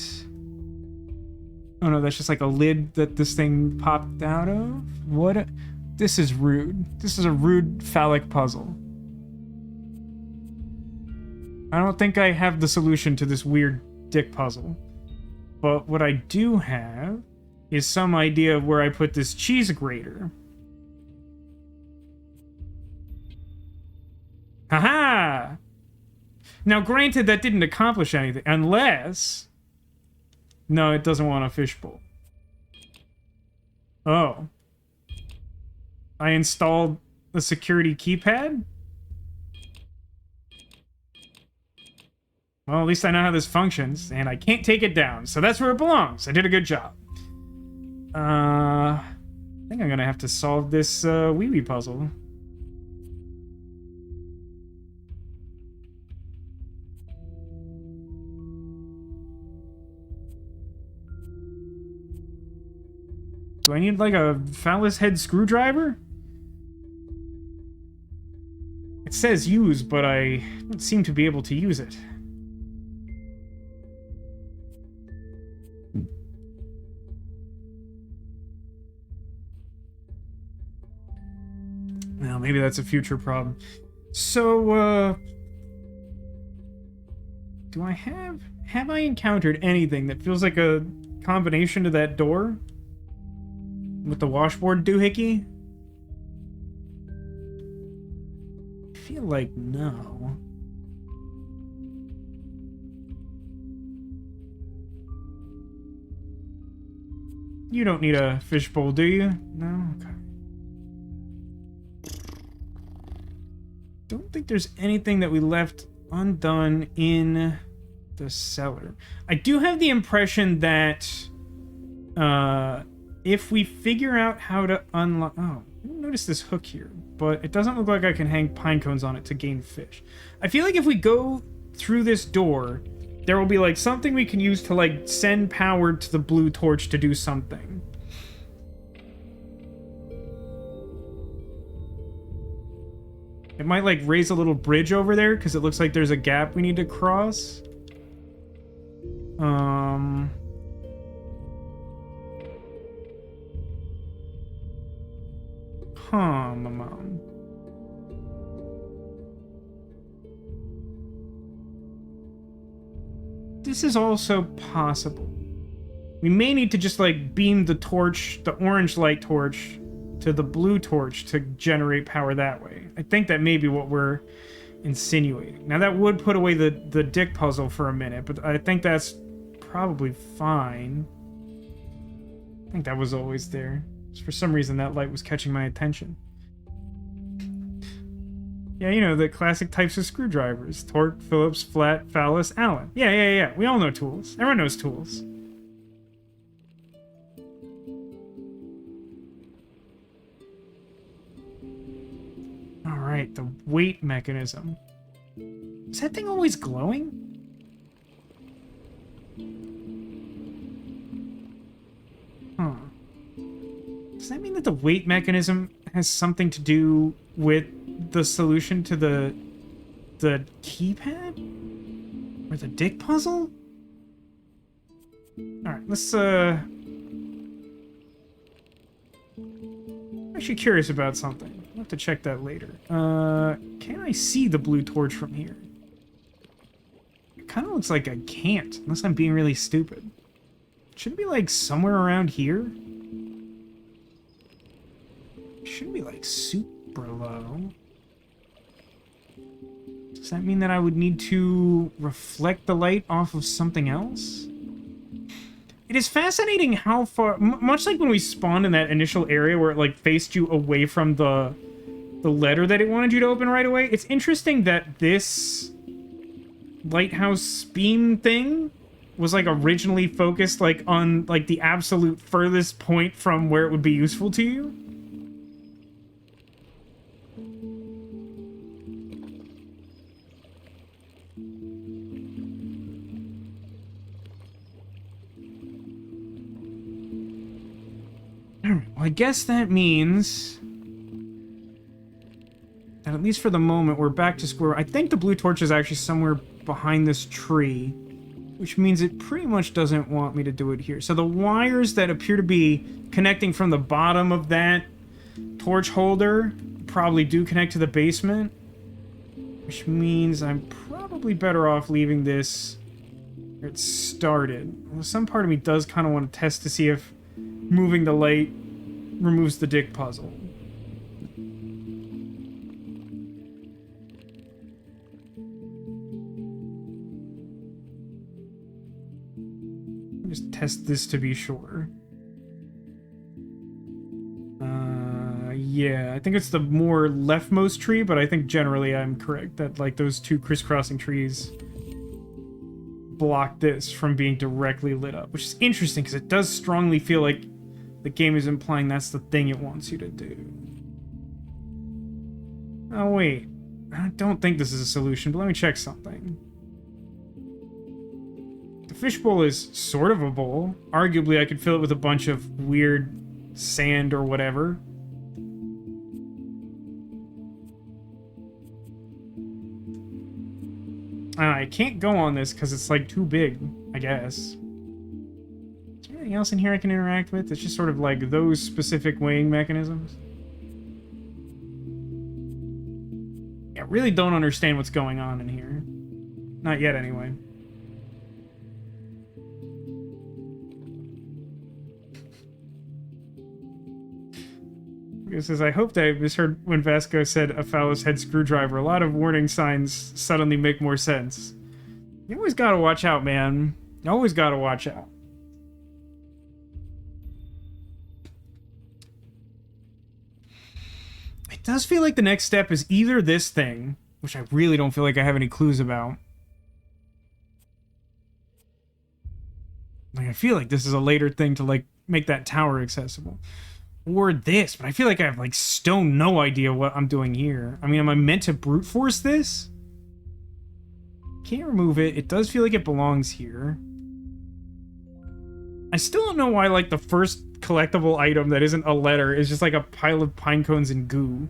Oh no, that's just like a lid that this thing popped out of? What? This is rude. This is a rude phallic puzzle. I don't think I have the solution to this weird dick puzzle. But what I do have is some idea of where I put this cheese grater. Haha! Now, granted, that didn't accomplish anything, unless... No, it doesn't want a fishbowl. Oh. I installed a security keypad? Well, at least I know how this functions, and I can't take it down, so that's where it belongs. I did a good job. I think I'm gonna have to solve this wee-wee puzzle. Do I need, like, a phallus head screwdriver? It says use, but I don't seem to be able to use it. Well, maybe that's a future problem. So, do I have I encountered anything that feels like a combination to that door? With the washboard doohickey? I feel like no. You don't need a fishbowl, do you? No? Okay. Don't think there's anything that we left undone in the cellar. I do have the impression that if we figure out how to unlock... Oh, I didn't notice this hook here, but it doesn't look like I can hang pine cones on it to gain fish. I feel like if we go through this door, there will be, like, something we can use to, like, send power to the blue torch to do something. It might, like, raise a little bridge over there, because it looks like there's a gap we need to cross. This is also possible. We may need to just, like, beam the torch, the orange light torch, to the blue torch to generate power that way. I think that may be what we're insinuating. Now, that would put away the dick puzzle for a minute, but I think that's probably fine. I think that was always there. Just for some reason, that light was catching my attention. Yeah, you know, the classic types of screwdrivers. Torque, Phillips, flat, phallus, Allen. Yeah. We all know tools. Everyone knows tools. Alright, the weight mechanism. Is that thing always glowing? Huh. Does that mean that the weight mechanism has something to do with the solution to the keypad? Or the dick puzzle? Alright, let's I'm actually curious about something. I'll have to check that later. Can I see the blue torch from here? It kind of looks like I can't, unless I'm being really stupid. Shouldn't it be, like, somewhere around here? Shouldn't be, like, super low. Does that mean that I would need to reflect the light off of something else? It is fascinating how far... much like when we spawned in that initial area where it, like, faced you away from the letter that it wanted you to open right away. It's interesting that this lighthouse beam thing was, like, originally focused, like, on, like, the absolute furthest point from where it would be useful to you. Well, I guess that means that at least for the moment, we're back to square. I think the blue torch is actually somewhere behind this tree, which means it pretty much doesn't want me to do it here. So the wires that appear to be connecting from the bottom of that torch holder probably do connect to the basement, which means I'm probably better off leaving this It started. Well, some part of me does kind of want to test to see if moving the light removes the dick puzzle. Just test this to be sure. Yeah, I think it's the more leftmost tree, but I think generally I'm correct that like those two crisscrossing trees block this from being directly lit up, which is interesting because it does strongly feel like the game is implying that's the thing it wants you to do. Oh wait, I don't think this is a solution, but let me check something. The fishbowl is sort of a bowl. Arguably I could fill it with a bunch of weird sand or whatever. I can't go on this because it's like too big, I guess. Is there anything else in here I can interact with? It's just sort of like those specific weighing mechanisms. I really don't understand what's going on in here. Not yet, anyway. It says, I hope that I misheard when Vasco said a phallus head screwdriver. A lot of warning signs suddenly make more sense. You always gotta watch out, man. You always gotta watch out. It does feel like the next step is either this thing, which I really don't feel like I have any clues about. Like, I feel like this is a later thing to, like, make that tower accessible. Or this, but I feel like I have, like, stone no idea what I'm doing here. I mean, am I meant to brute force this? Can't remove it. It does feel like it belongs here. I still don't know why, like, the first collectible item that isn't a letter is just, like, a pile of pine cones and goo.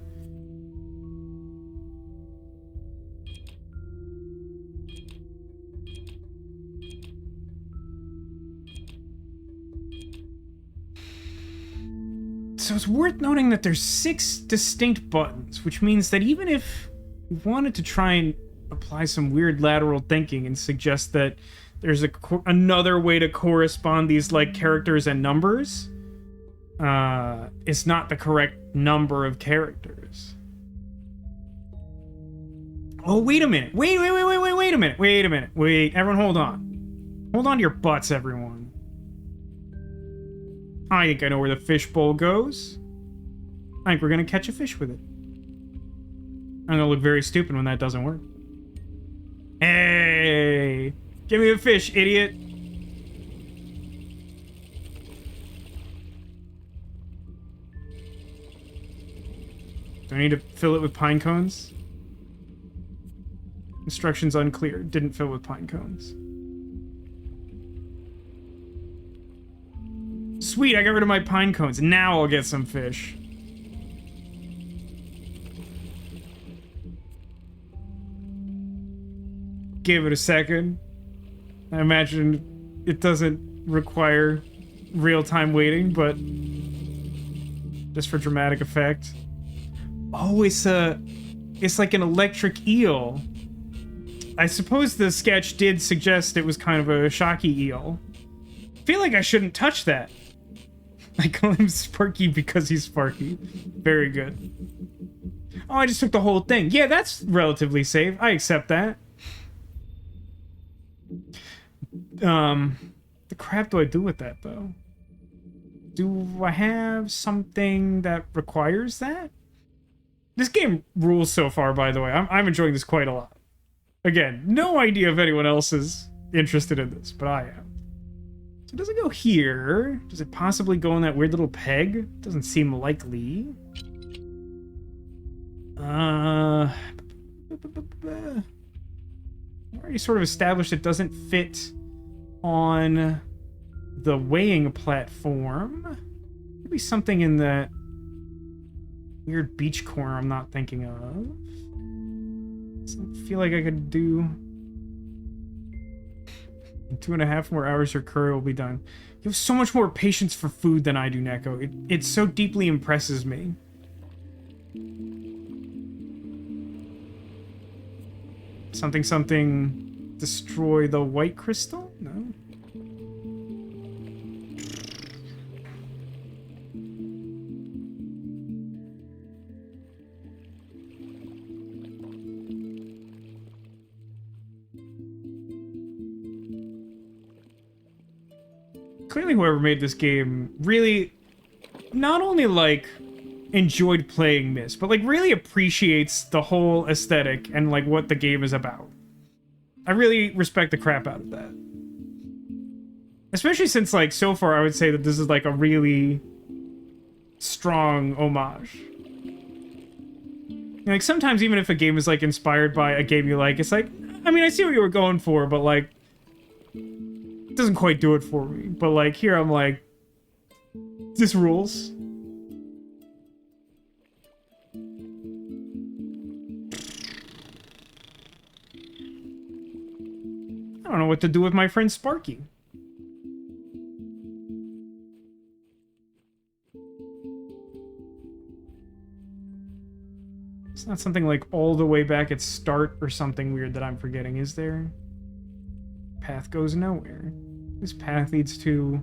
So it's worth noting that there's 6 distinct buttons, which means that even if we wanted to try and apply some weird lateral thinking and suggest that there's another way to correspond these like characters and numbers, it's not the correct number of characters. Oh, wait a minute. Wait a minute. Wait, everyone hold on. Hold on to your butts, everyone. I think I know where the fishbowl goes. I think we're gonna catch a fish with it. I'm gonna look very stupid when that doesn't work. Hey! Give me the fish, idiot! Do I need to fill it with pine cones? Instructions unclear. Didn't fill with pine cones. Sweet, I got rid of my pine cones. Now I'll get some fish. Give it a second. I imagine it doesn't require real-time waiting, but just for dramatic effect. Oh, it's like an electric eel. I suppose the sketch did suggest it was kind of a shocky eel. I feel like I shouldn't touch that. I call him Sparky because he's Sparky. Very good. Oh, I just took the whole thing. Yeah, that's relatively safe. I accept that. The crap do I do with that, though? Do I have something that requires that? This game rules so far, by the way. I'm enjoying this quite a lot. Again, no idea if anyone else is interested in this, but I am. So does it go here? Does it possibly go in that weird little peg? Doesn't seem likely. I already sort of established it doesn't fit on the weighing platform. Maybe something in that weird beach corner I'm not thinking of. Doesn't feel like I could do... In 2.5 more hours, your curry will be done. You have so much more patience for food than I do, Neko. It so deeply impresses me. Something, destroy the white crystal? No. Clearly whoever made this game really not only like enjoyed playing Myst, but like really appreciates the whole aesthetic and like what the game is about. I really respect the crap out of that. Especially since like so far I would say that this is like a really strong homage. Like sometimes even if a game is like inspired by a game you like, it's like, I mean, I see what you were going for, but like it doesn't quite do it for me. But like here I'm like, this rules. I don't know what to do with my friend Sparky. It's not something like all the way back at start or something weird that I'm forgetting, is there? Path goes nowhere. This path leads to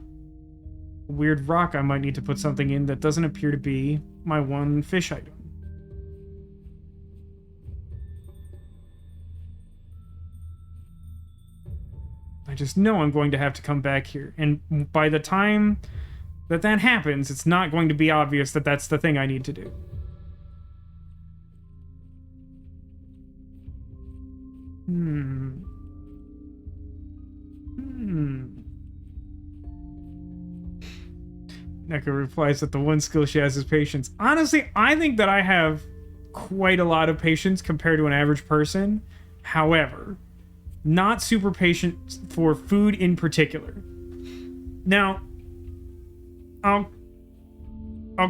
a weird rock I might need to put something in that doesn't appear to be my one fish item. I just know I'm going to have to come back here, and by the time that that happens, it's not going to be obvious that that's the thing I need to do. Neko replies that the one skill she has is patience. Honestly, I think that I have quite a lot of patience compared to an average person. However, not super patient for food in particular. Now, I'll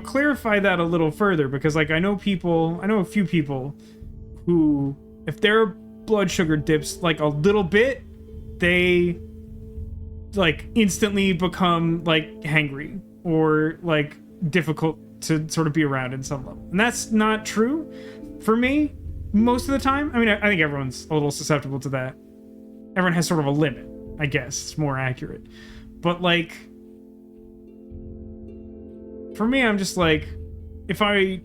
clarify that a little further because like I know a few people who, if their blood sugar dips like a little bit, they like instantly become like hangry or like difficult to sort of be around in some level. And that's not true for me most of the time. I mean, I think everyone's a little susceptible to that. Everyone has sort of a limit, I guess. It's more accurate. But like, for me, I'm just like, if I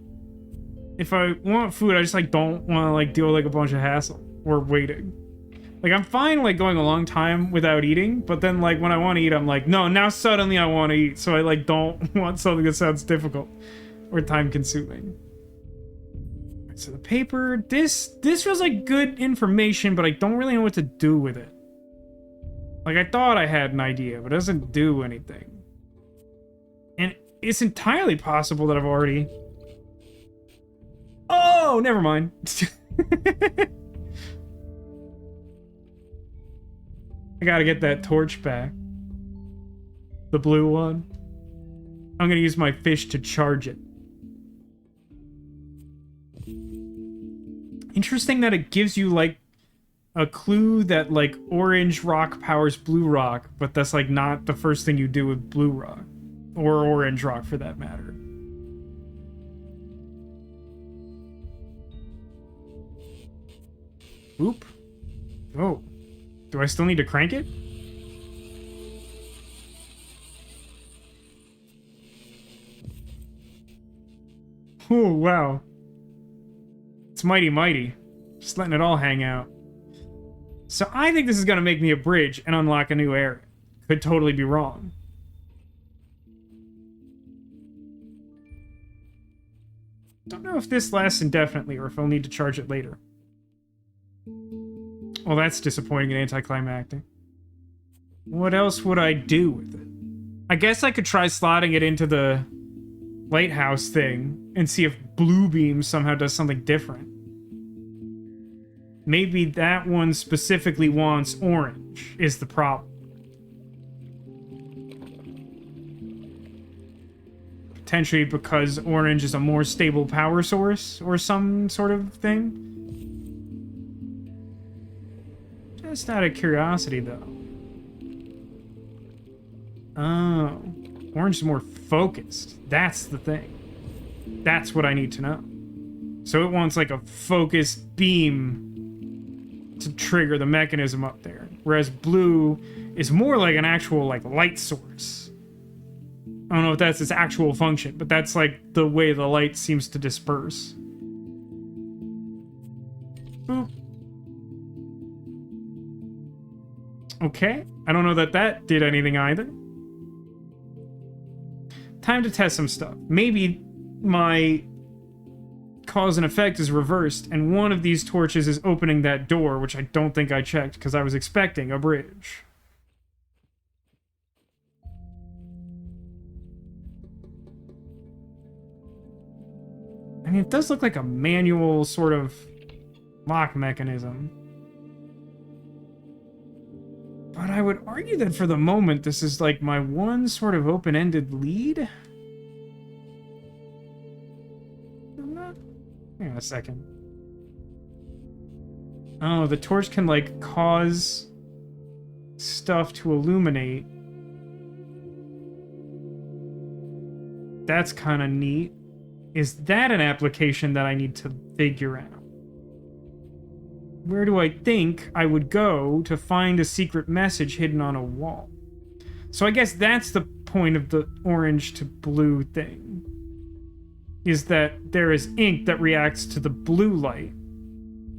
want food, I just like don't want to like deal with like a bunch of hassle or waiting. Like I'm fine like going a long time without eating, but then like when I want to eat, I'm like, no, now suddenly I want to eat. So I like don't want something that sounds difficult or time consuming. So the paper, this feels like good information, but I don't really know what to do with it. Like I thought I had an idea, but it doesn't do anything. And it's entirely possible that I've already... Oh, never mind. I gotta get that torch back. The blue one. I'm gonna use my fish to charge it. Interesting that it gives you, like, a clue that, like, orange rock powers blue rock, but that's, like, not the first thing you do with blue rock. Or orange rock, for that matter. Oop. Oh. Do I still need to crank it? Oh, wow. It's mighty mighty. Just letting it all hang out. So I think this is going to make me a bridge and unlock a new area. Could totally be wrong. Don't know if this lasts indefinitely or if I'll need to charge it later. Well, that's disappointing and anticlimactic. What else would I do with it? I guess I could try slotting it into the lighthouse thing and see if blue beam somehow does something different. Maybe that one specifically wants orange is the problem. Potentially because orange is a more stable power source or some sort of thing. Just out of curiosity, though. Oh. Orange is more focused. That's the thing. That's what I need to know. So it wants, like, a focused beam to trigger the mechanism up there. Whereas blue is more like an actual, like, light source. I don't know if that's its actual function, but that's, like, the way the light seems to disperse. Boop. Okay, I don't know that that did anything either. Time to test some stuff. Maybe my cause and effect is reversed, and one of these torches is opening that door, which I don't think I checked because I was expecting a bridge. I mean, it does look like a manual sort of lock mechanism. But I would argue that for the moment, this is like my one sort of open-ended lead. I'm not... Hang on a second. Oh, the torch can, like, cause stuff to illuminate. That's kind of neat. Is that an application that I need to figure out? Where do I think I would go to find a secret message hidden on a wall? So I guess that's the point of the orange to blue thing. Is that there is ink that reacts to the blue light,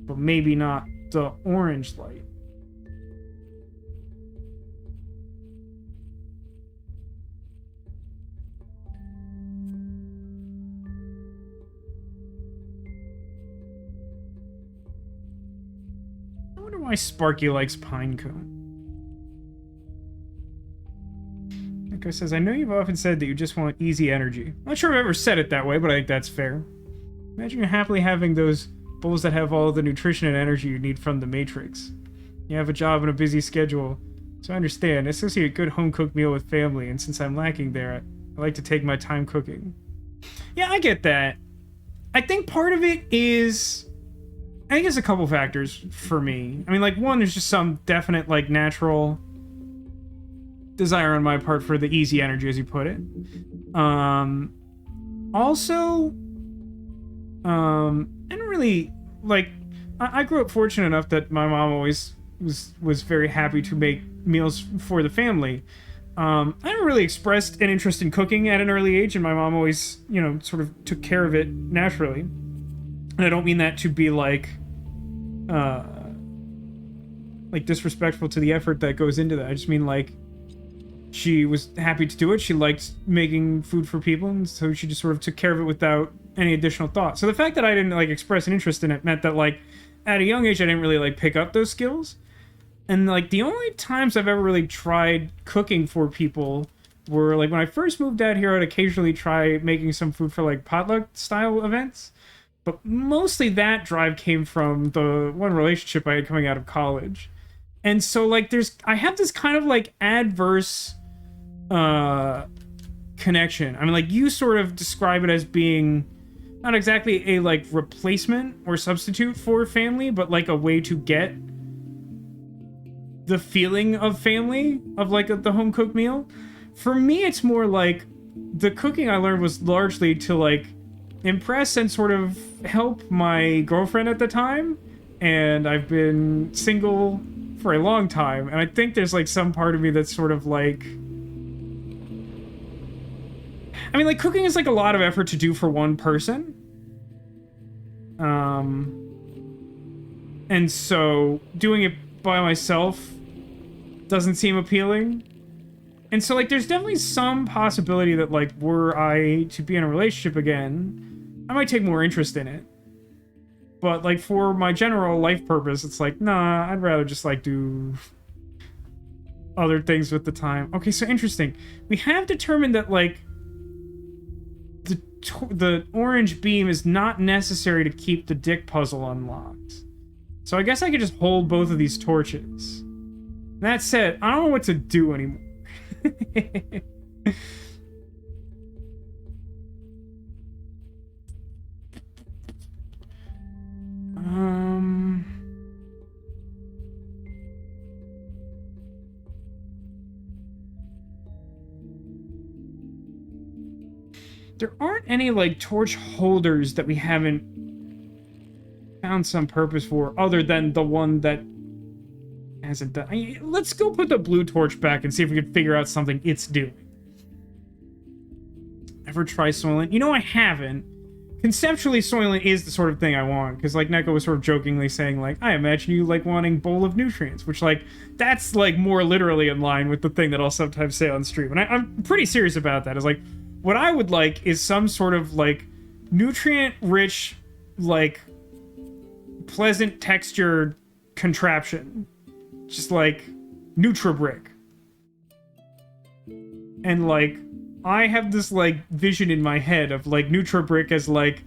but maybe not the orange light. I wonder why Sparky likes pinecone. Echo says, I know you've often said that you just want easy energy. I'm not sure I've ever said it that way, but I think that's fair. Imagine you're happily having those bowls that have all the nutrition and energy you need from the Matrix. You have a job and a busy schedule, so I understand. I associate a good home-cooked meal with family, and since I'm lacking there, I like to take my time cooking. Yeah, I get that. I think part of it is... I think there's a couple factors for me. I mean, like, one, there's just some definite, like, natural desire on my part for the easy energy, as you put it. Also, I don't really, like, I grew up fortunate enough that my mom always was very happy to make meals for the family. I never really expressed an interest in cooking at an early age, and my mom always, you know, sort of took care of it naturally. And I don't mean that to be, like disrespectful to the effort that goes into that. I just mean, like, she was happy to do it. She liked making food for people, and so she just sort of took care of it without any additional thought. So the fact that I didn't, like, express an interest in it meant that, like, at a young age, I didn't really, like, pick up those skills. And, like, the only times I've ever really tried cooking for people were, like, when I first moved out here, I'd occasionally try making some food for, like, potluck-style events. But mostly that drive came from the one relationship I had coming out of college. And so, like, I have this kind of, like, adverse connection. I mean, like, you sort of describe it as being not exactly a, like, replacement or substitute for family, but, like, a way to get the feeling of family, of, like, the home-cooked meal. For me, it's more like the cooking I learned was largely to, like, impress and sort of help my girlfriend at the time. And I've been single for a long time, and I think there's, like, some part of me that's sort of like... I mean, like, cooking is, like, a lot of effort to do for one person. And so doing it by myself doesn't seem appealing. And so, like, there's definitely some possibility that, like, were I to be in a relationship again, I might take more interest in it. But, like, for my general life purpose, it's like, nah, I'd rather just, like, do other things with the time. Okay, so interesting. We have determined that, like, the orange beam is not necessary to keep the dick puzzle unlocked. So I guess I could just hold both of these torches. That said, I don't know what to do anymore. There aren't any, like, torch holders that we haven't found some purpose for, other than the one that hasn't done. Let's go put the blue torch back and see if we can figure out something it's doing. Ever try Soylent? You know, I haven't. Conceptually, Soylent is the sort of thing I want, because, like, Neko was sort of jokingly saying, like, I imagine you, like, wanting bowl of nutrients, which, like, that's, like, more literally in line with the thing that I'll sometimes say on stream. And I'm pretty serious about that. Is like, what I would like is some sort of, like, nutrient-rich, like, pleasant texture contraption. Just, like, Nutribrick. And, like, I have this, like, vision in my head of, like, Nutribrick as, like,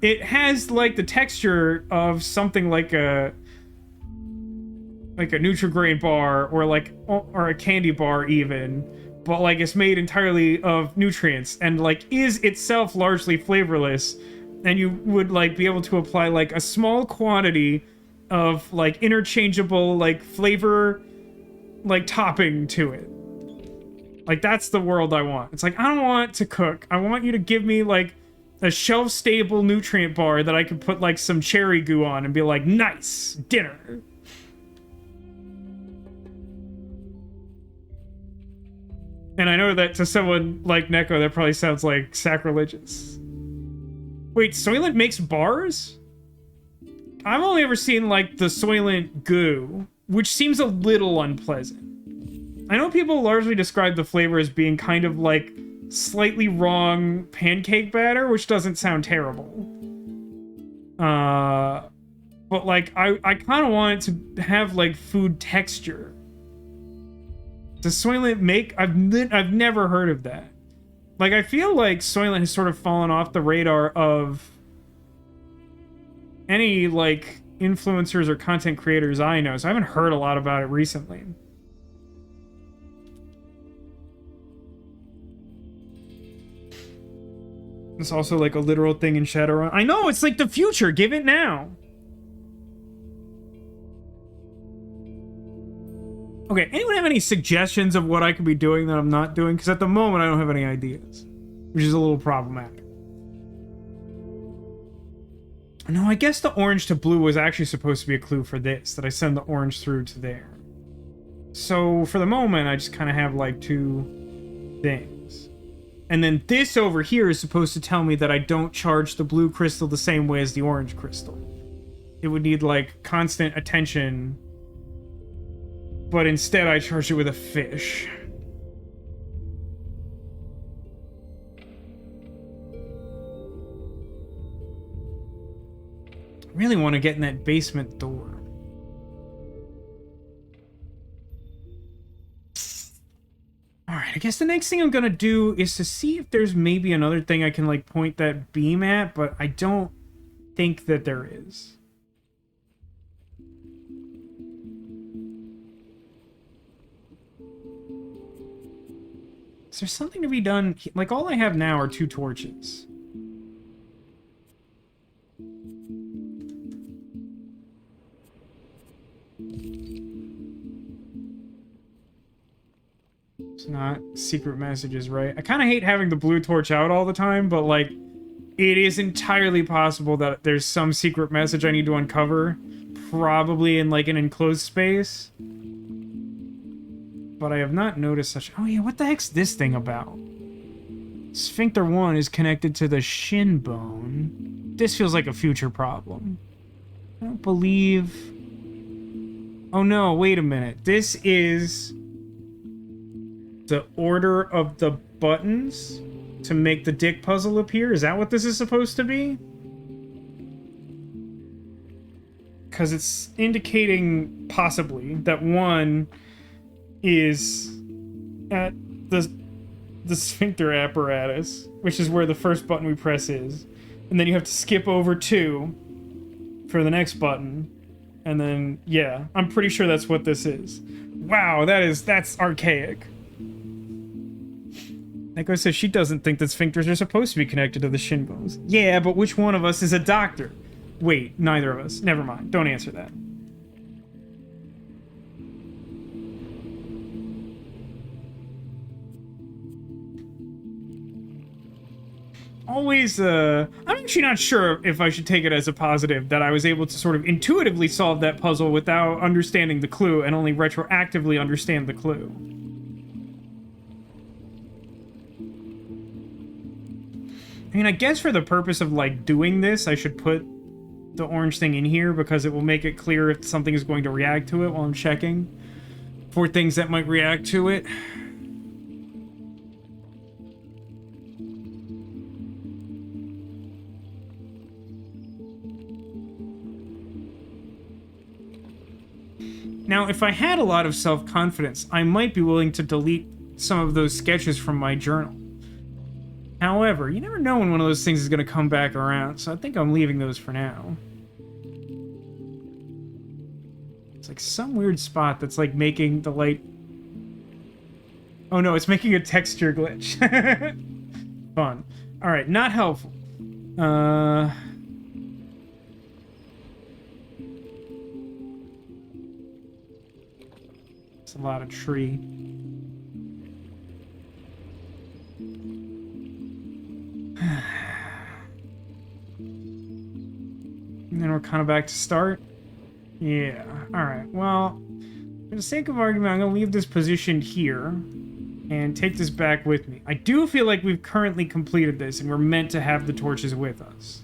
it has, like, the texture of something like a Nutri-Grain bar or, like, or a candy bar even, but, like, it's made entirely of nutrients and, like, is itself largely flavorless, and you would, like, be able to apply, like, a small quantity of, like, interchangeable, like, flavor, like, topping to it. Like, that's the world I want. It's like, I don't want to cook. I want you to give me, like, a shelf-stable nutrient bar that I could put, like, some cherry goo on and be like, nice, dinner. And I know that to someone like Neko, that probably sounds like sacrilegious. Wait, Soylent makes bars? I've only ever seen, like, the Soylent goo, which seems a little unpleasant. I know people largely describe the flavor as being kind of like slightly wrong pancake batter, which doesn't sound terrible. But like, I kind of want it to have like food texture. Does Soylent make? I've never heard of that. Like, I feel like Soylent has sort of fallen off the radar of any like influencers or content creators I know, so I haven't heard a lot about it recently. It's also like a literal thing in Shadowrun. I know, it's like the future. Give it now. Okay, anyone have any suggestions of what I could be doing that I'm not doing? Because at the moment, I don't have any ideas. Which is a little problematic. No, I guess the orange to blue was actually supposed to be a clue for this. That I send the orange through to there. So, for the moment, I just kind of have like two things. And then this over here is supposed to tell me that I don't charge the blue crystal the same way as the orange crystal. It would need, like, constant attention. But instead I charge it with a fish. I really want to get in that basement door. Alright, I guess the next thing I'm gonna do is to see if there's maybe another thing I can, like, point that beam at, but I don't think that there is. Is there something to be done? Like, all I have now are 2 torches. It's not secret messages, right? I kind of hate having the blue torch out all the time, but, like, it is entirely possible that there's some secret message I need to uncover. Probably in, like, an enclosed space. But I have not noticed such... Oh, yeah, what the heck's this thing about? Sphincter 1 is connected to the shin bone. This feels like a future problem. I don't believe... Oh, no, wait a minute. This is... the order of the buttons to make the dick puzzle appear? Is that what this is supposed to be? Because it's indicating, possibly, that 1 is at the sphincter apparatus, which is where the first button we press is. And then you have to skip over 2 for the next button. And then, yeah, I'm pretty sure that's what this is. Wow, that's archaic. Neko says she doesn't think that sphincters are supposed to be connected to the shin bones. Yeah, but which one of us is a doctor? Wait, neither of us. Never mind. Don't answer that. always, I'm actually not sure if I should take it as a positive that I was able to sort of intuitively solve that puzzle without understanding the clue and only retroactively understand the clue. I mean, I guess for the purpose of, like, doing this, I should put the orange thing in here because it will make it clear if something is going to react to it while I'm checking for things that might react to it. Now, if I had a lot of self-confidence, I might be willing to delete some of those sketches from my journal. However, you never know when one of those things is going to come back around, so I think I'm leaving those for now. It's like some weird spot that's like making the light... Oh no, it's making a texture glitch. Fun. Alright, not helpful. It's a lot of tree. And then we're kind of back to start. Yeah. Alright, well, for the sake of argument, I'm going to leave this positioned here and take this back with me. I do feel like we've currently completed this and we're meant to have the torches with us.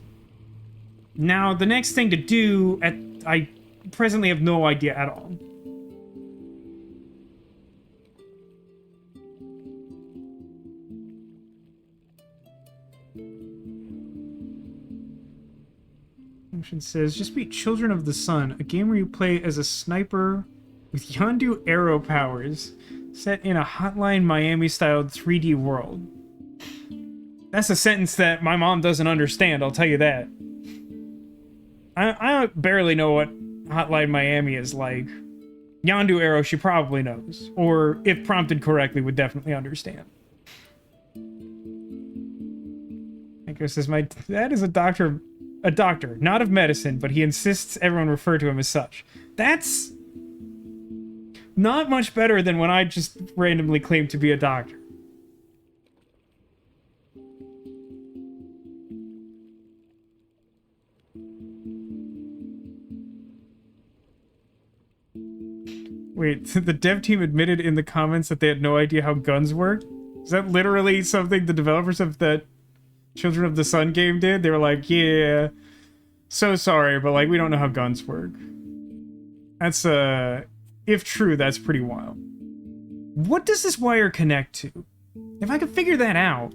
Now, the next thing to do, I presently have no idea at all. Function says, just beat Children of the Sun, a game where you play as a sniper with Yondu arrow powers, set in a Hotline Miami-styled 3D world. That's a sentence that my mom doesn't understand, I'll tell you that. I barely know what Hotline Miami is like. Yondu arrow, she probably knows, or if prompted correctly, would definitely understand. Echo says, my dad is a doctor, not of medicine, but he insists everyone refer to him as such. That's not much better than when I just randomly claim to be a doctor. Wait, the dev team admitted in the comments that they had no idea how guns work? Is that literally something the developers of that Children of the Sun game did? They were like, yeah, so sorry, but like, we don't know how guns work. That's, if true, that's pretty wild. What does this wire connect to? If I could figure that out...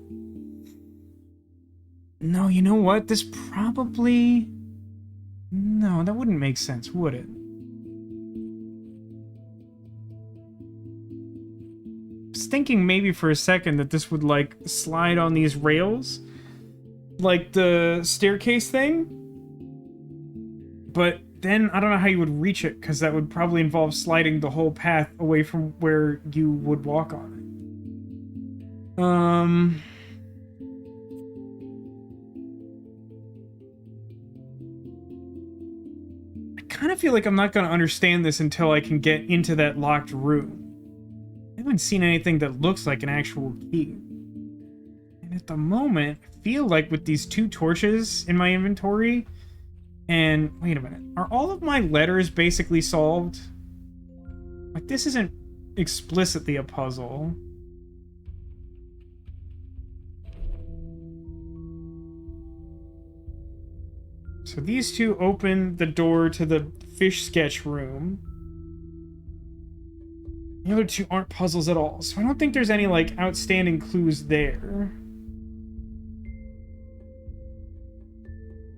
No, you know what? This probably... No, that wouldn't make sense, would it? I was thinking maybe for a second that this would, like, slide on these rails. Like the staircase thing. But then I don't know how you would reach it, because that would probably involve sliding the whole path away from where you would walk on it. I kind of feel like I'm not going to understand this until I can get into that locked room. I haven't seen anything that looks like an actual key. And at the moment, I feel like with these two torches in my inventory... And, wait a minute, are all of my letters basically solved? Like, this isn't explicitly a puzzle. So these two open the door to the fish sketch room. The other two aren't puzzles at all, so I don't think there's any, like, outstanding clues there.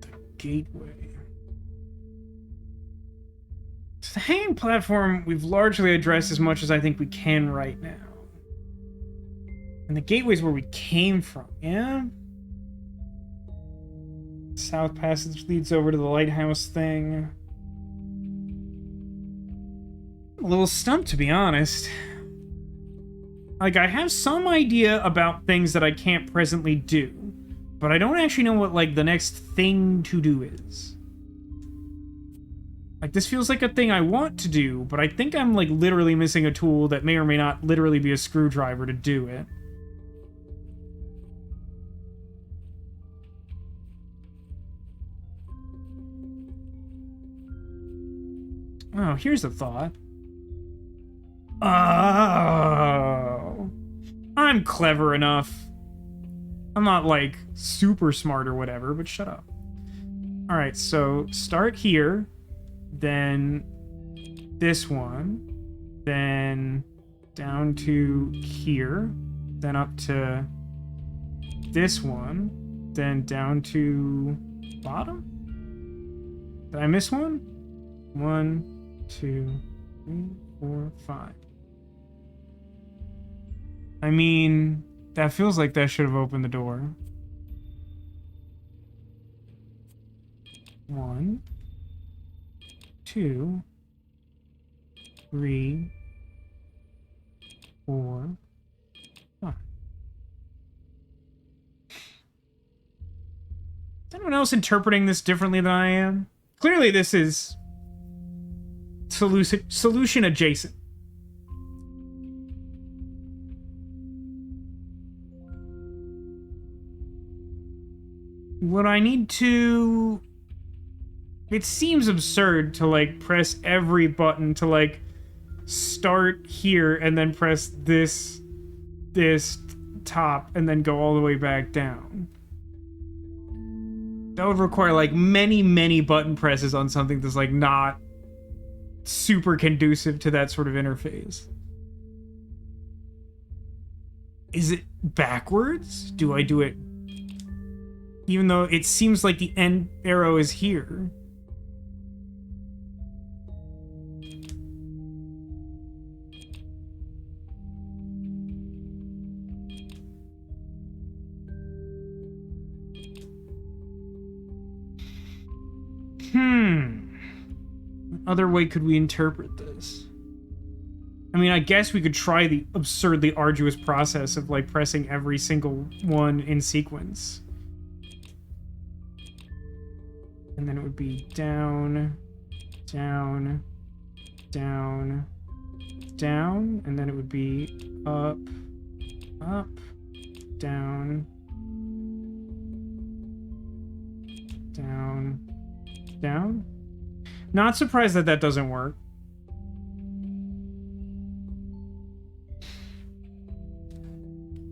The gateway. So the hanging platform we've largely addressed as much as I think we can right now. And the gateway's where we came from, yeah? South passage leads over to the lighthouse thing. I'm a little stumped, to be honest. Like, I have some idea about things that I can't presently do, but I don't actually know what, like, the next thing to do is. Like, this feels like a thing I want to do, but I think I'm, like, literally missing a tool that may or may not literally be a screwdriver to do it. Oh, here's a thought. Oh. I'm clever enough. I'm not, like, super smart or whatever, but shut up. Alright, so start here, then this one, then down to here, then up to this one, then down to bottom? Did I miss one? 1, 2, 3, 4, 5. I mean, that feels like that should have opened the door. 1, 2, 3, 4, 5. Is anyone else interpreting this differently than I am? Clearly this is solution adjacent. Would I need to... It seems absurd to, like, press every button to, like, start here and then press this top and then go all the way back down. That would require, like, many button presses on something that's, like, not super conducive to that sort of interface. Is it backwards? Do I do it... Even though it seems like the end arrow is here. What other way could we interpret this? I mean, I guess we could try the absurdly arduous process of, like, pressing every single one in sequence. And then it would be down, down, down, down, and then it would be up, up, down, down, down. Not surprised that that doesn't work.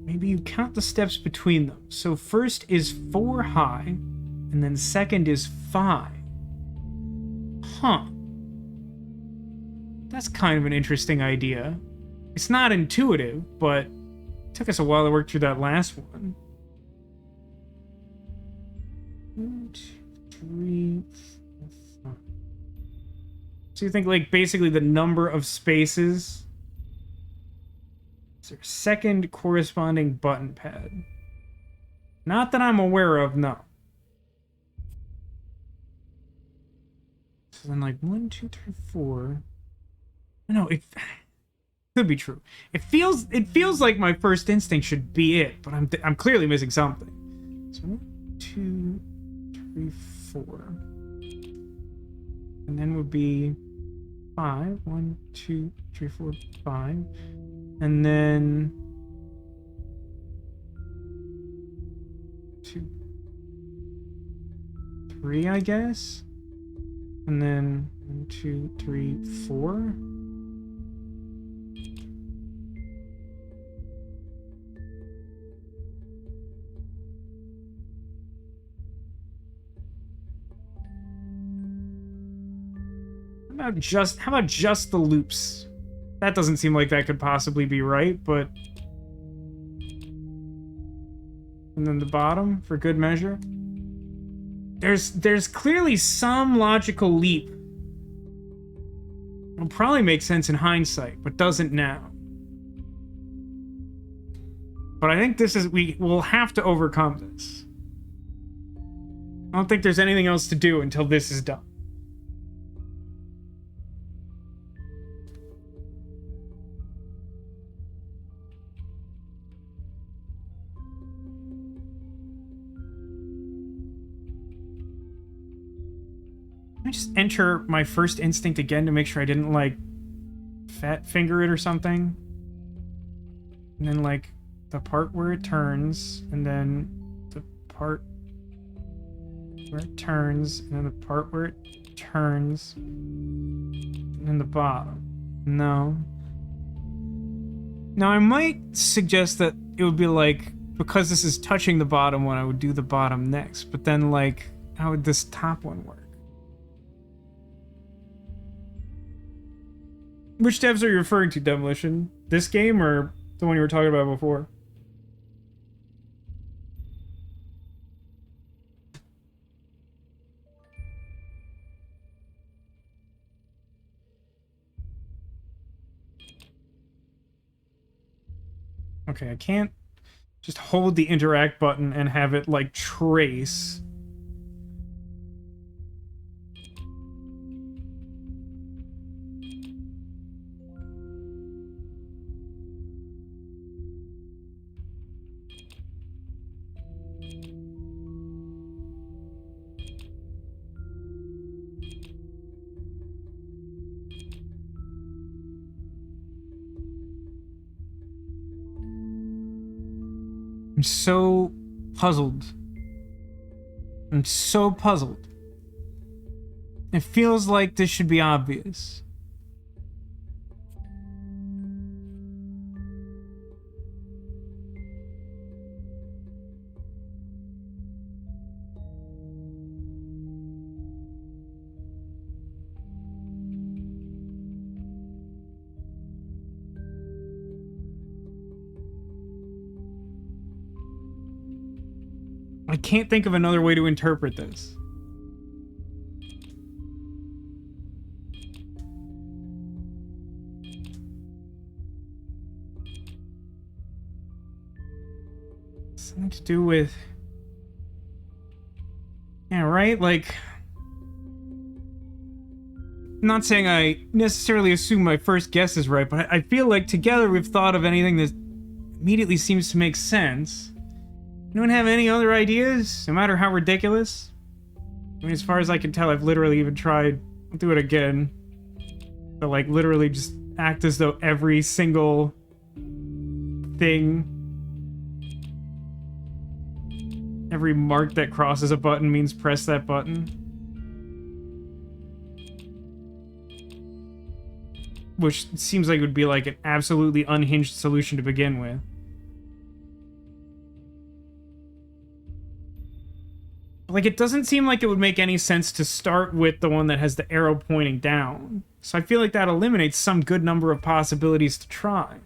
Maybe you count the steps between them. So first is 4 high, and then second is 5. Huh. That's kind of an interesting idea. It's not intuitive, but it took us a while to work through that last one. 1, 2, 3, 4, 5. So you think, like, basically the number of spaces is their second corresponding button pad. Not that I'm aware of, no. So then, like, 1, 2, 3, 4. No, it could be true. It feels like my first instinct should be it, but I'm clearly missing something. So 1, 2, 3, 4, and then would be 5. 1, 2, 3, 4, 5, and then 2, 3, I guess. And then 1, 2, 3, 4. How about just the loops? That doesn't seem like that could possibly be right, but... And then the bottom, for good measure. There's clearly some logical leap. It'll probably make sense in hindsight, but doesn't now. But I think we'll have to overcome this. I don't think there's anything else to do until this is done. Let me just enter my first instinct again to make sure I didn't, like, fat finger it or something. And then, like, the part where it turns, and then the part where it turns, and then the part where it turns. In the bottom. No. Now I might suggest that it would be like, because this is touching the bottom one, I would do the bottom next. But then, like, how would this top one work? Which devs are you referring to, Demolition? This game or the one you were talking about before? Okay, I can't just hold the interact button and have it, like, trace. I'm so puzzled. I'm so puzzled. It feels like this should be obvious. I can't think of another way to interpret this. Something to do with... Yeah, right? Like... Not saying I necessarily assume my first guess is right, but I feel like together we've thought of anything that immediately seems to make sense. Anyone have any other ideas, no matter how ridiculous? I mean, as far as I can tell, I've literally even tried... I'll do it again. But, like, literally just act as though every single thing... Every mark that crosses a button means press that button. Which seems like it would be, like, an absolutely unhinged solution to begin with. Like, it doesn't seem like it would make any sense to start with the one that has the arrow pointing down. So I feel like that eliminates some good number of possibilities to try.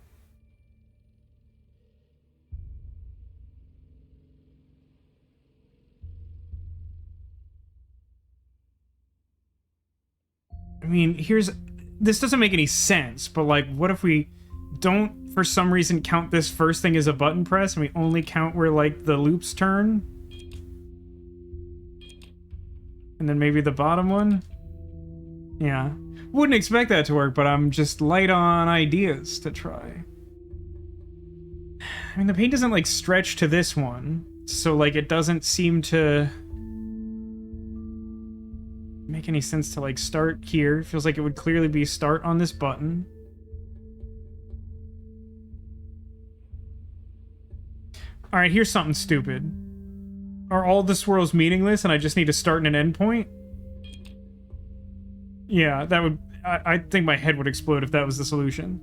I mean, this doesn't make any sense, but, like, what if we don't, for some reason, count this first thing as a button press, and we only count where, like, the loops turn? And then maybe the bottom one? Yeah. Wouldn't expect that to work, but I'm just light on ideas to try. I mean, the paint doesn't, like, stretch to this one, so, like, it doesn't seem to make any sense to, like, start here. It feels like it would clearly be start on this button. Alright, here's something stupid. Are all the swirls meaningless and I just need to start and an end point? Yeah, that would... I think my head would explode if that was the solution.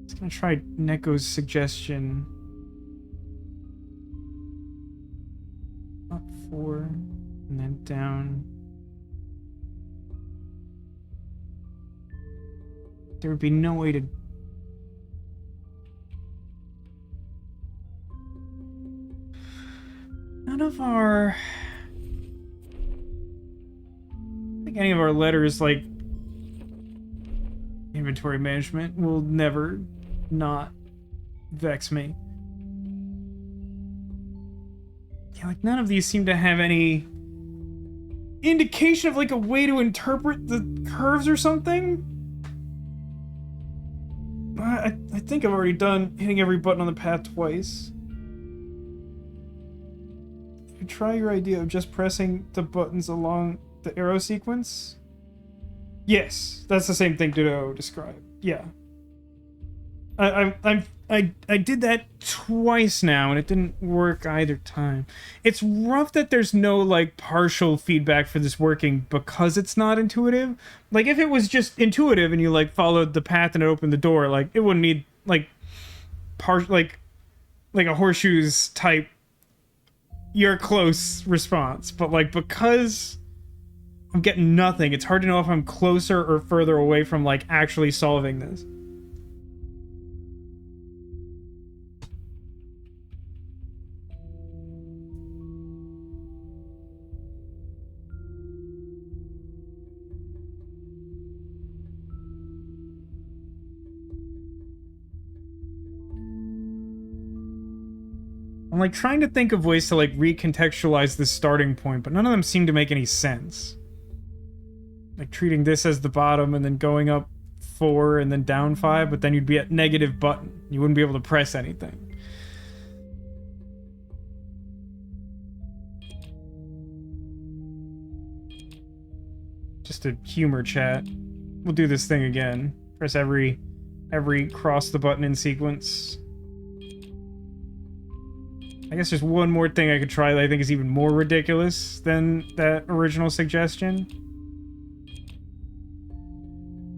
Just gonna try Neko's suggestion. Up 4, and then down. There would be no way to... None of our... I think any of our letters, like... Inventory management will never not vex me. Yeah, like, none of these seem to have any indication of, like, a way to interpret the curves or something. I think I've already done hitting every button on the path twice. If you try your idea of just pressing the buttons along the arrow sequence? Yes, that's the same thing Dudo described. Yeah. I did that twice now, and it didn't work either time. It's rough that there's no, like, partial feedback for this working because it's not intuitive. Like, if it was just intuitive and you, like, followed the path and it opened the door, like, it wouldn't need, like, like a horseshoes type, you're close response. But, like, because I'm getting nothing, it's hard to know if I'm closer or further away from, like, actually solving this. I'm like trying to think of ways to like recontextualize this starting point, but none of them seem to make any sense. Like treating this as the bottom and then going up 4 and then down 5, but then you'd be at negative button. You wouldn't be able to press anything. Just a humor chat. We'll do this thing again. Press every cross the button in sequence. I guess there's one more thing I could try that I think is even more ridiculous than that original suggestion.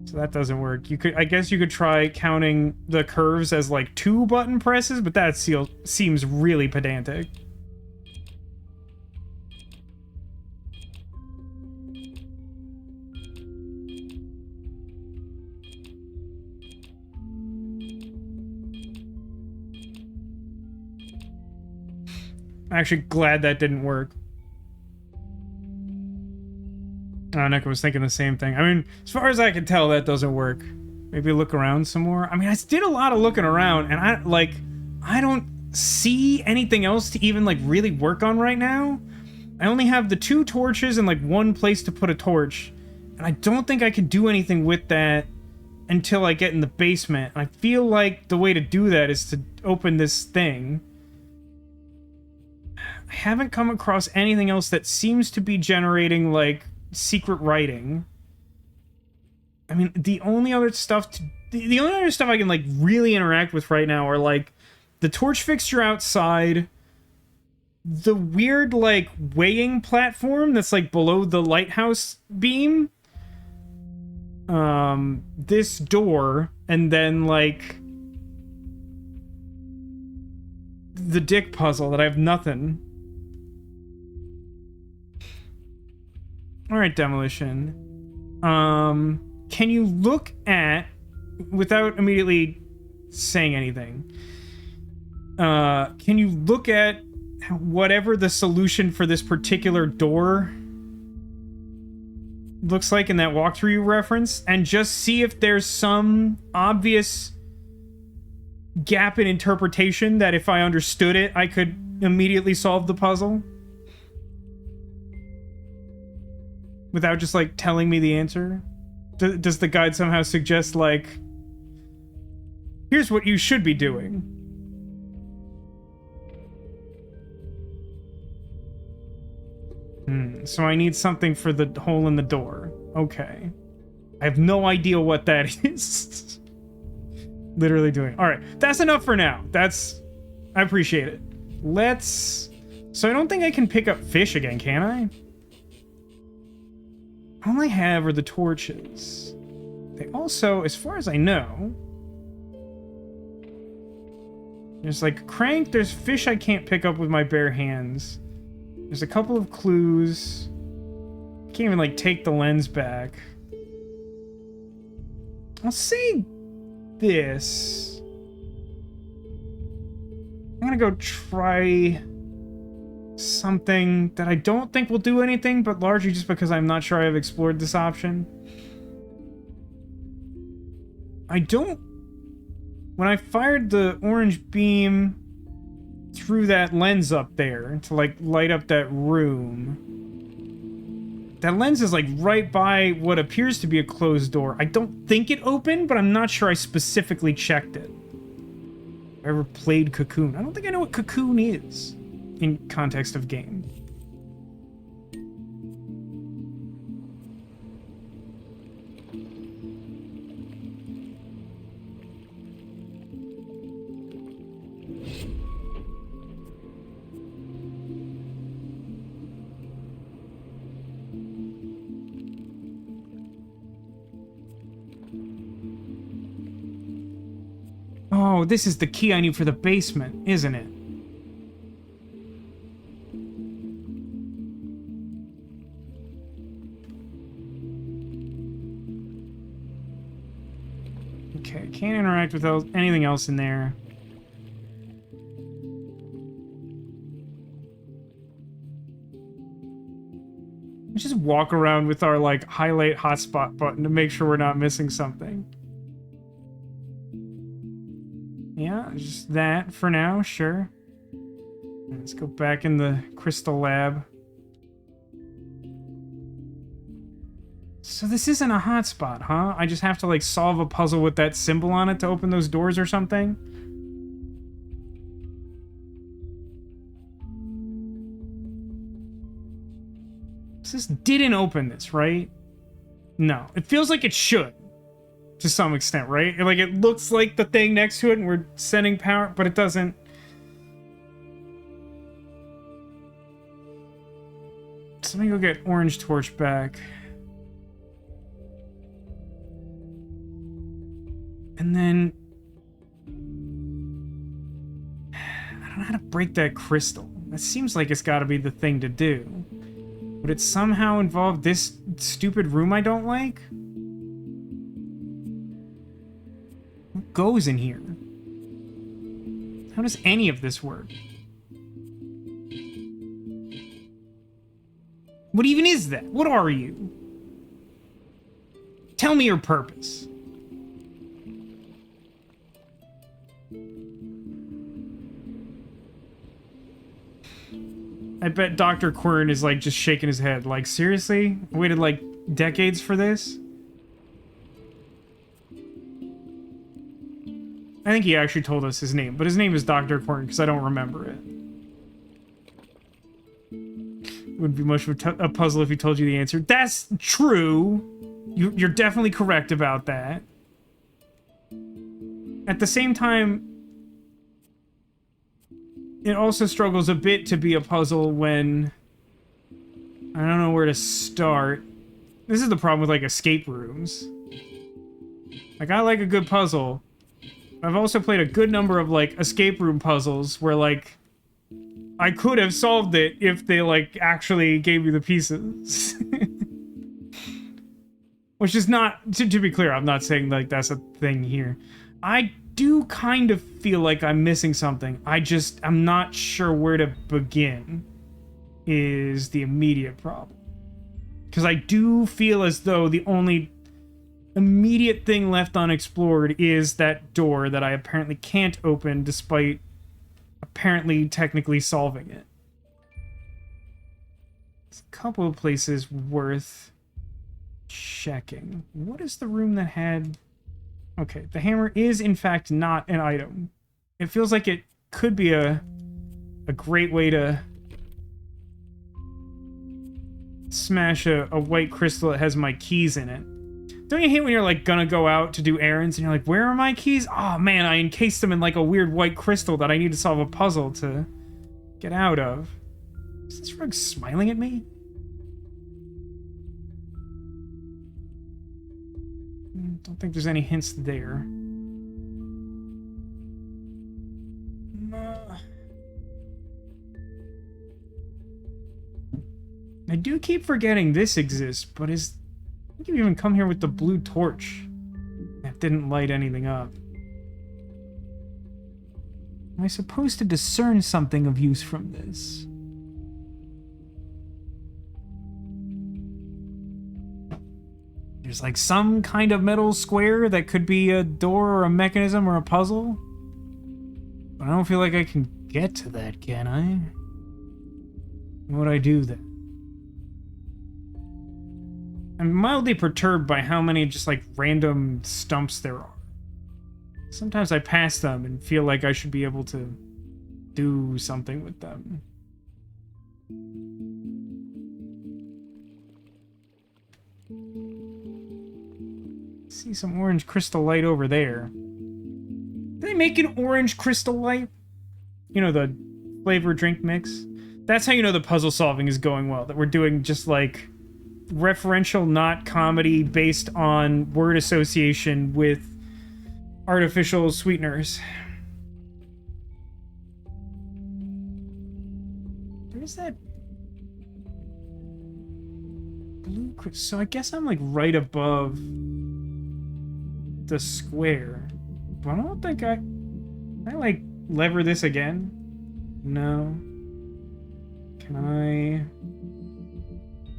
So that doesn't work. I guess you could try counting the curves as like 2 button presses, but that seems really pedantic. I'm actually glad that didn't work. Oh, Neko was thinking the same thing. I mean, as far as I can tell, that doesn't work. Maybe look around some more. I mean, I did a lot of looking around, and I don't see anything else to even, like, really work on right now. I only have the 2 torches and, like, 1 place to put a torch. And I don't think I can do anything with that until I get in the basement. I feel like the way to do that is to open this thing. I haven't come across anything else that seems to be generating, like, secret writing. I mean, the only other stuff I can, like, really interact with right now are, like, the torch fixture outside, the weird, like, weighing platform that's, like, below the lighthouse beam, this door, and then, like, the dick puzzle that I have nothing. Alright, Demolition. Can you look at, without immediately saying anything, can you look at whatever the solution for this particular door looks like in that walkthrough you reference, and just see if there's some obvious gap in interpretation that if I understood it, I could immediately solve the puzzle? Without just, like, telling me the answer? Does the guide somehow suggest, like, here's what you should be doing? So I need something for the hole in the door. Okay. I have no idea what that is. Literally doing. Alright, that's enough for now. I appreciate it. So I don't think I can pick up fish again, can I? All I have are the torches. They also, as far as I know, there's like crank, there's fish I can't pick up with my bare hands. There's a couple of clues. I can't even like take the lens back. I'll say this. I'm gonna go try something that I don't think will do anything, but largely just because I'm not sure I have explored this option. When I fired the orange beam through that lens up there to like light up that room, that lens is like right by what appears to be a closed door. I don't think it opened, but I'm not sure I specifically checked it. I ever played Cocoon. I don't think I know what Cocoon is in context of game. Oh, this is the key I need for the basement, isn't it? Okay, can't interact with anything else in there. Let's just walk around with our, like, highlight hotspot button to make sure we're not missing something. Yeah, just that for now, sure. Let's go back in the crystal lab. So this isn't a hotspot, huh? I just have to, like, solve a puzzle with that symbol on it to open those doors or something? This didn't open this, right? No. It feels like it should. To some extent, right? Like, it looks like the thing next to it and we're sending power, but it doesn't. So let me go get orange torch back. And then... I don't know how to break that crystal. That seems like it's gotta be the thing to do. Would it somehow involve this stupid room I don't like? What goes in here? How does any of this work? What even is that? What are you? Tell me your purpose. I bet Dr. Quern is, like, just shaking his head. Like, seriously? I waited, like, decades for this? I think he actually told us his name, but his name is Dr. Quern, because I don't remember it. Would be much of a puzzle if he told you the answer. That's true! You're definitely correct about that. At the same time, it also struggles a bit to be a puzzle when I don't know where to start. This is the problem with, like, escape rooms. Like, I like a good puzzle. I've also played a good number of, like, escape room puzzles where, like, I could have solved it if they, like, actually gave me the pieces. Which is not, to be clear, I'm not saying, like, that's a thing here. I do kind of feel like I'm missing something. I'm not sure where to begin is the immediate problem. Because I do feel as though the only immediate thing left unexplored is that door that I apparently can't open despite apparently technically solving it. There's a couple of places worth checking. What is the room that had... Okay, the hammer is in fact not an item. It feels like it could be a great way to smash a white crystal that has my keys in it. Don't you hate when you're, like, gonna go out to do errands and you're like, where are my keys? Oh man, I encased them in, like, a weird white crystal that I need to solve a puzzle to get out of. Is this rug smiling at me? Don't think there's any hints there. I do keep forgetting this exists, but I think you even come here with the blue torch. That didn't light anything up. Am I supposed to discern something of use from this? There's, like, some kind of metal square that could be a door or a mechanism or a puzzle. But I don't feel like I can get to that, can I? What would I do then? I'm mildly perturbed by how many just, like, random stumps there are. Sometimes I pass them and feel like I should be able to do something with them. See some orange crystal light over there. Did they make an orange crystal light? You know, the flavor drink mix? That's how you know the puzzle solving is going well. That we're doing just, like, referential, not comedy, based on word association with artificial sweeteners. There's that blue crystal. So I guess I'm like right above the square. But I don't think can I like lever this again? No. Can I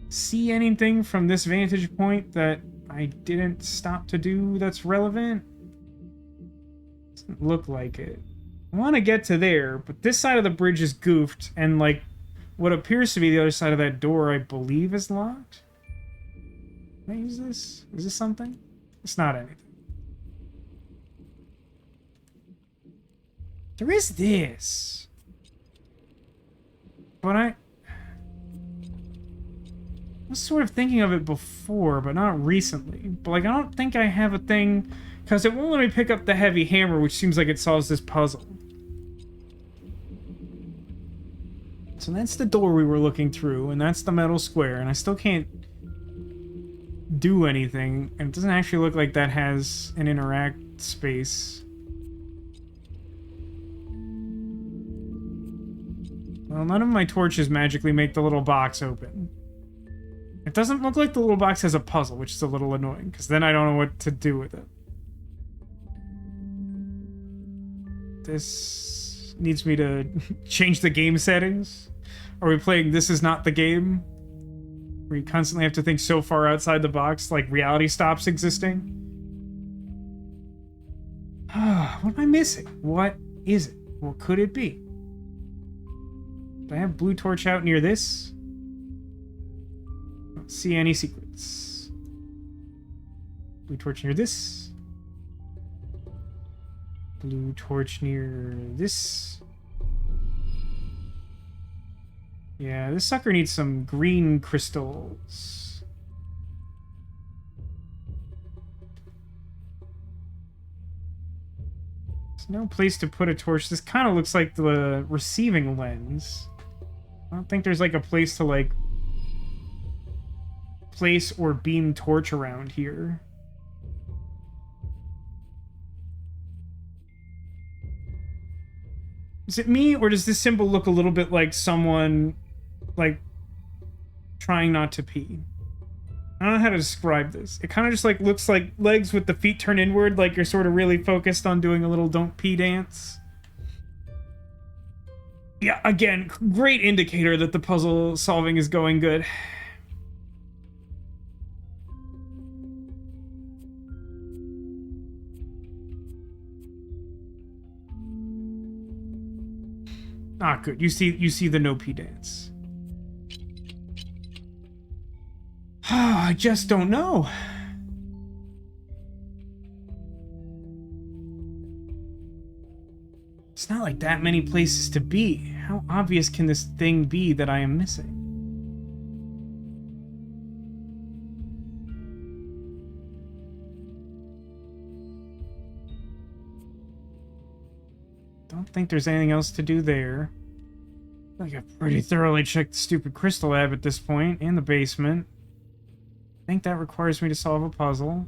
see anything from this vantage point that I didn't stop to do that's relevant? Doesn't look like it. I want to get to there, but this side of the bridge is goofed, and like what appears to be the other side of that door, I believe, is locked. Can I use this? Is this something? It's not anything. There is this. But I was sort of thinking of it before, but not recently. But like, I don't think I have a thing, because it won't let me pick up the heavy hammer, which seems like it solves this puzzle. So that's the door we were looking through, and that's the metal square, and I still can't do anything, and it doesn't actually look like that has an interact space. Well, none of my torches magically make the little box open. It doesn't look like the little box has a puzzle, which is a little annoying, because then I don't know what to do with it. This needs me to change the game settings. Are we playing This Is Not the Game? Where you constantly have to think so far outside the box, like reality stops existing? What am I missing? What is it? What could it be? Do I have blue torch out near this? Don't see any secrets. Blue torch near this. Blue torch near this. Yeah, this sucker needs some green crystals. There's no place to put a torch. This kind of looks like the receiving lens. I don't think there's like a place to like place or beam torch around here. Is it me, or does this symbol look a little bit like someone like trying not to pee? I don't know how to describe this. It kind of just like looks like legs with the feet turned inward, like you're sort of really focused on doing a little don't pee dance. Yeah, again, great indicator that the puzzle solving is going good. Ah, good. You see the no pee dance. I just don't know. It's not like that many places to be. How obvious can this thing be that I am missing? Don't think there's anything else to do there. I think I've pretty thoroughly checked the stupid crystal lab at this point, and the basement. I think that requires me to solve a puzzle.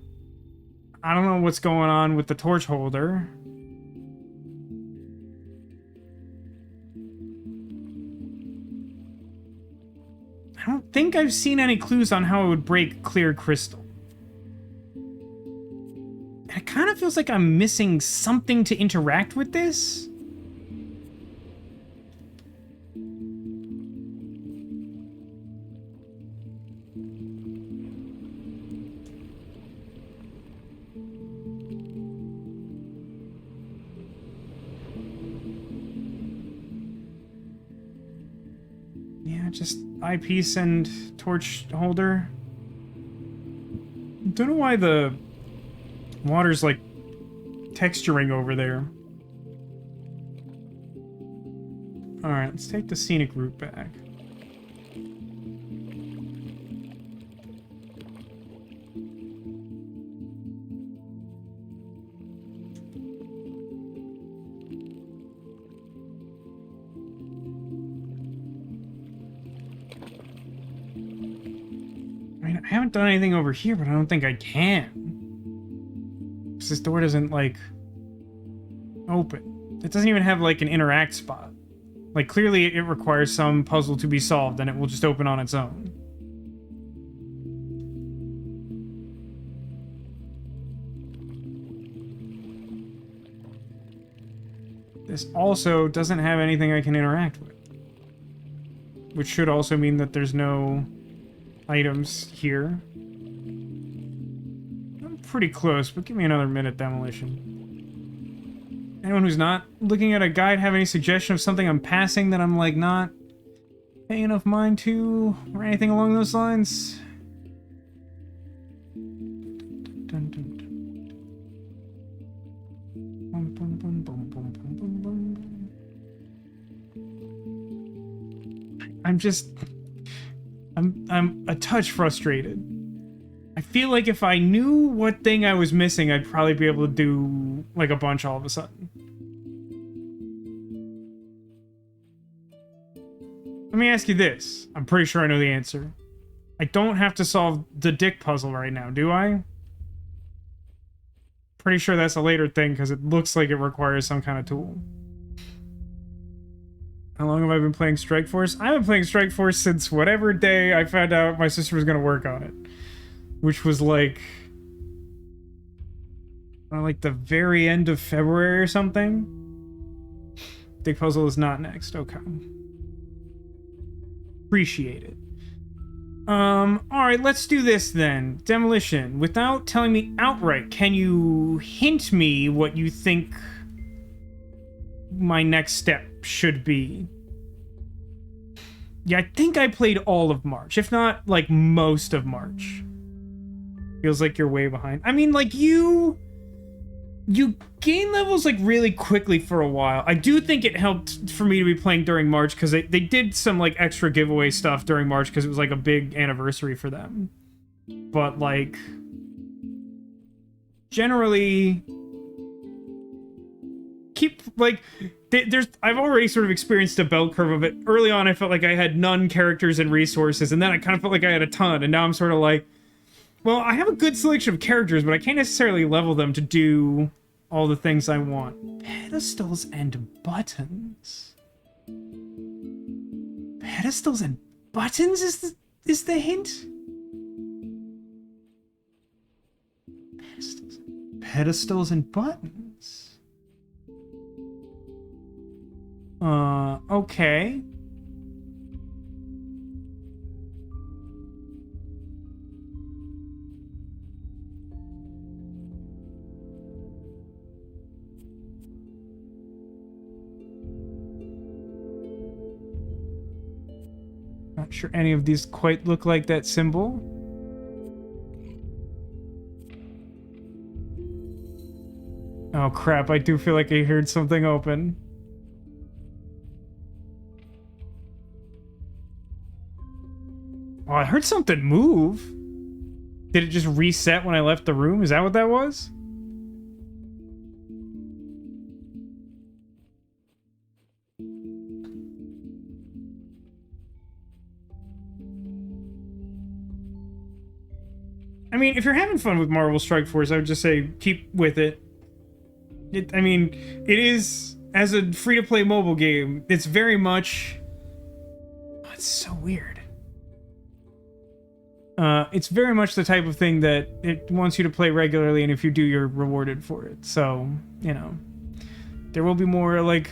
I don't know what's going on with the torch holder. I don't think I've seen any clues on how it would break clear crystal. And it kind of feels like I'm missing something to interact with this. Just eyepiece and torch holder. Don't know why the water's like texturing over there. Alright, let's take the scenic route back. I haven't done anything over here, but I don't think I can. Because this door doesn't, like, Open. It doesn't even have like an interact spot. Like clearly it requires some puzzle to be solved and it will just open on its own. This also doesn't have anything I can interact with. Which should also mean that there's no items here. I'm pretty close, but give me another minute, Demolition. Anyone who's not looking at a guide have any suggestion of something I'm passing that I'm, like, not paying enough mind to? Or anything along those lines? Dun, dun, dun. Bum, bum, bum, bum, bum, bum, bum, bum. I'm a touch frustrated. I feel like if I knew what thing I was missing, I'd probably be able to do, like, a bunch all of a sudden. Let me ask you this. I'm pretty sure I know the answer. I don't have to solve the dick puzzle right now, do I? Pretty sure that's a later thing, because it looks like it requires some kind of tool. How long have I been playing Strike Force? I've been playing Strike Force since whatever day I found out my sister was going to work on it. Which was like the very end of February or something. Dick puzzle is not next. Okay. Appreciate it. Alright, let's do this then. Demolition. Without telling me outright, can you hint me what you think my next step should be? Yeah, I think I played all of March, if not, like, most of March. Feels like you're way behind. I mean, like, you gain levels, like, really quickly for a while. I do think it helped for me to be playing during March, because they did some, like, extra giveaway stuff during March, because it was, like, a big anniversary for them. But, like, generally... keep, like, I've already sort of experienced a bell curve of it. Early on, I felt like I had none characters and resources, and then I kind of felt like I had a ton, and now I'm sort of like, well, I have a good selection of characters, but I can't necessarily level them to do all the things I want. Pedestals and buttons. Pedestals and buttons is the hint? Pedestals and buttons. Okay. Not sure any of these quite look like that symbol. Oh crap, I do feel like I heard something open. Oh, I heard something move. Did it just reset when I left the room? Is that what that was? I mean, if you're having fun with Marvel Strike Force, I would just say keep with it. I mean, it is, as a free-to-play mobile game, it's very much... Oh, it's so weird. It's very much the type of thing that it wants you to play regularly, and if you do, you're rewarded for it. So, you know, there will be more, like,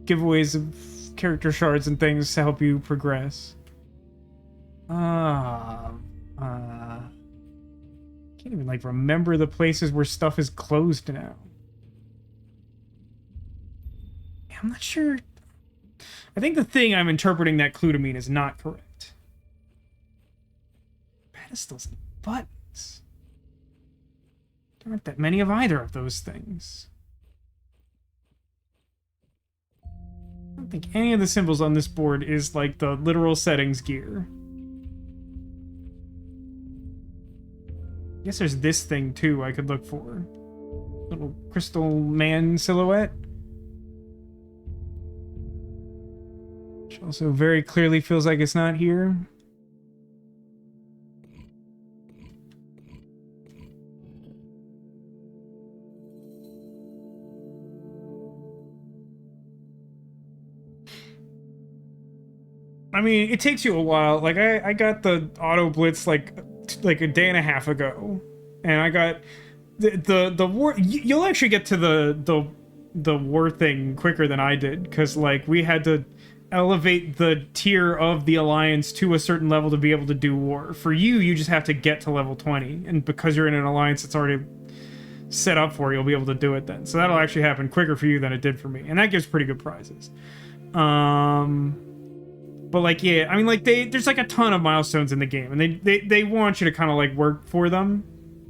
giveaways of character shards and things to help you progress. Can't even, like, remember the places where stuff is closed now. I'm not sure. I think the thing I'm interpreting that clue to mean is not correct. Pedestals and buttons. There aren't that many of either of those things. I don't think any of the symbols on this board is like the literal settings gear. I guess there's this thing too I could look for. Little crystal man silhouette. Which also very clearly feels like it's not here. I mean, it takes you a while. Like, I got the auto blitz like a day and a half ago, and I got the war. You'll actually get to the war thing quicker than I did, because like we had to elevate the tier of the alliance to a certain level to be able to do war. For you, you just have to get to level 20, and because you're in an alliance that's already set up for you, you'll be able to do it then. So that'll actually happen quicker for you than it did for me, and that gives pretty good prizes. But like, yeah, I mean, like there's like a ton of milestones in the game, and they want you to kind of like work for them.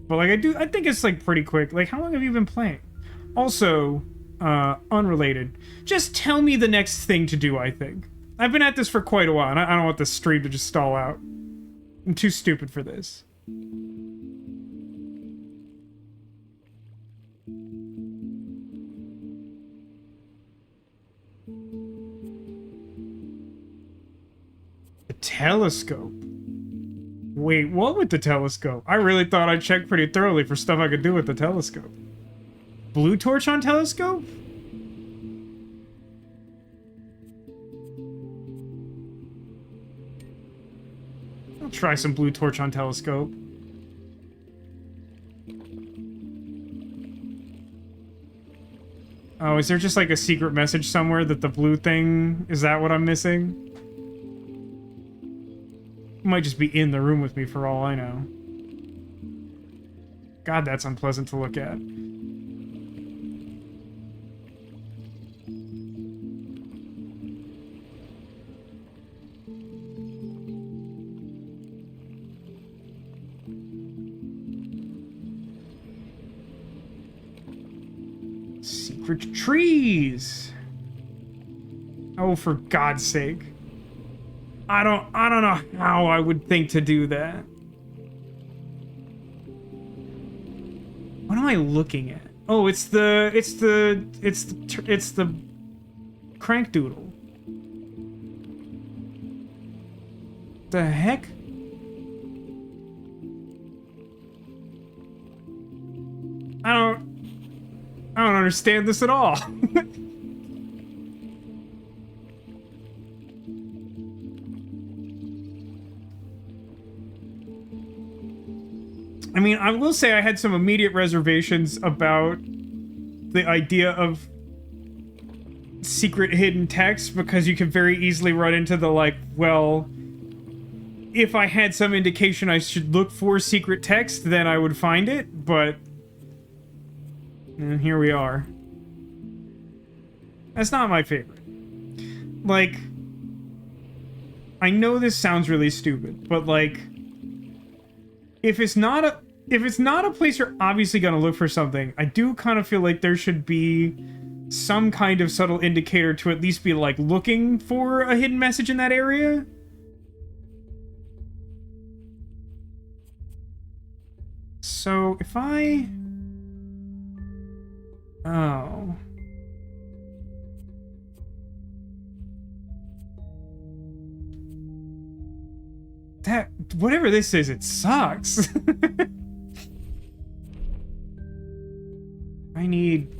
But like I think it's like pretty quick. Like, how long have you been playing? Also, unrelated, just tell me the next thing to do. I think I've been at this for quite a while, and I don't want this stream to just stall out. I'm too stupid for this. The telescope. Wait, what with the telescope? I really thought I checked pretty thoroughly for stuff I could do with the telescope. Blue torch on telescope? I'll try some blue torch on telescope. Oh, is there just like a secret message somewhere that the blue thing... Is that what I'm missing? It might just be in the room with me for all I know. God, that's unpleasant to look at. Secret trees! Oh, for God's sake. I don't know how I would think to do that. What am I looking at? Oh, it's the crank doodle. The heck? I don't understand this at all. I mean, I will say I had some immediate reservations about the idea of secret hidden text, because you can very easily run into the, like, well, if I had some indication I should look for secret text, then I would find it, but... And here we are. That's not my favorite. Like, I know this sounds really stupid, but, like, if it's not a place you're obviously gonna look for something, I do kind of feel like there should be some kind of subtle indicator to at least be, like, looking for a hidden message in that area. So, if I... Oh... That, whatever this is, it sucks. I need...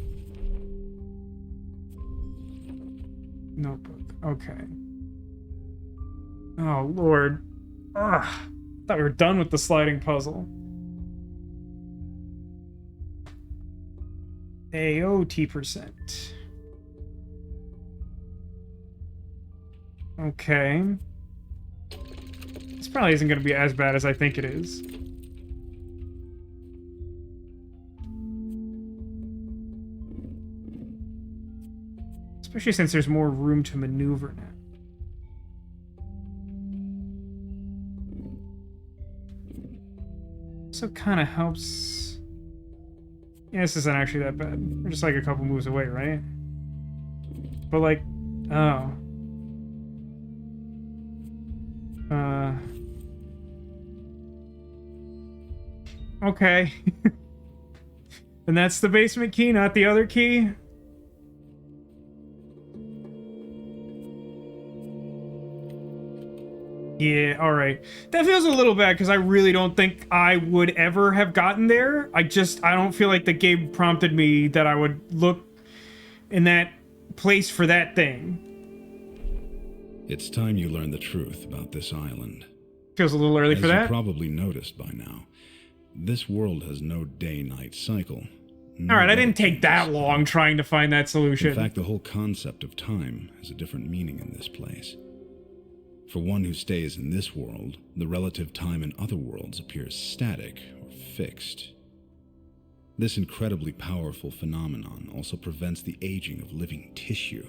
Notebook. Okay. Oh, Lord. Ugh. Thought we were done with the sliding puzzle. AOT%. Okay. This probably isn't going to be as bad as I think it is. Especially since there's more room to maneuver now. So it kind of helps... Yeah, this isn't actually that bad. We're just like a couple moves away, right? But like... Oh. Okay. And that's the basement key, not the other key? Yeah, alright. That feels a little bad, because I really don't think I would ever have gotten there. I don't feel like the game prompted me that I would look in that place for that thing. It's time you learn the truth about this island. Feels a little early for that. As you probably noticed by now, this world has no day-night cycle. All right, I didn't take that long trying to find that solution. In fact, the whole concept of time has a different meaning in this place. For one who stays in this world, the relative time in other worlds appears static or fixed. This incredibly powerful phenomenon also prevents the aging of living tissue.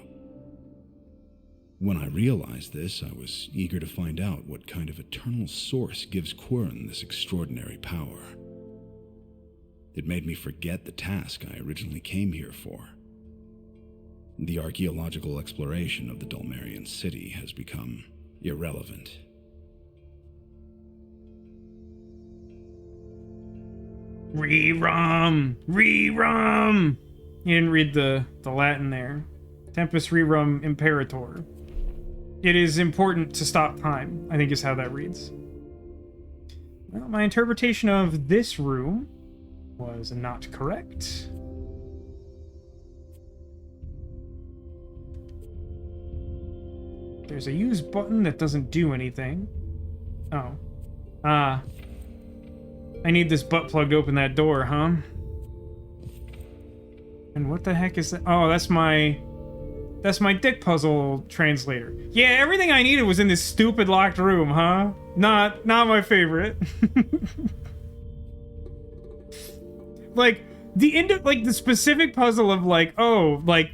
When I realized this, I was eager to find out what kind of eternal source gives Quern this extraordinary power. It made me forget the task I originally came here for. The archaeological exploration of the Dulmerian city has become irrelevant. Rerum! Rerum! You didn't read the Latin there. Tempus rerum imperator. It is important to stop time, I think is how that reads. Well, my interpretation of this room was not correct. There's a use button that doesn't do anything. Oh. I need this butt plug to open that door, huh? And what the heck is that? Oh, that's my dick puzzle translator. Yeah, everything I needed was in this stupid locked room, huh? Not my favorite. Like the specific puzzle of like, oh, like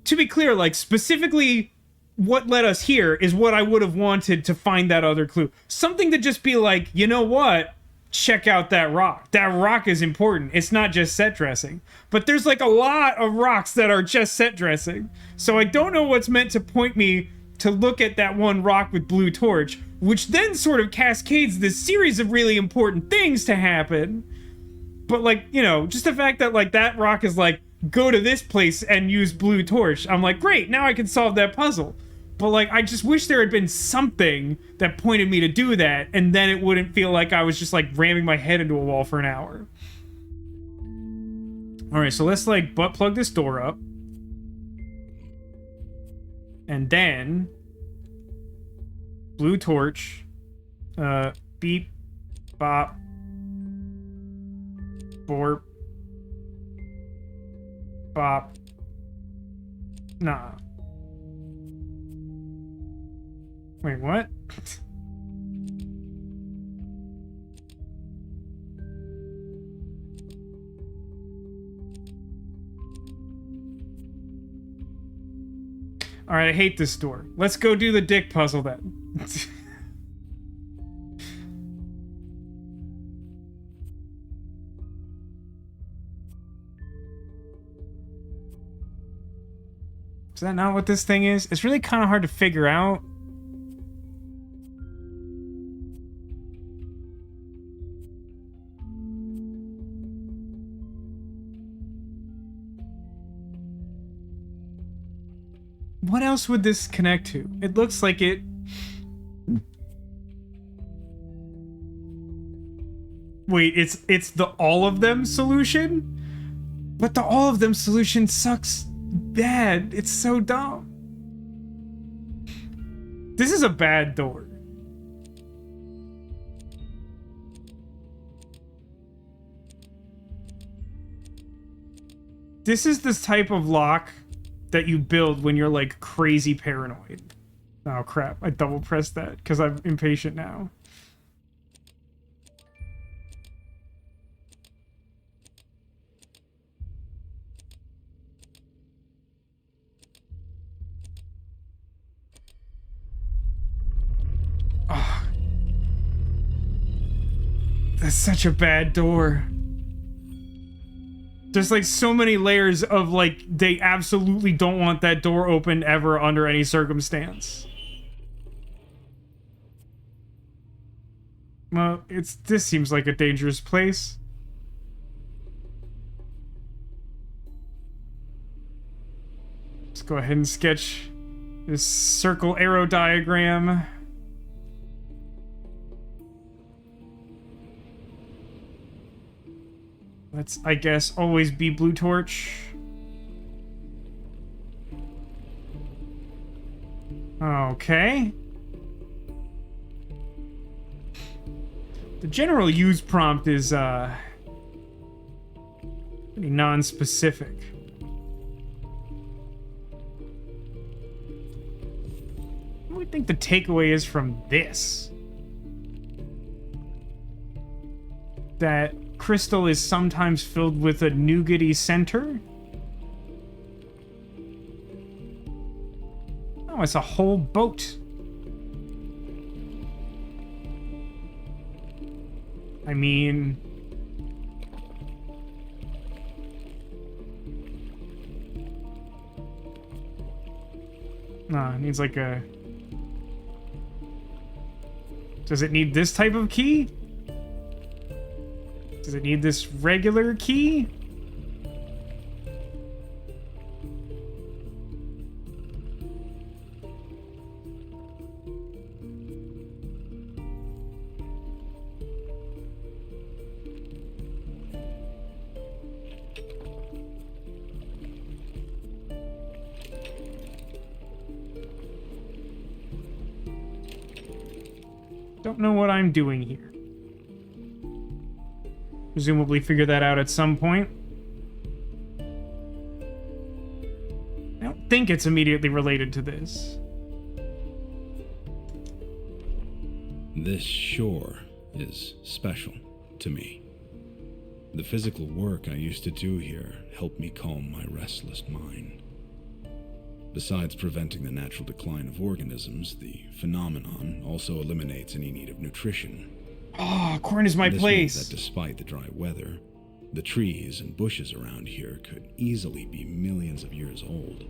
to be clear, like specifically what led us here is what I would have wanted to find that other clue. Something to just be like, you know what? Check out that rock. That rock is important. It's not just set dressing. But there's like a lot of rocks that are just set dressing. So I don't know what's meant to point me to look at that one rock with blue torch, which then sort of cascades this series of really important things to happen. But like, you know, just the fact that like that rock is like, go to this place and use blue torch. I'm like, great, now I can solve that puzzle. But like, I just wish there had been something that pointed me to do that, and then it wouldn't feel like I was just like ramming my head into a wall for an hour. All right, so let's like butt plug this door up. And then blue torch, beep, bop, borp, bop, nah. Wait, what? Alright, I hate this door. Let's go do the dick puzzle then. Is that not what this thing is? It's really kind of hard to figure out. What else would this connect to? It looks like it... Wait, it's the all of them solution? But the all of them solution sucks bad. It's so dumb. This is a bad door. This is this type of lock that you build when you're like crazy paranoid. Oh crap, I double pressed that because I'm impatient now. Oh. That's such a bad door. There's like so many layers of like, they absolutely don't want that door open ever under any circumstance. Well, this seems like a dangerous place. Let's go ahead and sketch this circle arrow diagram. Let's, I guess, always be blue torch. Okay. The general use prompt is, pretty non-specific. What do we think the takeaway is from this? That crystal is sometimes filled with a nougaty center? Oh, it's a whole boat. I mean... Nah, it needs like a... Does it need this type of key? Does it need this regular key? Don't know what I'm doing here. Presumably figure that out at some point. I don't think it's immediately related to this. This shore is special to me. The physical work I used to do here helped me calm my restless mind. Besides preventing the natural decline of organisms, the phenomenon also eliminates any need of nutrition. Oh, Quern is my This place. means that despite the dry weather, the trees and bushes around here could easily be millions of years old.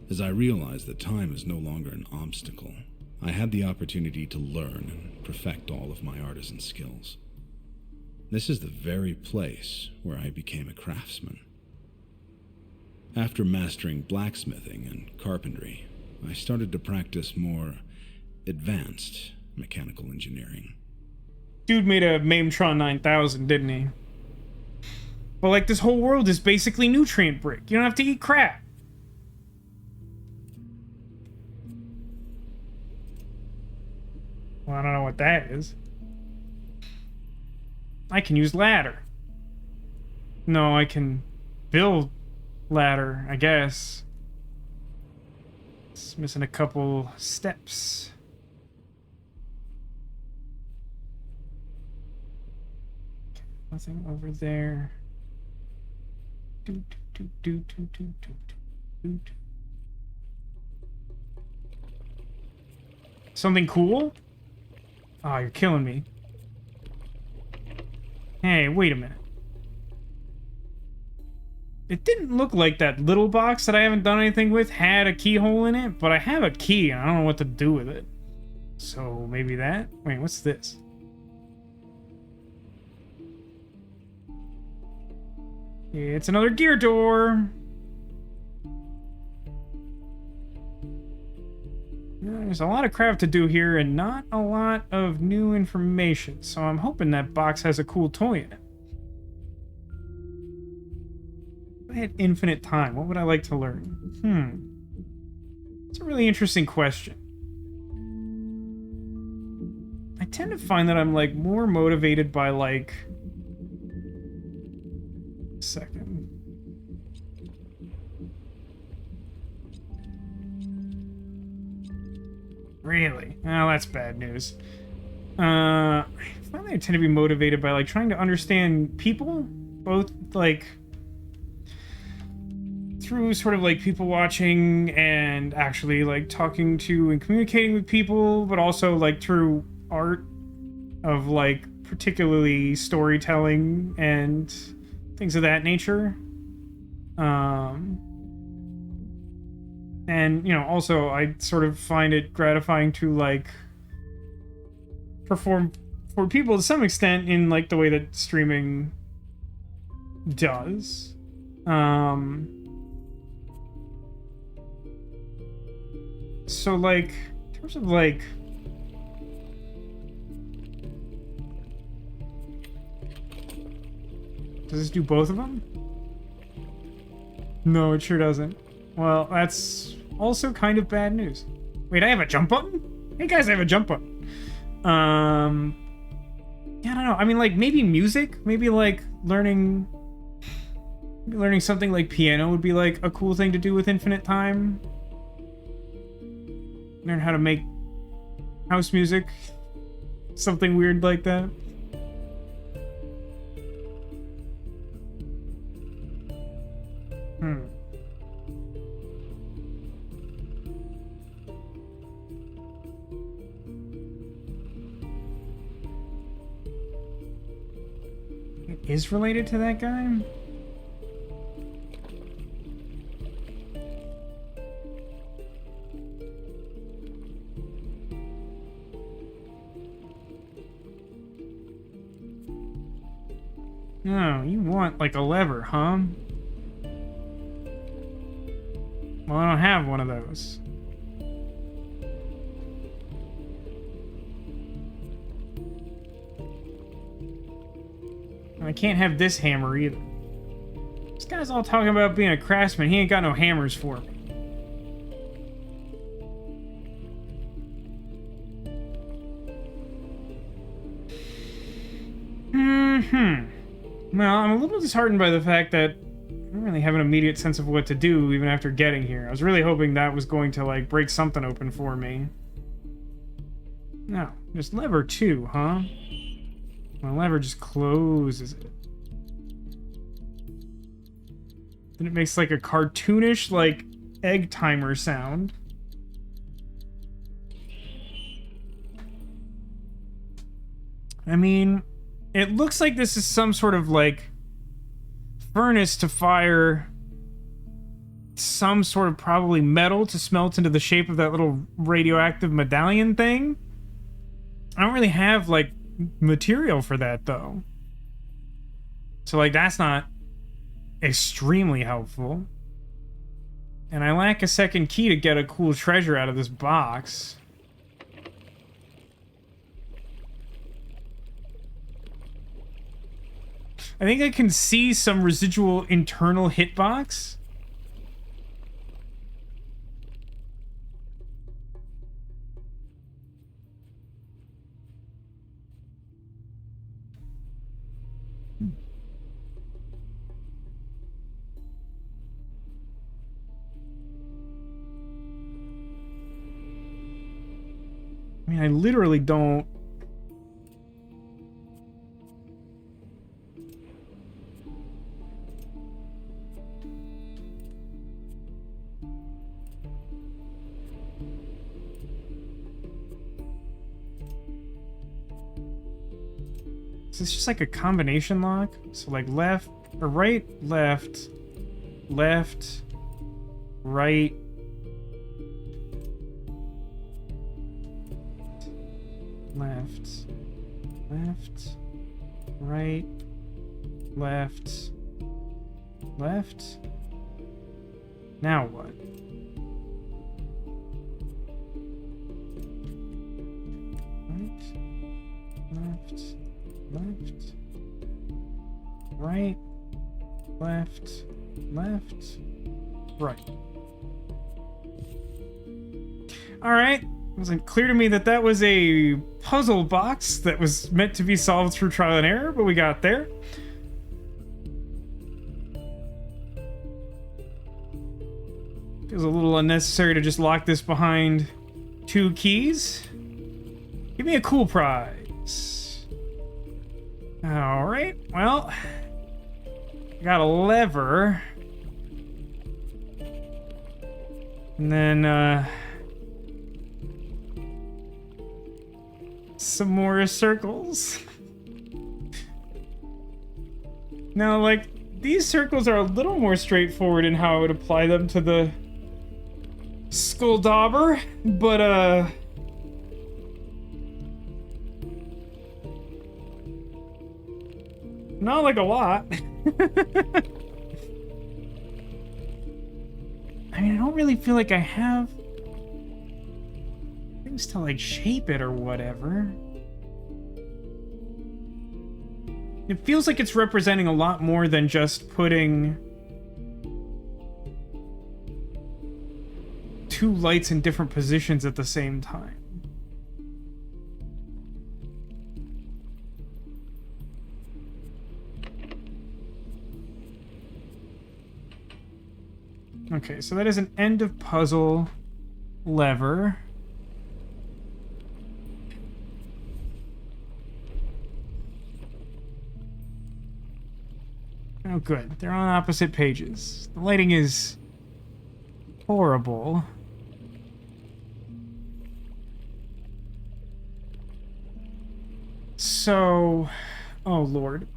As I realized that time is no longer an obstacle, I had the opportunity to learn and perfect all of my artisan skills. This is the very place where I became a craftsman. After mastering blacksmithing and carpentry, I started to practice more advanced mechanical engineering. Dude made a Mametron 9000, didn't he? But like, this whole world is basically nutrient brick. You don't have to eat crap. Well, I don't know what that is. I can use ladder. No, I can build ladder, I guess. It's missing a couple steps. Okay, nothing over there. Something cool? Oh, you're killing me. Hey, wait a minute. It didn't look like that little box that I haven't done anything with had a keyhole in it, but I have a key and I don't know what to do with it. So maybe that? Wait, what's this? It's another gear door. There's a lot of crap to do here and not a lot of new information, so I'm hoping that box has a cool toy in it. If I had infinite time, what would I like to learn? It's a really interesting question. I tend to find that I'm, like, more motivated by, like... Second. Really? Oh, that's bad news. I find that I tend to be motivated by, like, trying to understand people, both, like, through sort of, like, people watching and actually, like, talking to and communicating with people, but also, like, through art of, like, particularly storytelling and things of that nature. And, you know, also I sort of find it gratifying to, like, perform for people to some extent in, like, the way that streaming does. So, like, in terms of, like... Does this do both of them? No, it sure doesn't. Well, that's also kind of bad news. Wait, I have a jump button? Hey guys, I have a jump button. Yeah, I don't know. I mean, like, maybe music? Maybe, like, learning something like piano would be, like, a cool thing to do with infinite time. Learn how to make house music. Something weird like that. It is related to that guy? Oh, you want like a lever, huh? Well, I don't have one of those. And I can't have this hammer either. This guy's all talking about being a craftsman. He ain't got no hammers for me. Well, I'm a little disheartened by the fact that I don't really have an immediate sense of what to do even after getting here. I was really hoping that was going to, like, break something open for me. No, just lever 2, huh? My lever just closes it. Then it makes, like, a cartoonish, like, egg timer sound. I mean, it looks like this is some sort of, like, furnace to fire some sort of probably metal to smelt into the shape of that little radioactive medallion thing. I don't really have, like, material for that, though. So, like, that's not extremely helpful. And I lack a second key to get a cool treasure out of this box. I think I can see some residual internal hitbox. I mean, I literally don't... Is this just like a combination lock? So like left, or right, left, left, right, left, left, right, left, left. Now what? Left, right, left, left, right. Alright, it wasn't clear to me that that was a puzzle box that was meant to be solved through trial and error, but we got there. Feels a little unnecessary to just lock this behind 2 keys. Give me a cool prize. Alright, well, I got a lever. And then, some more circles. Now, like, these circles are a little more straightforward in how I would apply them to the Squirtle, but, not like a lot. I mean, I don't really feel like I have things to, like, shape it or whatever. It feels like it's representing a lot more than just putting two lights in different positions at the same time. Okay, so that is an end of puzzle lever. Oh, good. They're on opposite pages. The lighting is horrible. So, oh Lord.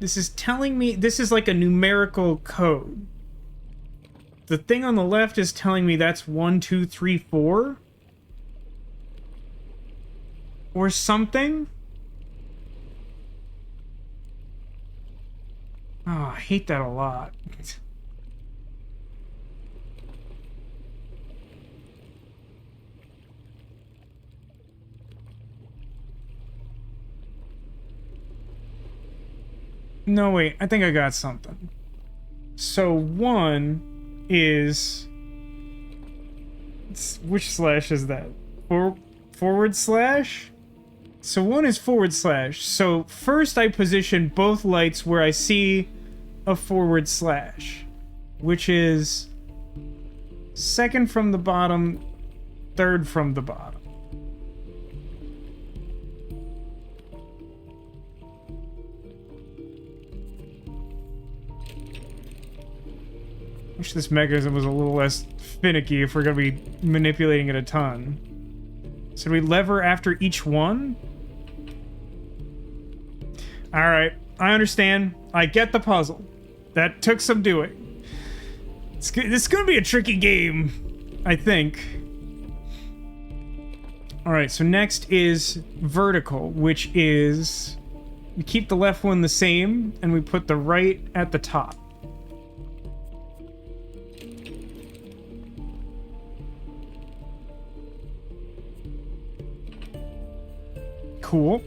This is telling me, this is like a numerical code. The thing on the left is telling me that's 1, 2, 3, 4? Or something? Oh, I hate that a lot. No, wait, I think I got something. So 1 is... Which slash is that? Forward slash? So 1 is forward slash. So first I position both lights where I see a forward slash, which is second from the bottom, third from the bottom. Wish this mechanism was a little less finicky if we're going to be manipulating it a ton. So do we lever after each one? Alright, I understand. I get the puzzle. That took some doing. This is going to be a tricky game, I think. Alright, so next is vertical, which is... we keep the left one the same, and we put the right at the top. Cool.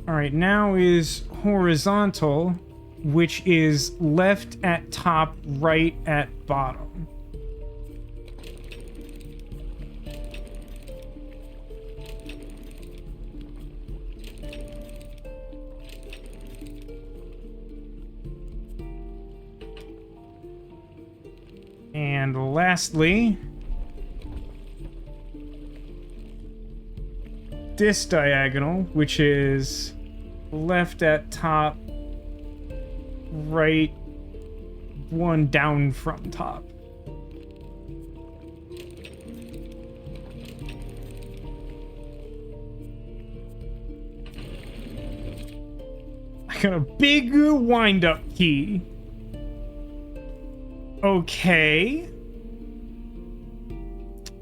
Alright, now is horizontal, which is left at top, right at bottom. And lastly, this diagonal, which is left at top, right one down from top. I got a big wind-up key. Okay.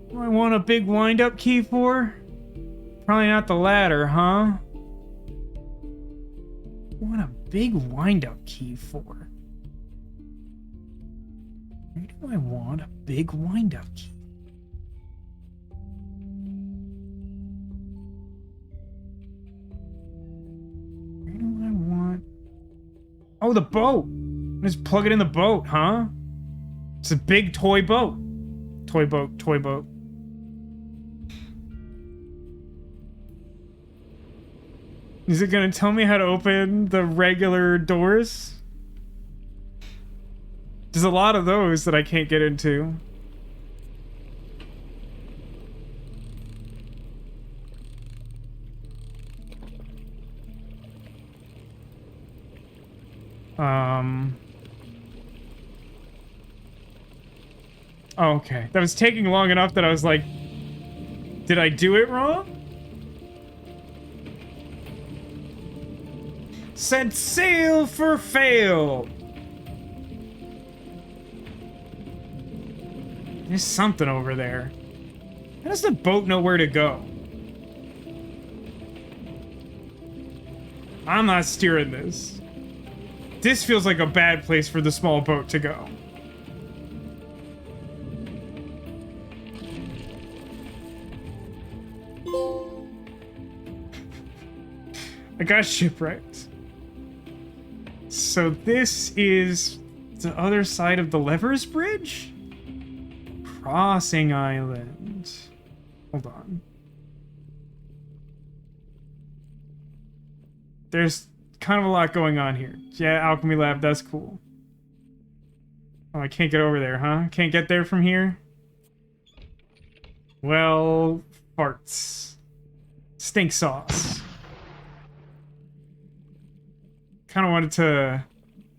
What do I want a big wind-up key for? Probably not the ladder, huh? What a big wind-up key for? Where do I want a big wind-up key? Where do I want... oh, the boat! Just plug it in the boat, huh? It's a big toy boat. Toy boat, toy boat. Is it gonna tell me how to open the regular doors? There's a lot of those that I can't get into. Oh, okay. That was taking long enough that I was like, did I do it wrong? Set sail for fail. There's something over there. How does the boat know where to go? I'm not steering this. This feels like a bad place for the small boat to go. I got shipwrecked. So this is the other side of the Levers Bridge? Crossing Island. Hold on. There's kind of a lot going on here. Yeah, Alchemy Lab, that's cool. Oh, I can't get over there, huh? Can't get there from here? Well, farts. Stink sauce. Kind of wanted to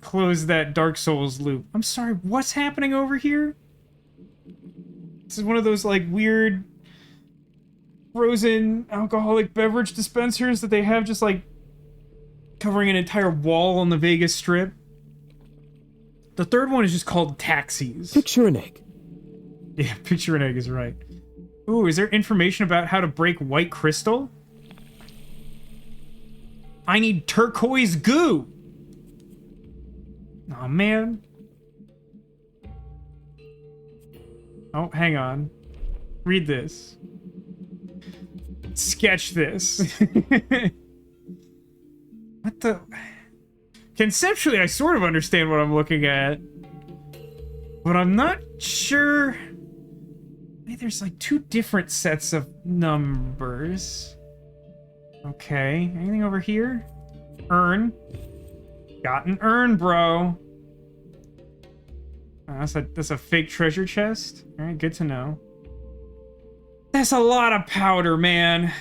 close that Dark Souls loop. I'm sorry, what's happening over here? This is one of those, like, weird frozen alcoholic beverage dispensers that they have just, like, covering an entire wall on the Vegas Strip. The third one is just called Taxis. Picture an egg. Yeah, picture an egg is right. Ooh, is there information about how to break white crystal? I need turquoise goo! Aw, man. Oh, hang on. Read this. Sketch this. What the... Conceptually, I sort of understand what I'm looking at. But I'm not sure... Maybe there's like two different sets of numbers. Okay, anything over here? Urn. Got an urn, bro. Oh, that's a fake treasure chest. Alright, good to know. That's a lot of powder, man.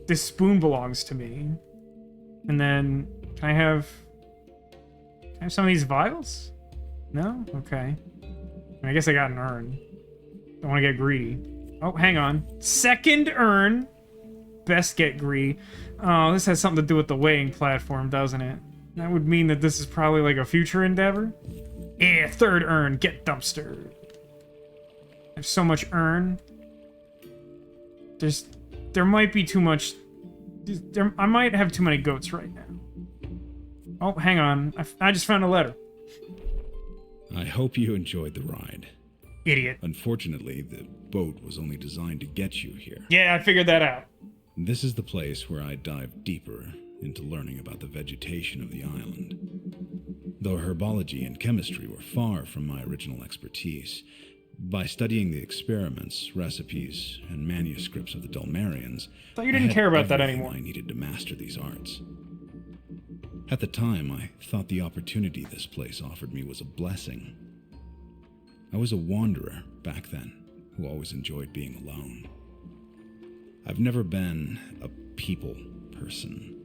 This spoon belongs to me. And then, can I have some of these vials? No? Okay. I guess I got an urn. Don't want to get greedy. Oh, hang on. Second urn. Best get greedy. Oh, this has something to do with the weighing platform, doesn't it? That would mean that this is probably like a future endeavor. Yeah, third urn. Get dumpster. I have so much urn. There might be too much... I might have too many goats right now. Oh, hang on. I just found a letter. I hope you enjoyed the ride. Idiot. Unfortunately, the boat was only designed to get you here. Yeah, I figured that out. This is the place where I dive deeper into learning about the vegetation of the island. Though herbology and chemistry were far from my original expertise, by studying the experiments, recipes, and manuscripts of the Dulmarians, Thought you didn't care about that everything anymore. I needed to master these arts. At the time, I thought the opportunity this place offered me was a blessing. I was a wanderer back then, who always enjoyed being alone. I've never been a people person.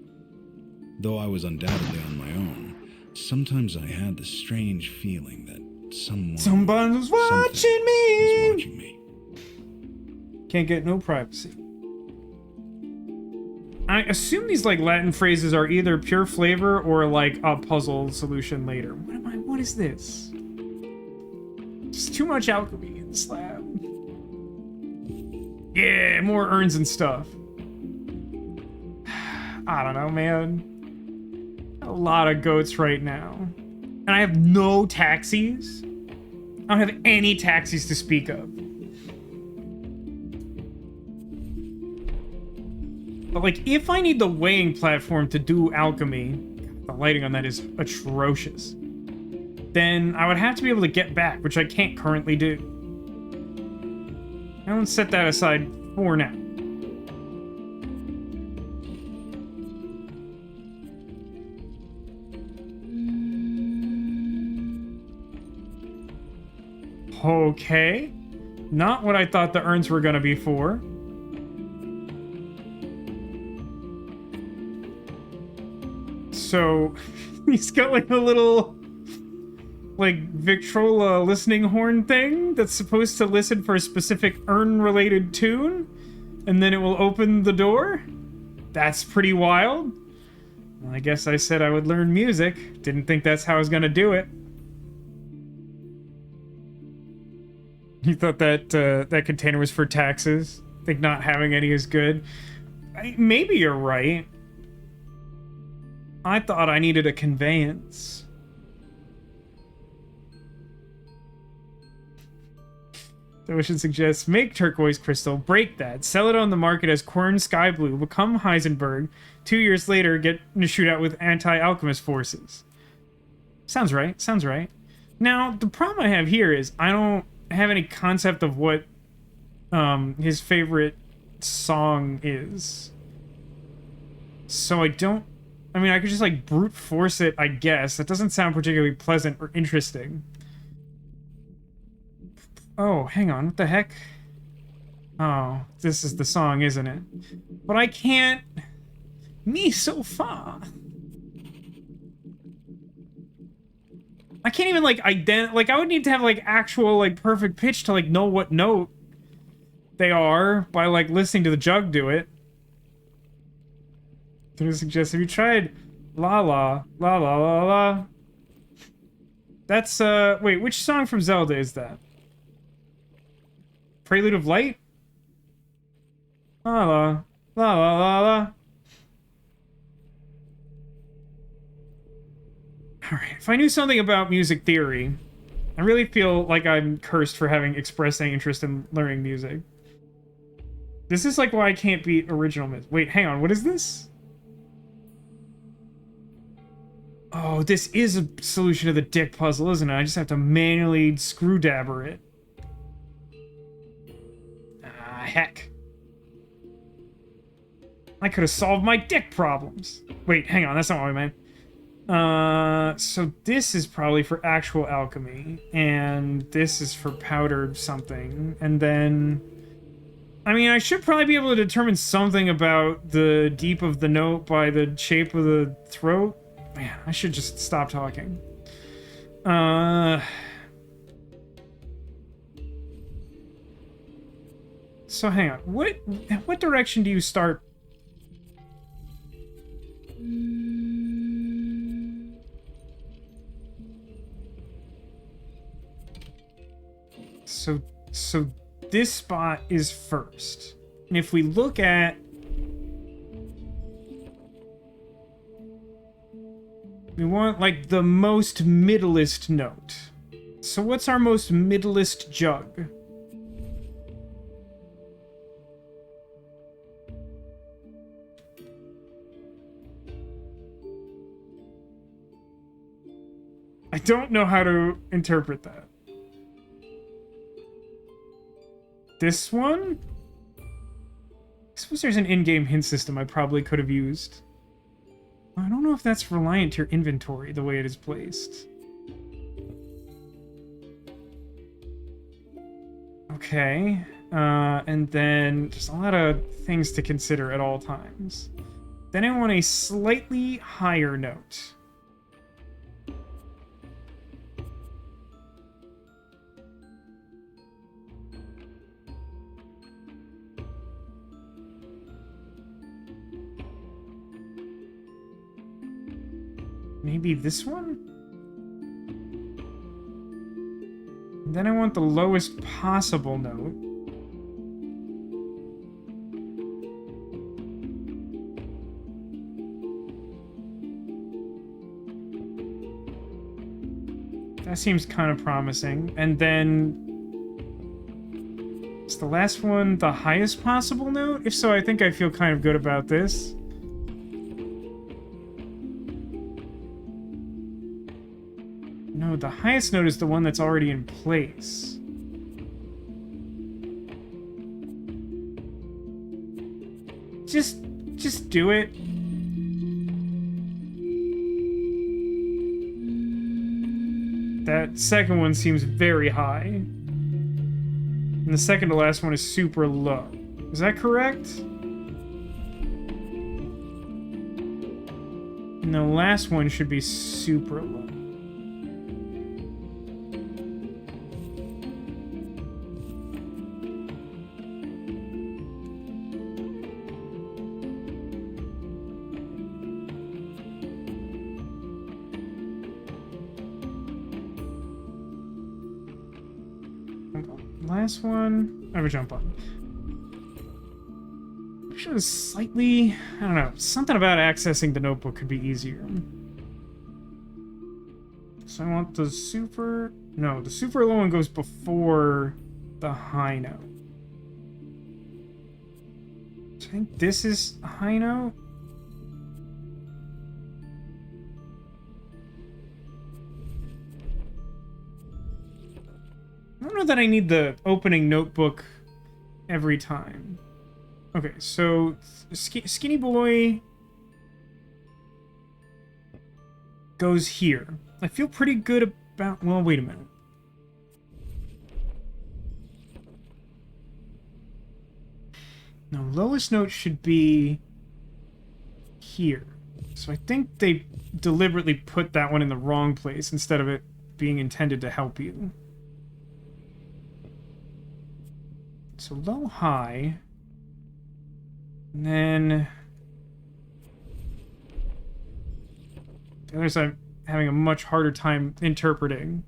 Though I was undoubtedly on my own, sometimes I had the strange feeling that someone was watching me. was watching me. Can't get no privacy. I assume these like Latin phrases are either pure flavor or like a puzzle solution later. What is this? Just too much alchemy in this lab. Yeah, more urns and stuff. I don't know, man. A lot of goats right now. And I have no taxis. I don't have any taxis to speak of. But like, if I need the weighing platform to do alchemy, the lighting on that is atrocious, then I would have to be able to get back, which I can't currently do. I will set that aside for now. Okay. Not what I thought the urns were gonna be for. So, he's got like a little, like, Victrola listening horn thing that's supposed to listen for a specific urn-related tune, and then it will open the door? That's pretty wild. Well, I guess I said I would learn music. Didn't think that's how I was gonna do it. You thought that that container was for taxes? Think not having any is good? Maybe you're right. I thought I needed a conveyance. The ocean suggests make turquoise crystal, break that, sell it on the market as Quern Sky Blue, become Heisenberg. 2 years later, get in a shootout with anti-alchemist forces. Sounds right. Sounds right. Now, the problem I have here is I don't have any concept of what his favorite song is. So I don't... I mean, I could just, like, brute force it, I guess. That doesn't sound particularly pleasant or interesting. Oh, hang on. What the heck? Oh, this is the song, isn't it? But I can't... Me so far. I can't even, like, like, I would need to have, like, actual, like, perfect pitch to, like, know what note they are by, like, listening to the jug do it. I'm gonna suggest, have you tried La La, La La La La? That's, wait, which song from Zelda is that? Prelude of Light? La La, La La La La. Alright, if I knew something about music theory, I really feel like I'm cursed for having expressed any interest in learning music. This is like why I can't beat original myth. Wait, hang on, what is this? Oh, this is a solution to the dick puzzle, isn't it? I just have to manually screwdabber it. Ah, heck. I could have solved my dick problems. Wait, hang on, that's not what I meant. So this is probably for actual alchemy, and this is for powdered something, and then... I mean, I should probably be able to determine something about the deep of the note by the shape of the throat. Man, I should just stop talking. So hang on. What direction do you start? So this spot is first. And if we look at... We want, like, the most middlest note. So what's our most middlest jug? I don't know how to interpret that. This one? I suppose there's an in-game hint system I probably could have used. I don't know if that's reliant to your inventory, the way it is placed. Okay. And then there's a lot of things to consider at all times. Then I want a slightly higher note. Maybe this one? Then I want the lowest possible note. That seems kind of promising. And then... is the last one the highest possible note? If so, I think I feel kind of good about this. No, the highest note is the one that's already in place. Just do it. That second one seems very high. And the second to last one is super low. Is that correct? And the last one should be super low. Last one. I have a jump button. Should have slightly... I don't know. Something about accessing the notebook could be easier. So I want the super... No, the super low one goes before the high note. I think this is a high note. I don't know that I need the opening notebook every time. Okay, so Skinny Boy goes here. I feel pretty good about... Well, wait a minute. No, lowest note should be here. So I think they deliberately put that one in the wrong place instead of it being intended to help you. So low, high, and then the others I'm having a much harder time interpreting.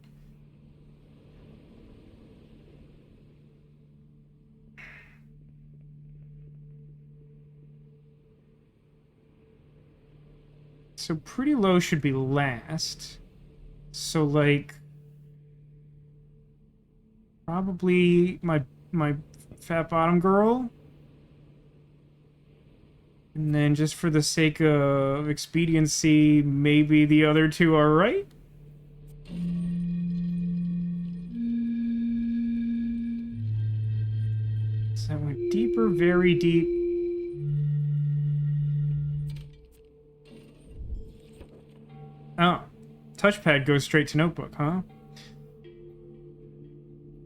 So pretty low should be last. So like probably my fat bottom girl. And then just for the sake of expediency, maybe the other two are right? So that went deeper, very deep. Oh, touchpad goes straight to notebook, huh?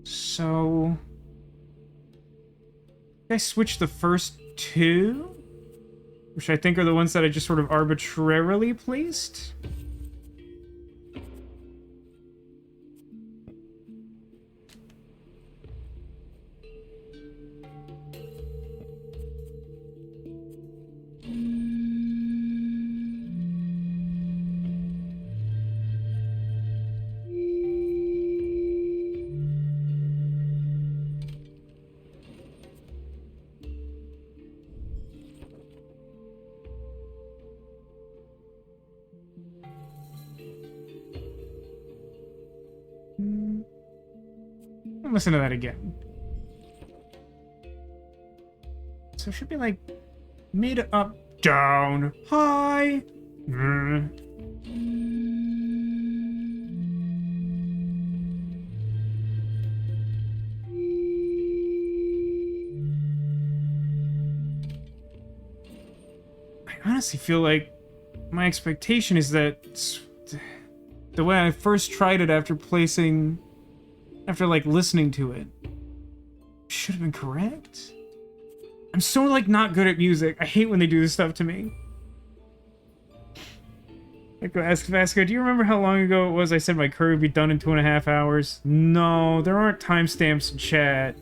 So... I switched the first two, which I think are the ones that I just sort of arbitrarily placed. Listen to that again. So it should be like mid, up, down, high. I honestly feel like my expectation is that the way I first tried it after like listening to it should have been correct. I'm so like not good at music. I hate when they do this stuff to me. Like, ask Vasco, do you remember how long ago it was I said my curry would be done in 2.5 hours? No, there aren't timestamps in chat.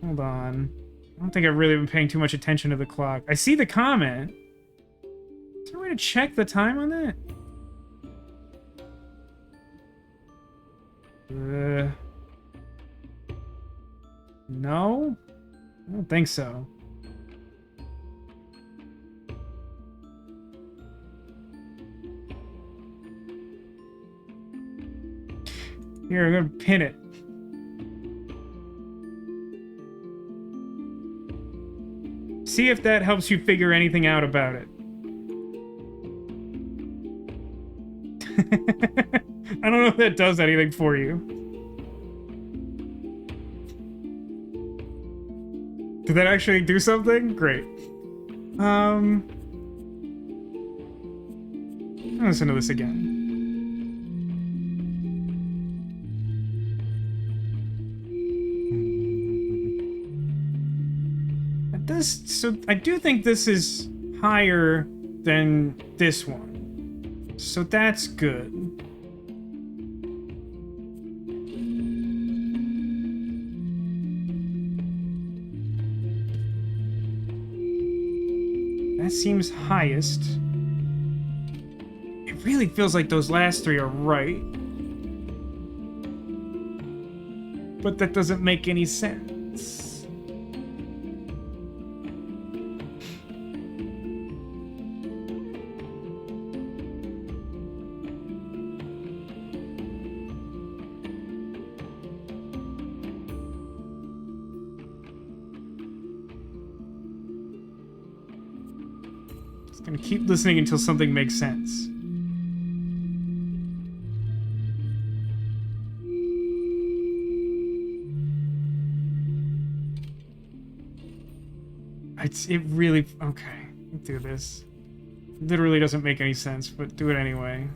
Hold on. I don't think I've really been paying too much attention to the clock. I see the comment. Is there a way to check the time on that? No? I don't think so. Here, I'm gonna pin it. See if that helps you figure anything out about it. I don't know if that does anything for you. Did that actually do something? Great. I'll listen to this again. So I do think this is higher than this one. So that's good. That seems highest. It really feels like those last three are right. But that doesn't make any sense. Just gonna keep listening until something makes sense. It really... Okay, do this. Literally doesn't make any sense, but do it anyway.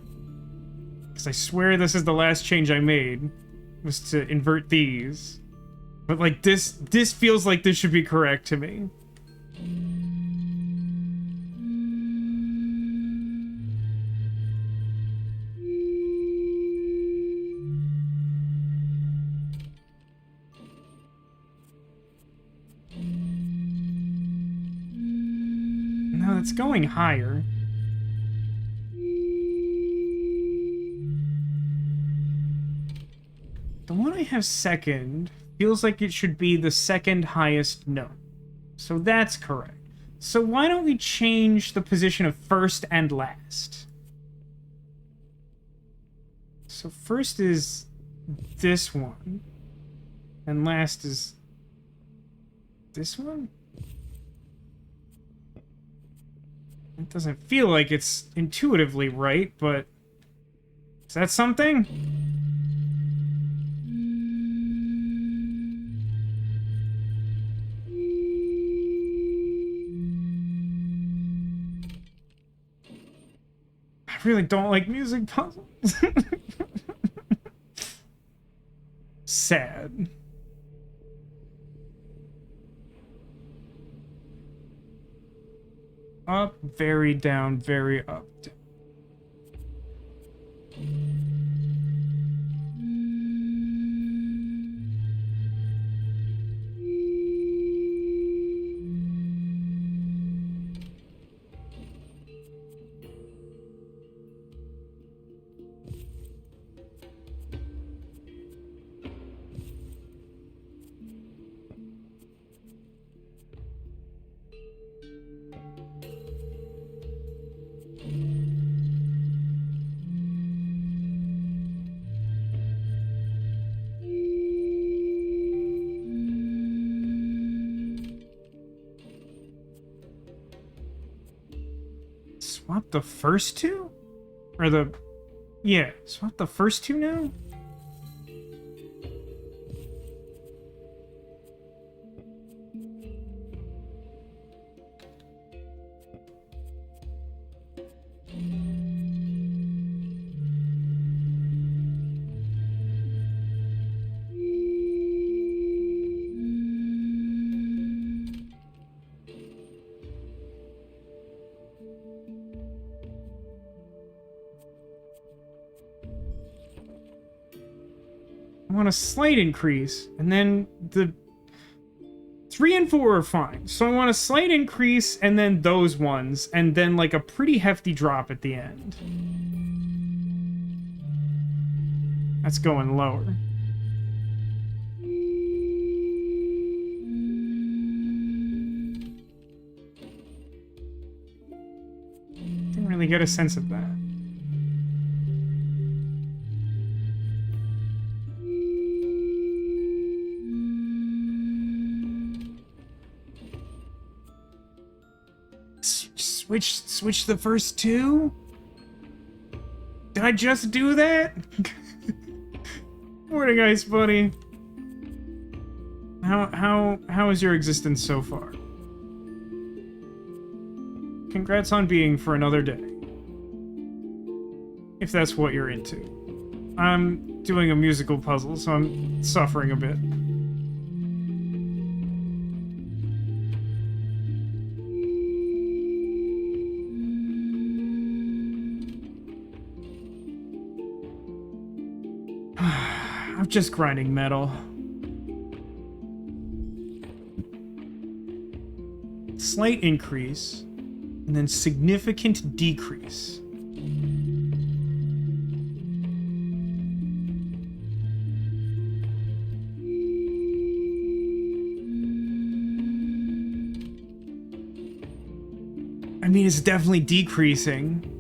Because I swear this is the last change I made, was to invert these. But, like, this feels like this should be correct to me. No, it's going higher. The one I have second feels like it should be the second highest note. So that's correct. So why don't we change the position of first and last? So first is this one. And last is this one? It doesn't feel like it's intuitively right, but... Is that something? I really don't like music puzzles. Sad. Up, very down, very up. Swap the first two? Or the... Yeah, swap the first two now? I want a slight increase, and then the 3 and 4 are fine. So I want a slight increase, and then those ones, and then like a pretty hefty drop at the end. That's going lower. Didn't really get a sense of that. Switch the first two? Did I just do that? Morning, Ice Buddy. How is your existence so far? Congrats on being for another day. If that's what you're into. I'm doing a musical puzzle, so I'm suffering a bit. I'm just grinding metal. Slight increase, and then significant decrease. I mean, it's definitely decreasing.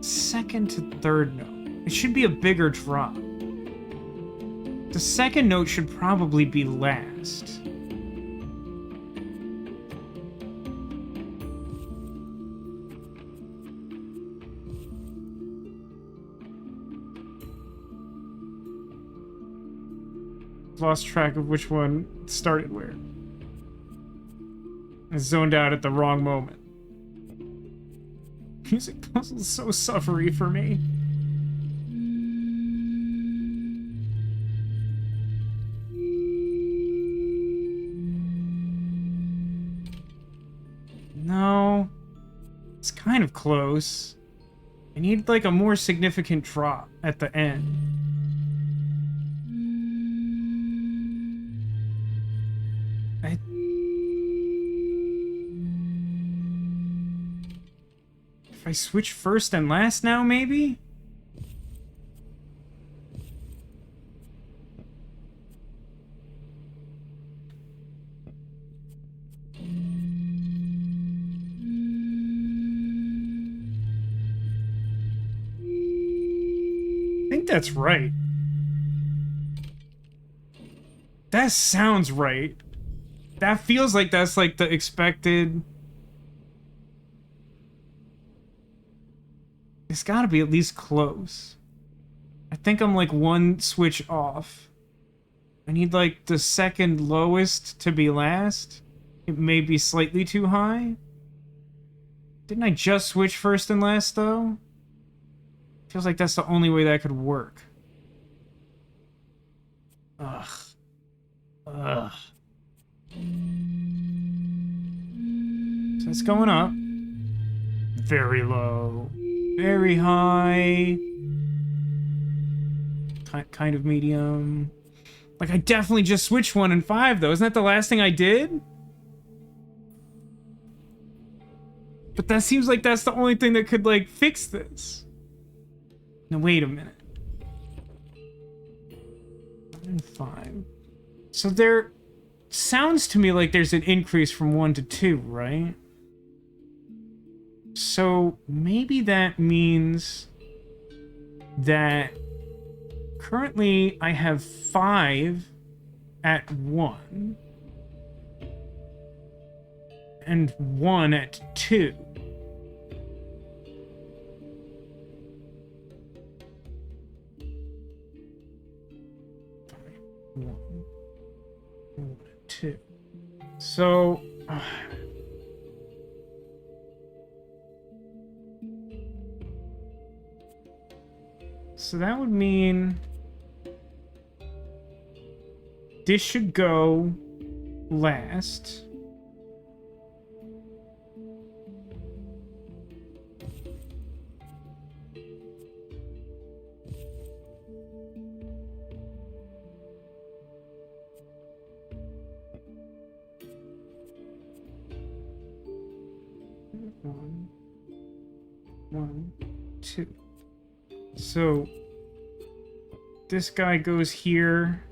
second to third note. It should be a bigger drop. The second note should probably be last. Lost track of which one started where. I zoned out at the wrong moment. Music puzzle's so suffery for me. No. It's kind of close. I need like a more significant drop at the end. If I switch first and last now, maybe? I think that's right. That sounds right. That feels like that's like the expected... It's gotta be at least close. I think I'm like one switch off. I need like the second lowest to be last. It may be slightly too high. Didn't I just switch first and last though? Feels like that's the only way that could work. Ugh. Ugh. So it's going up. Very low. Very high. Kind of medium. Like, I definitely just switched 1 and 5, though. Isn't that the last thing I did? But that seems like that's the only thing that could, like, fix this. Now, wait a minute. 1 and 5. So there... Sounds to me like there's an increase from 1 to 2, right? So maybe that means that currently I have 5 at 1 and 1 at 2. One at 2. So... So that would mean this should go last. One, 2. So this guy goes here.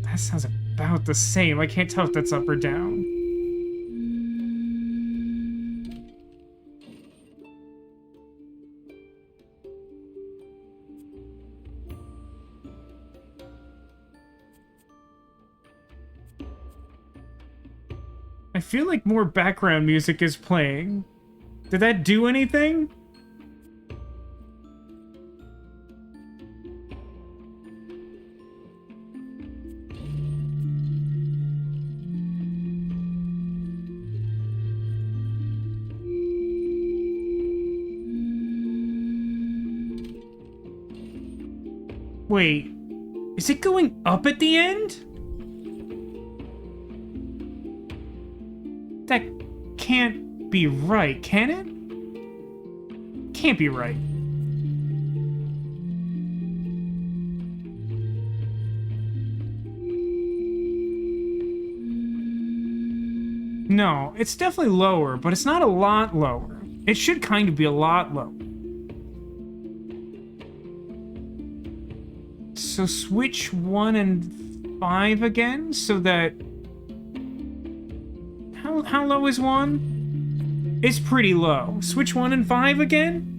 That sounds about the same. I can't tell if that's up or down. I feel like more background music is playing. Did that do anything? Wait, is it going up at the end? That can't be right, can it? Can't be right. No, it's definitely lower, but it's not a lot lower. It should kind of be a lot lower. So switch 1 and 5 again, so that How low is 1? It's pretty low. Switch 1 and 5 again?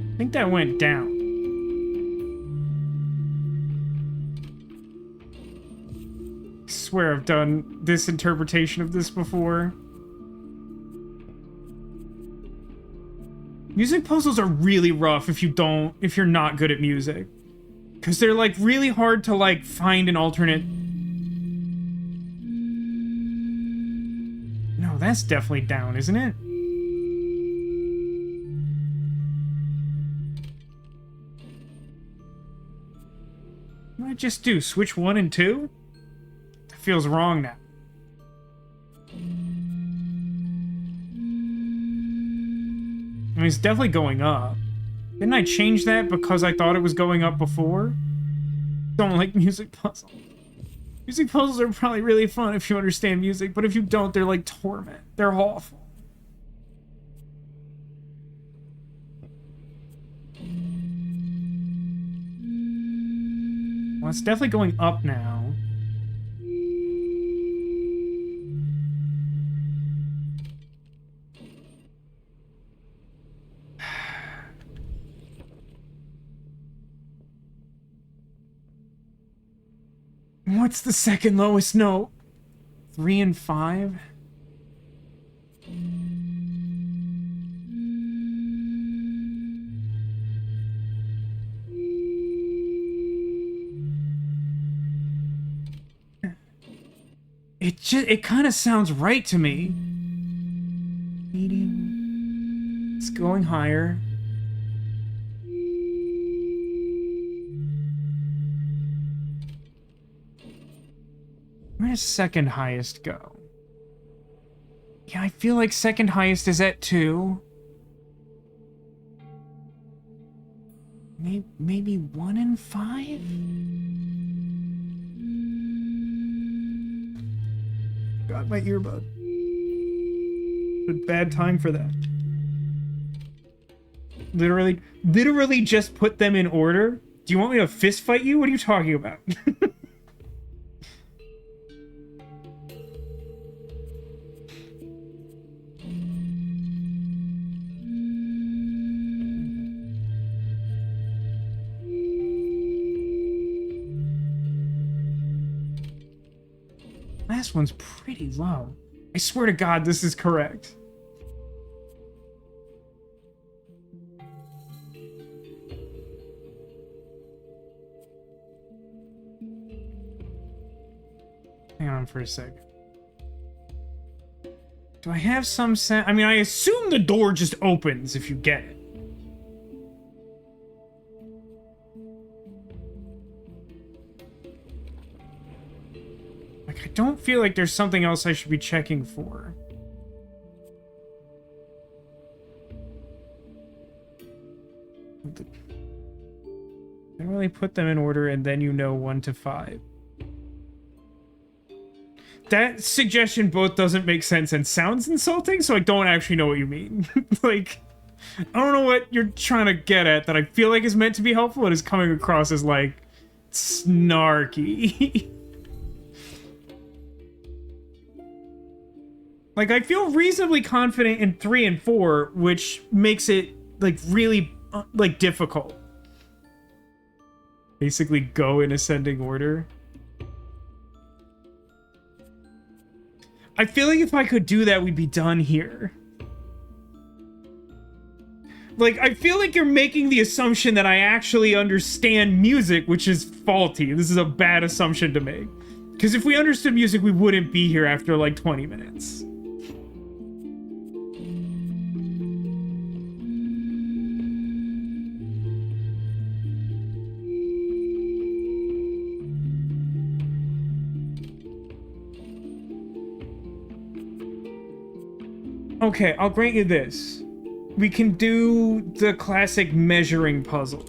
I think that went down. I swear I've done this interpretation of this before. Music puzzles are really rough if you're not good at music. Because they're like really hard to like find an alternate. No, that's definitely down, isn't it? What did I just do? Switch 1 and 2? That feels wrong now. I mean, it's definitely going up. Didn't I change that because I thought it was going up before? Don't like music puzzles. Music puzzles are probably really fun if you understand music, but if you don't, they're like torment. They're awful. Well, it's definitely going up now. What's the second lowest note? 3 and 5? It kind of sounds right to me. Medium. It's going higher. Where does second highest go? Yeah, I feel like second highest is at 2. Maybe 1 and 5? Got my earbud. But bad time for that. Literally just put them in order? Do you want me to fist fight you? What are you talking about? Last one's pretty low. I swear to God, this is correct. Hang on for a sec. Do I have some sense? I mean, I assume the door just opens if you get it. I don't feel like there's something else I should be checking for. Generally put them in order and then you know 1 to 5. That suggestion both doesn't make sense and sounds insulting, so I don't actually know what you mean. Like, I don't know what you're trying to get at that I feel like is meant to be helpful and is coming across as, like, snarky. Like, I feel reasonably confident in 3 and 4, which makes it, like, really, like, difficult. Basically, go in ascending order. I feel like if I could do that, we'd be done here. Like, I feel like you're making the assumption that I actually understand music, which is faulty. This is a bad assumption to make. Because if we understood music, we wouldn't be here after, like, 20 minutes. Okay, I'll grant you this. We can do the classic measuring puzzle.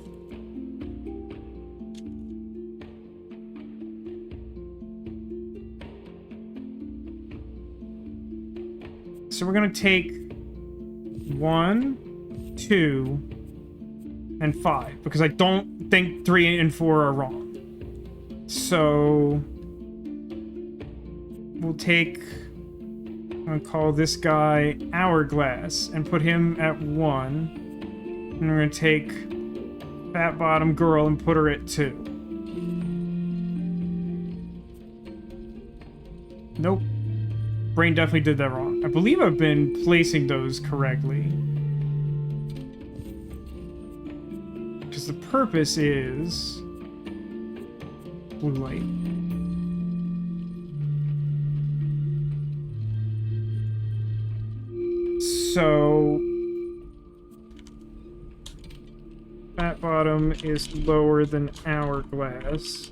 So we're gonna take 1, 2, and 5, because I don't think 3 and 4 are wrong. So we'll take, I'm gonna call this guy Hourglass and put him at 1. And we're gonna take Fat Bottom Girl and put her at 2. Nope. Brain definitely did that wrong. I believe I've been placing those correctly. Because the purpose is blue light. So Fat Bottom is lower than Hourglass.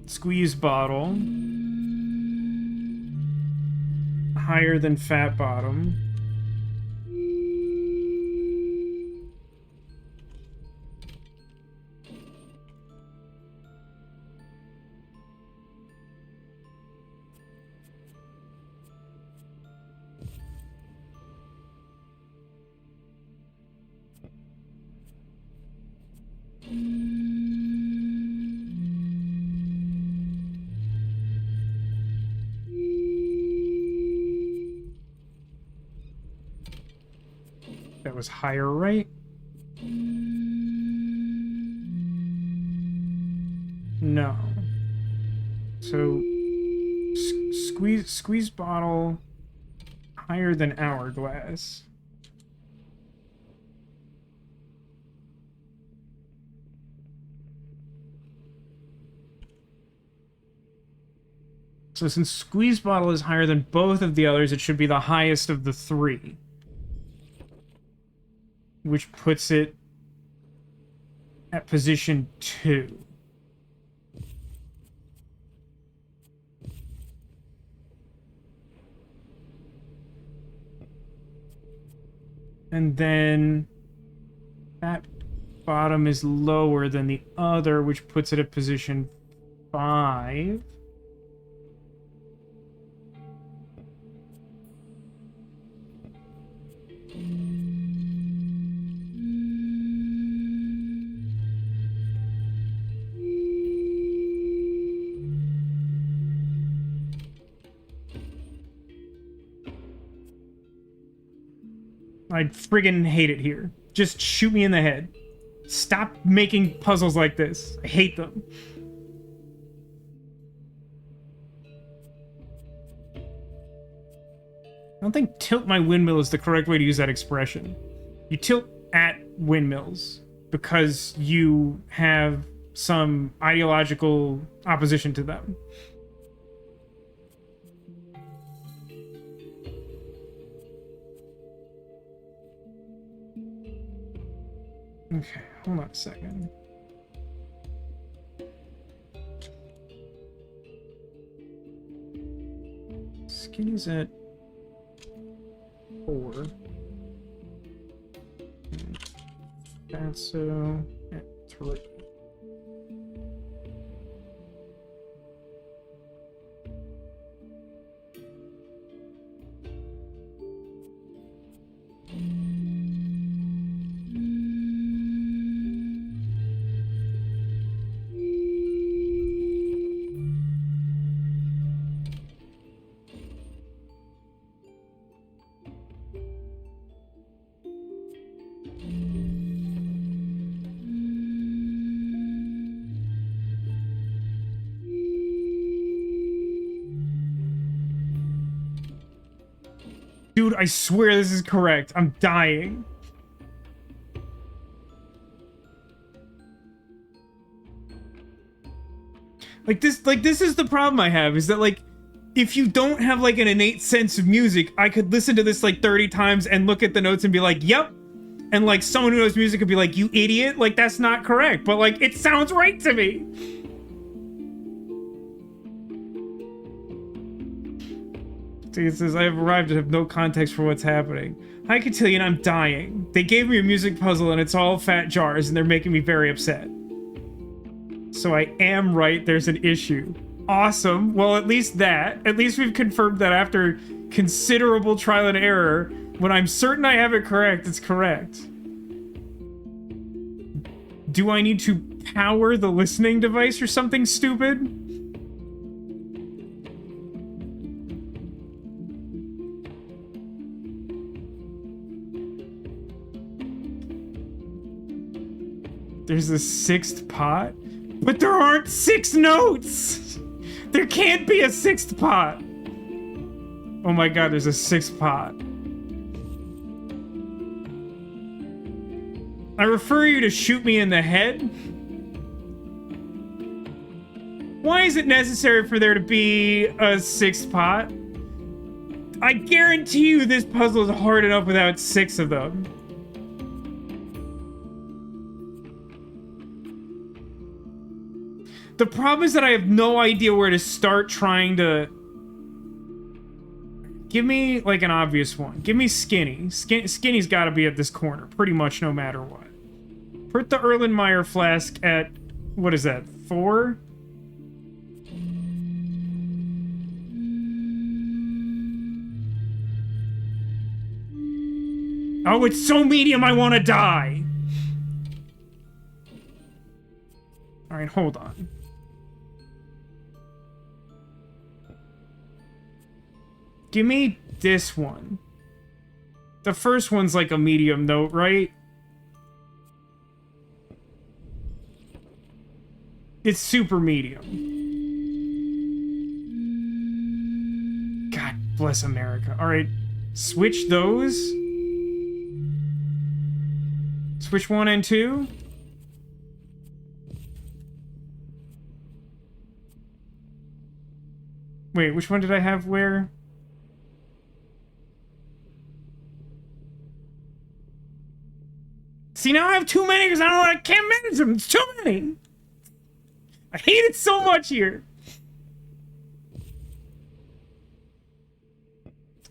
Squeeze Bottle higher than Fat Bottom. That was higher, right? No. So squeeze bottle higher than Hourglass. So since squeeze bottle is higher than both of the others, it should be the highest of the 3. Which puts it at position 2. And then that bottom is lower than the other, which puts it at position 5. I friggin' hate it here. Just shoot me in the head. Stop making puzzles like this. I hate them. I don't think tilt my windmill is the correct way to use that expression. You tilt at windmills because you have some ideological opposition to them. Okay, hold on a second. Skinny's at 4. Fatso at 3. Dude, I swear this is correct. I'm dying. Like this is the problem I have, is that like if you don't have like an innate sense of music, I could listen to this like 30 times and look at the notes and be like, "Yep." And like someone who knows music could be like, "You idiot, like that's not correct." But like it sounds right to me. See, it says, I have arrived and have no context for what's happening. Hi, Cotillion, I'm dying. They gave me a music puzzle and it's all fat jars and they're making me very upset. So I am right, there's an issue. Awesome. Well, at least we've confirmed that after considerable trial and error, when I'm certain I have it correct, it's correct. Do I need to power the listening device or something stupid? There's a sixth pot? But there aren't 6 notes! There can't be a 6th pot! Oh my god, there's a 6th pot. I refer you to shoot me in the head? Why is it necessary for there to be a 6th pot? I guarantee you this puzzle is hard enough without 6 of them. The problem is that I have no idea where to start trying to... Give me, like, an obvious one. Give me Skinny. Skinny's gotta be at this corner, pretty much no matter what. Put the Erlenmeyer flask at... What is that? 4? Oh, it's so medium I want to die! Alright, hold on. Give me this one. The first one's like a medium note, right? It's super medium. God bless America. Alright, switch those. Switch 1 and 2. Wait, which one did I have where? See, now I have too many because I can't manage them. It's too many. I hate it so much here.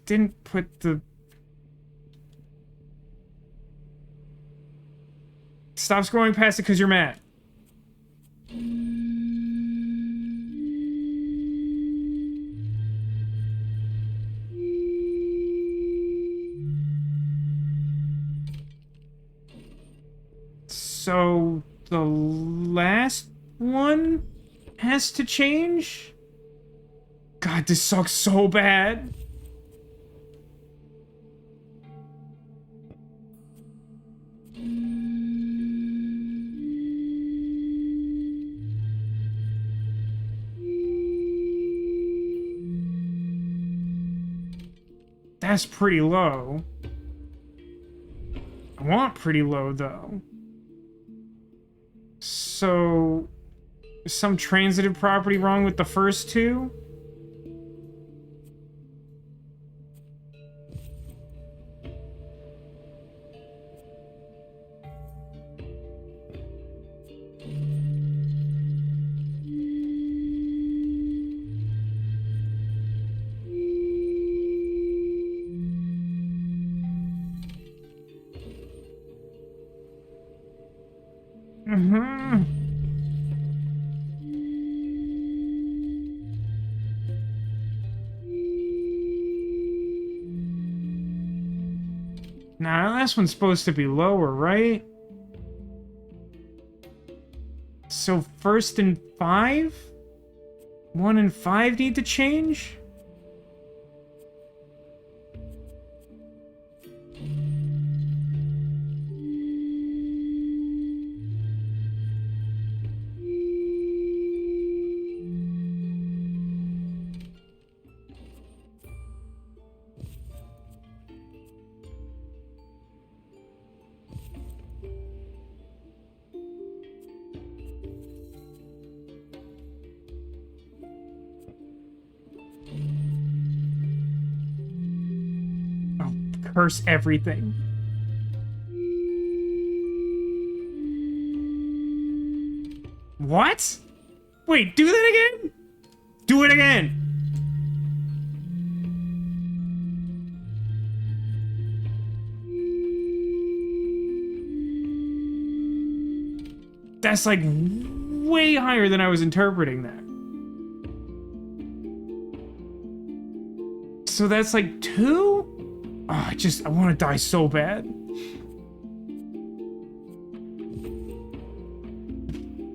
Didn't put the... Stop scrolling past it because you're mad. So, the last one has to change? God, this sucks so bad. That's pretty low. I want pretty low, though. So, is some transitive property wrong with the first two? Nah, last one's supposed to be lower, right? So first and 5? 1 and 5 need to change? Curse everything. What? Wait, do that again? Do it again! That's like way higher than I was interpreting that. So that's like 2? Oh, I want to die so bad.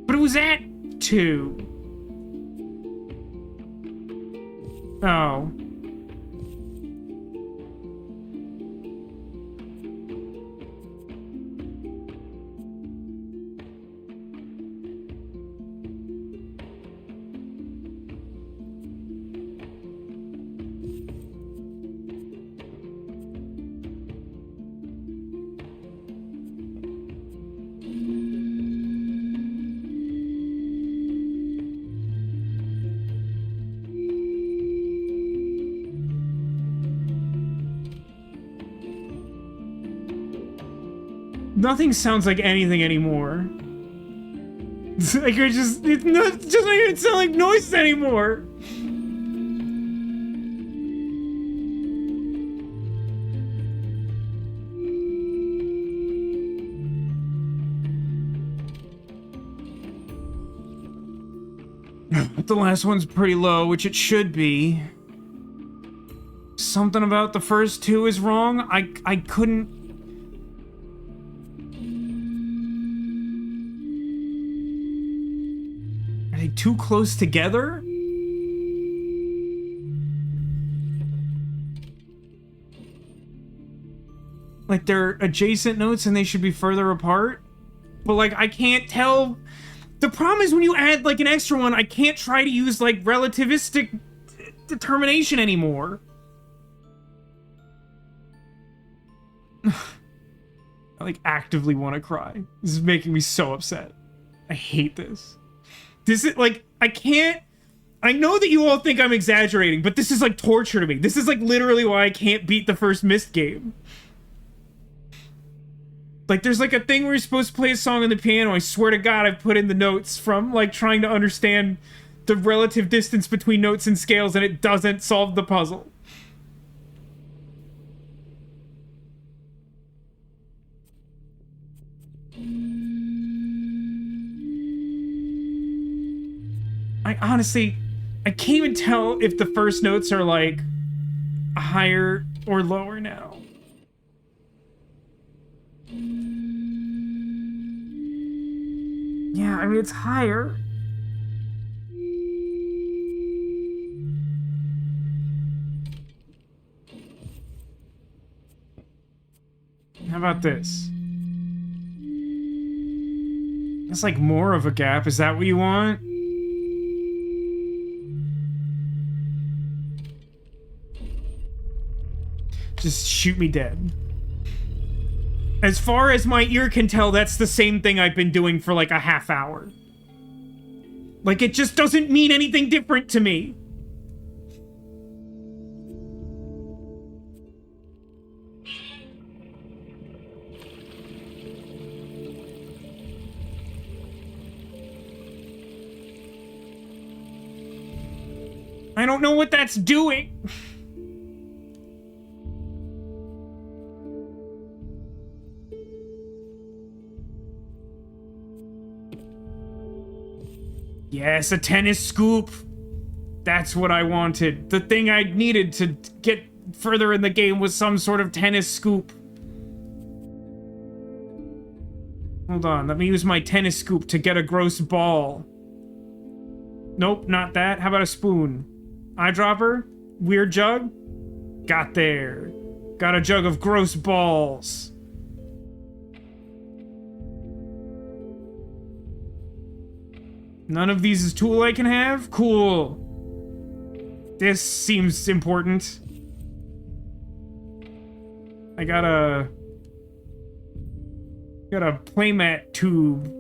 But it was at 2. Oh. Nothing sounds like anything anymore. It's like it just doesn't even sound like noises anymore. The last one's pretty low, which it should be. Something about the first 2 is wrong. I couldn't. Are they too close together? Like they're adjacent notes and they should be further apart? But like I can't tell. The problem is when you add like an extra one, I can't try to use like relativistic determination anymore. I like actively want to cry. This is making me so upset. I hate this. This is like, I can't. I know that you all think I'm exaggerating, but this is like torture to me. This is like literally why I can't beat the first Myst game. Like, there's like a thing where you're supposed to play a song on the piano. I swear to God, I've put in the notes from like trying to understand the relative distance between notes and scales, and it doesn't solve the puzzle. I honestly, I can't even tell if the first notes are like higher or lower now. Yeah, I mean, it's higher. How about this? That's like more of a gap. Is that what you want? Just shoot me dead. As far as my ear can tell, that's the same thing I've been doing for like a half hour. Like, it just doesn't mean anything different to me. I don't know what that's doing. Yes, a tennis scoop. That's what I wanted. The thing I needed to get further in the game was some sort of tennis scoop. Hold on, let me use my tennis scoop to get a gross ball. Nope, not that. How about a spoon? Eyedropper? Weird jug? Got there. Got a jug of gross balls. None of these is tool I can have? Cool. This seems important. I got a playmat tube.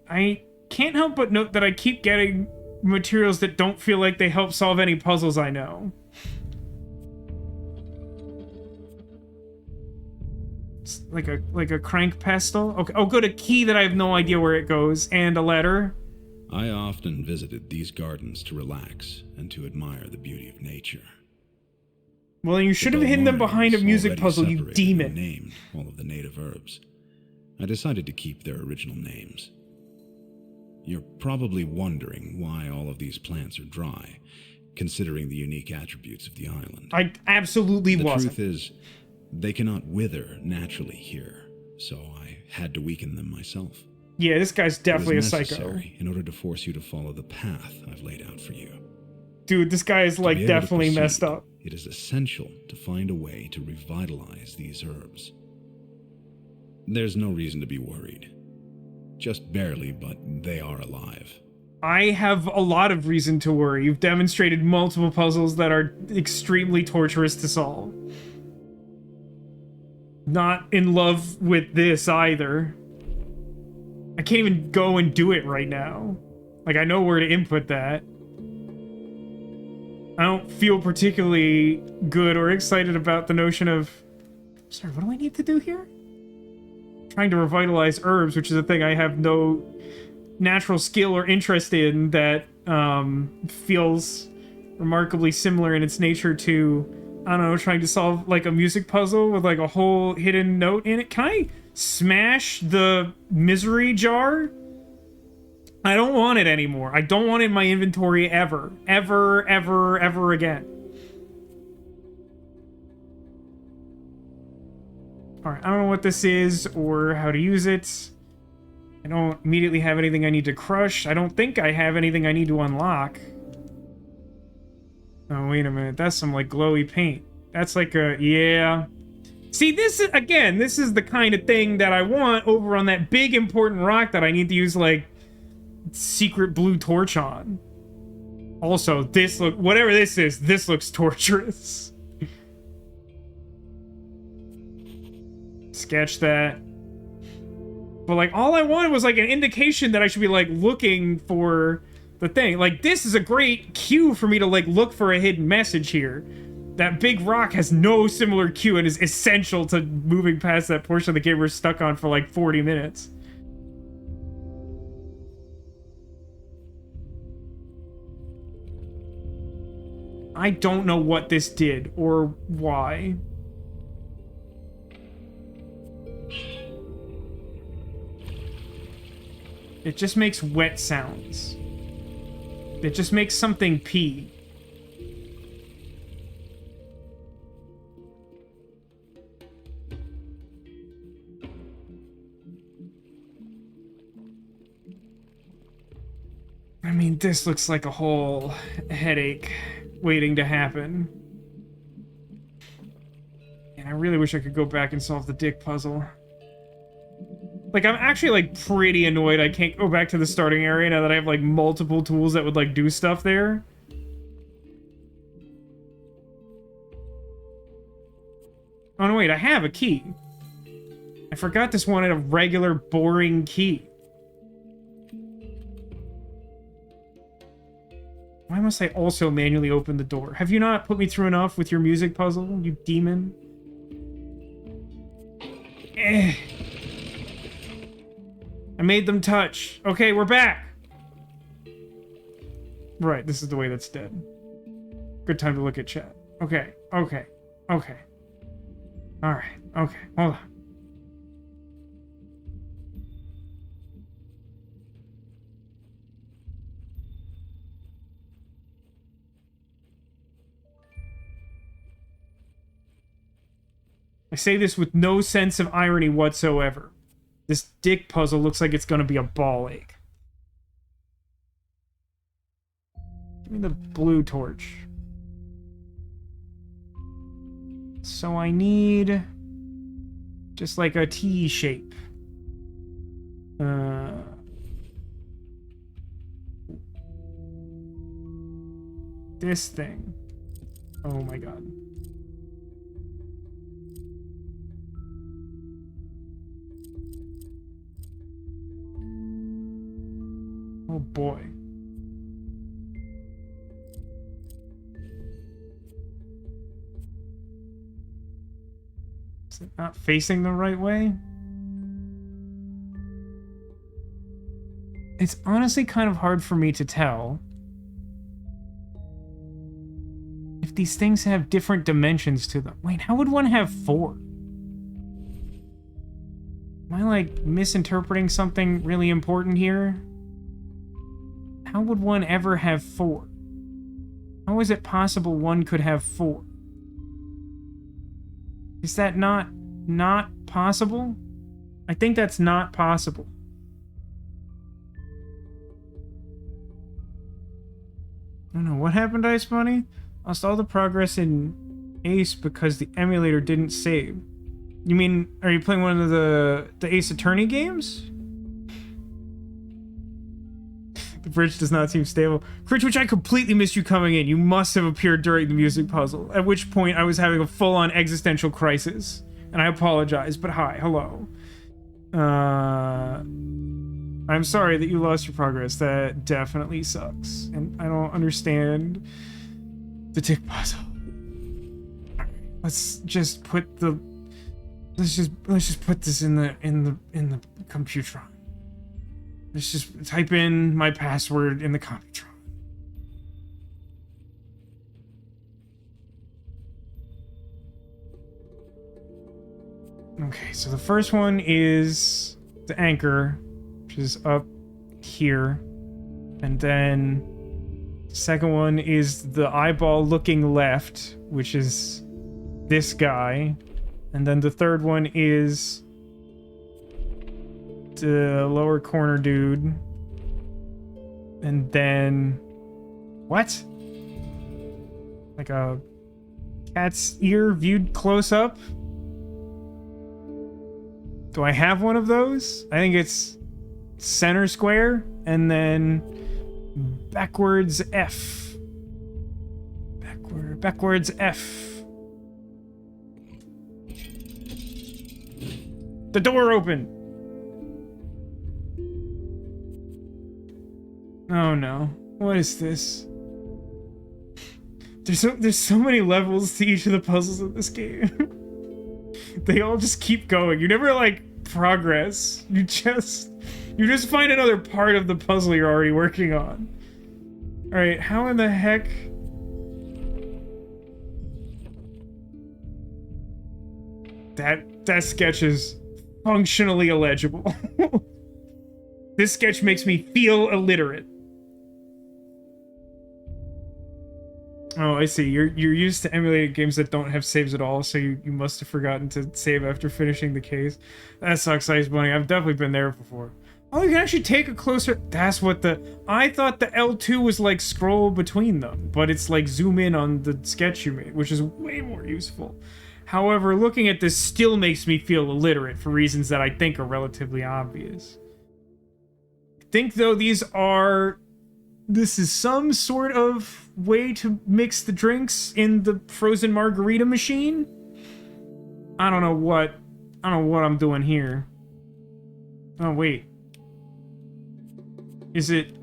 I can't help but note that I keep getting materials that don't feel like they help solve any puzzles I know. It's like a crank pestle. Okay. Oh, good, a key that I have no idea where it goes, and a letter. I often visited these gardens to relax and to admire the beauty of nature. Well, you should have hidden them behind a music puzzle, you demon. Named all of the native herbs. I decided to keep their original names. You're probably wondering why all of these plants are dry, considering the unique attributes of the island. I absolutely wasn't. The truth is, they cannot wither naturally here, so I had to weaken them myself. Yeah, this guy's definitely a psycho. In order to force you to follow the path I've laid out for you. Dude, this guy is like definitely messed up. It is essential to find a way to revitalize these herbs. There's no reason to be worried. Just barely, but they are alive. I have a lot of reason to worry. You've demonstrated multiple puzzles that are extremely torturous to solve. Not in love with this either. I can't even go and do it right now. Like, I know where to input that. I don't feel particularly good or excited about the notion of... Sorry, what do I need to do here? Trying to revitalize herbs, which is a thing I have no natural skill or interest in, that feels remarkably similar in its nature to, I don't know, trying to solve like a music puzzle with like a whole hidden note in it. Can I smash the misery jar? I don't want it anymore. I don't want it in my inventory ever. Ever, ever, ever again. Alright, I don't know what this is or how to use it. I don't immediately have anything I need to crush. I don't think I have anything I need to unlock. Oh, wait a minute. That's some, like, glowy paint. That's like a... yeah. See, this is... again, this is the kind of thing that I want over on that big, important rock that I need to use, like, secret blue torch on. Also, this look... whatever this is, this looks torturous. Sketch that. But, like, all I wanted was, like, an indication that I should be, like, looking for the thing. Like, this is a great cue for me to, like, look for a hidden message here. That big rock has no similar cue and is essential to moving past that portion of the game we're stuck on for, like, 40 minutes. I don't know what this did or why. It just makes wet sounds. It just makes something pee. I mean, this looks like a whole headache waiting to happen. And I really wish I could go back and solve the dick puzzle. Like, I'm actually, like, pretty annoyed I can't go back to the starting area now that I have, like, multiple tools that would, like, do stuff there. Oh, no, wait, I have a key. I forgot this wanted a regular, boring key. Why must I also manually open the door? Have you not put me through enough with your music puzzle, you demon? Eh. I made them touch. Okay, we're back. Right, this is the way that's dead. Good time to look at chat. Okay, okay, okay. Alright, okay, hold on. I say this with no sense of irony whatsoever. This dick puzzle looks like it's gonna be a ball ache. Give me the blue torch. So I need just like a T shape. This thing. Oh my god. Oh boy. Is it not facing the right way? It's honestly kind of hard for me to tell if these things have different dimensions to them. Wait, how would one have 4? Am I, like, misinterpreting something really important here? How would one ever have 4? How is it possible one could have 4? Is that not possible? I think that's not possible. I don't know. What happened to Ice Bunny? Lost all the progress in Ace because the emulator didn't save. You mean, are you playing one of the Ace Attorney games? The bridge does not seem stable. Critch, which I completely missed you coming in. You must have appeared during the music puzzle, at which point I was having a full-on existential crisis. And I apologize, but hi, hello. I'm sorry that you lost your progress. That definitely sucks. And I don't understand the tick puzzle. Let's just put the... Let's just put this in the Computron. Let's just type in my password in the Computron. Okay, so the first one is the anchor, which is up here. And then the second one is the eyeball looking left, which is this guy. And then the third one is the lower corner dude. And then... What? Like a cat's ear viewed close up? Do I have one of those? I think it's center square and then backwards F. Backwards F. The door opened. Oh no. What is this? There's so many levels to each of the puzzles of this game. They all just keep going. You never like progress. You just find another part of the puzzle you're already working on. All right, how in the heck? That sketch is functionally illegible. This sketch makes me feel illiterate. Oh, I see. You're used to emulated games that don't have saves at all, so you must have forgotten to save after finishing the case. That sucks, Ice Bunny. I've definitely been there before. Oh, you can actually take a closer... That's what the... I thought the L2 was like scroll between them, but it's like zoom in on the sketch you made, which is way more useful. However, looking at this still makes me feel illiterate for reasons that I think are relatively obvious. I think, though, this is some sort of way to mix the drinks in the frozen margarita machine? I don't know what I'm doing here. Oh, wait. Is it...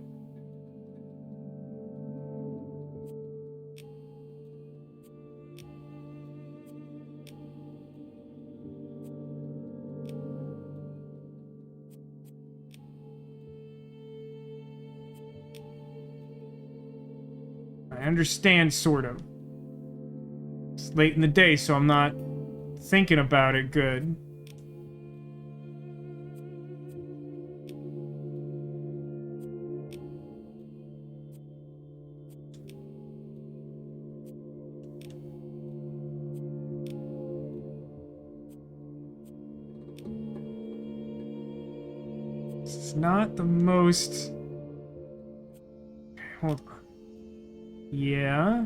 I understand, sort of. It's late in the day, so I'm not thinking about it good. It's not the most... Okay, hold on. Yeah.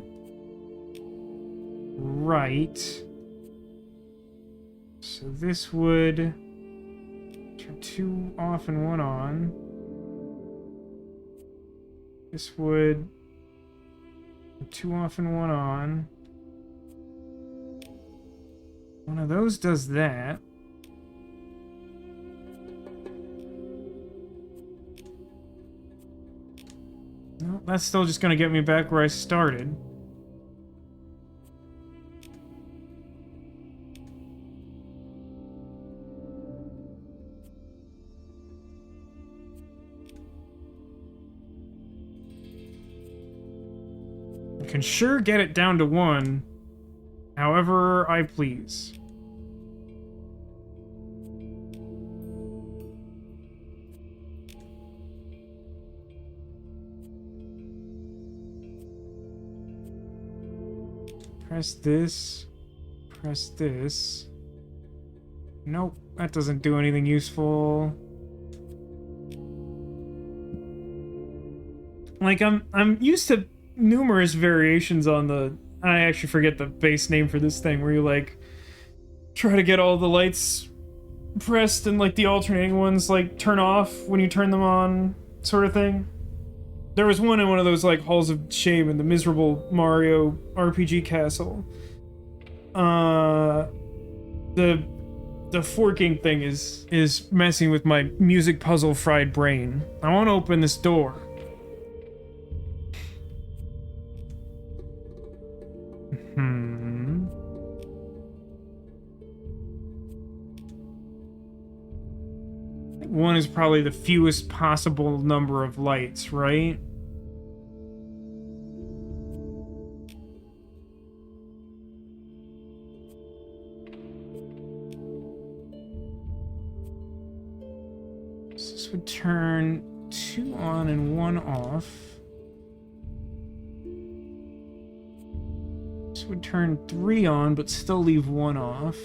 Right. So this would turn 2 off and 1 on. This would turn 2 off and 1 on. One of those does that. Well, that's still just gonna get me back where I started. Can sure get it down to 1 however I please. Press this. Press this. Nope, that doesn't do anything useful. Like, I'm used to numerous variations on the... I actually forget the base name for this thing, where you, like, try to get all the lights pressed and, like, the alternating ones, like, turn off when you turn them on, sort of thing. There was one in one of those, like, halls of shame in the miserable Mario RPG castle. The forking thing is messing with my music puzzle fried brain. I want to open this door. One is probably the fewest possible number of lights, right? This would turn 2 on and 1 off. This would turn 3 on, but still leave 1 off.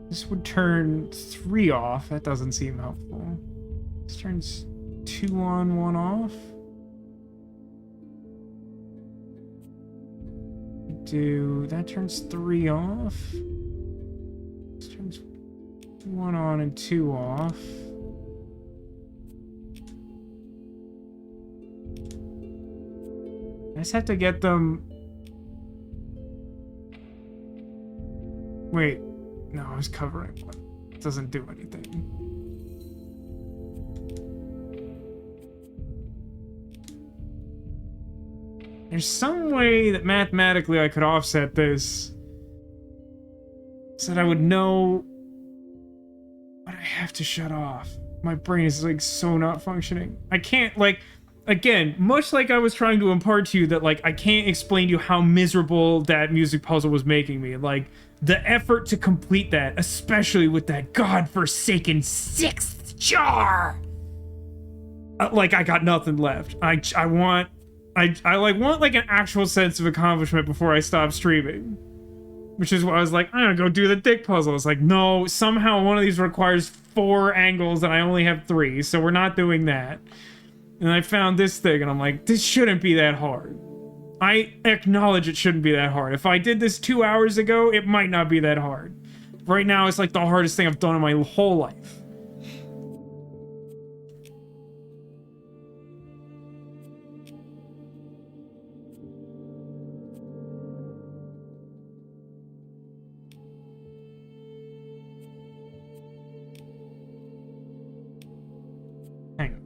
This would turn 3 off. That doesn't seem helpful. This turns 2 on, 1 off. That turns 3 off. This turns 1 on and 2 off. I just have to get them... Wait. No, I was covering one. It doesn't do anything. There's some way that mathematically I could offset this so that I would know what I have to shut off. My brain is, like, so not functioning. I can't, like... Again, much like I was trying to impart to you that, like, I can't explain to you how miserable that music puzzle was making me. Like, the effort to complete that, especially with that godforsaken 6th jar! Like, I got nothing left. I want like, an actual sense of accomplishment before I stop streaming. Which is why I was like, I'm gonna go do the dick puzzle. It's like, no, somehow one of these requires 4 angles and I only have 3, so we're not doing that. And I found this thing, and I'm like, this shouldn't be that hard. I acknowledge it shouldn't be that hard. If I did this 2 hours ago, it might not be that hard. Right now, it's like the hardest thing I've done in my whole life. Hang on.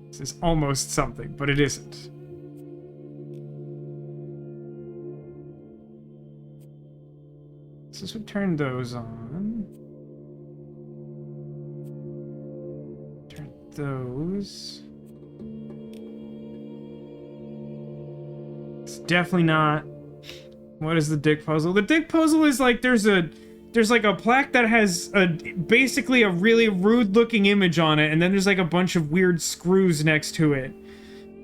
This is almost something, but it isn't. So this would turn those on. Turn those. It's definitely not. What is the dick puzzle? The dick puzzle is like there's like a plaque that has basically a really rude looking image on it, and then there's like a bunch of weird screws next to it.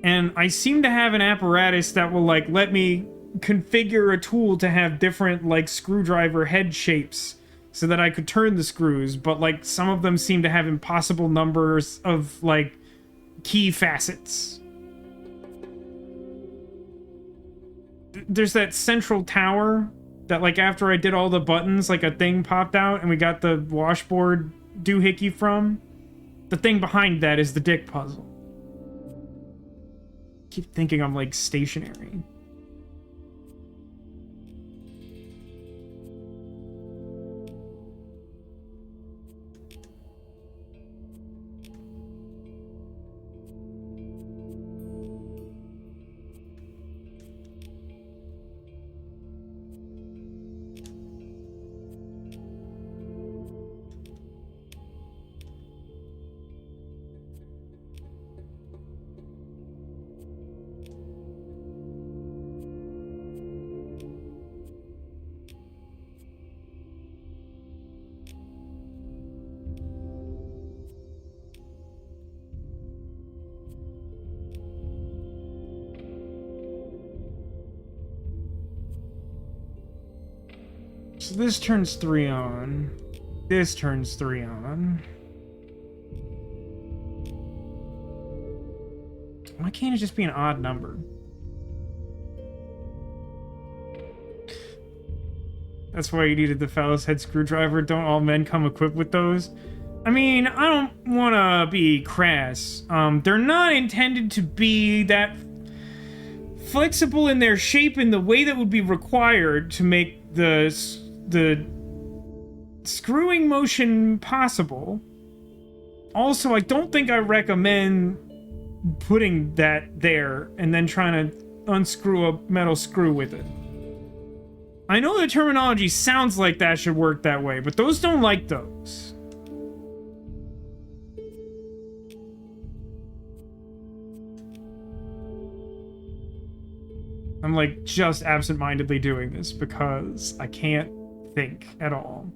And I seem to have an apparatus that will like let me configure a tool to have different like screwdriver head shapes so that I could turn the screws, but like some of them seem to have impossible numbers of like key facets. There's that central tower that, like, after I did all the buttons, like, a thing popped out and we got the washboard doohickey from. The thing behind that is the dick puzzle. I keep thinking I'm, like, stationary. So this turns 3 on. This turns 3 on. Why can't it just be an odd number? That's why you needed the phallus head screwdriver. Don't all men come equipped with those? I mean, I don't want to be crass. They're not intended to be that flexible in their shape in the way that would be required to make the screwing motion possible. Also, I don't think I recommend putting that there and then trying to unscrew a metal screw with it. I know the terminology sounds like that should work that way, but those don't like those. I'm like just absent-mindedly doing this because I can't think at all.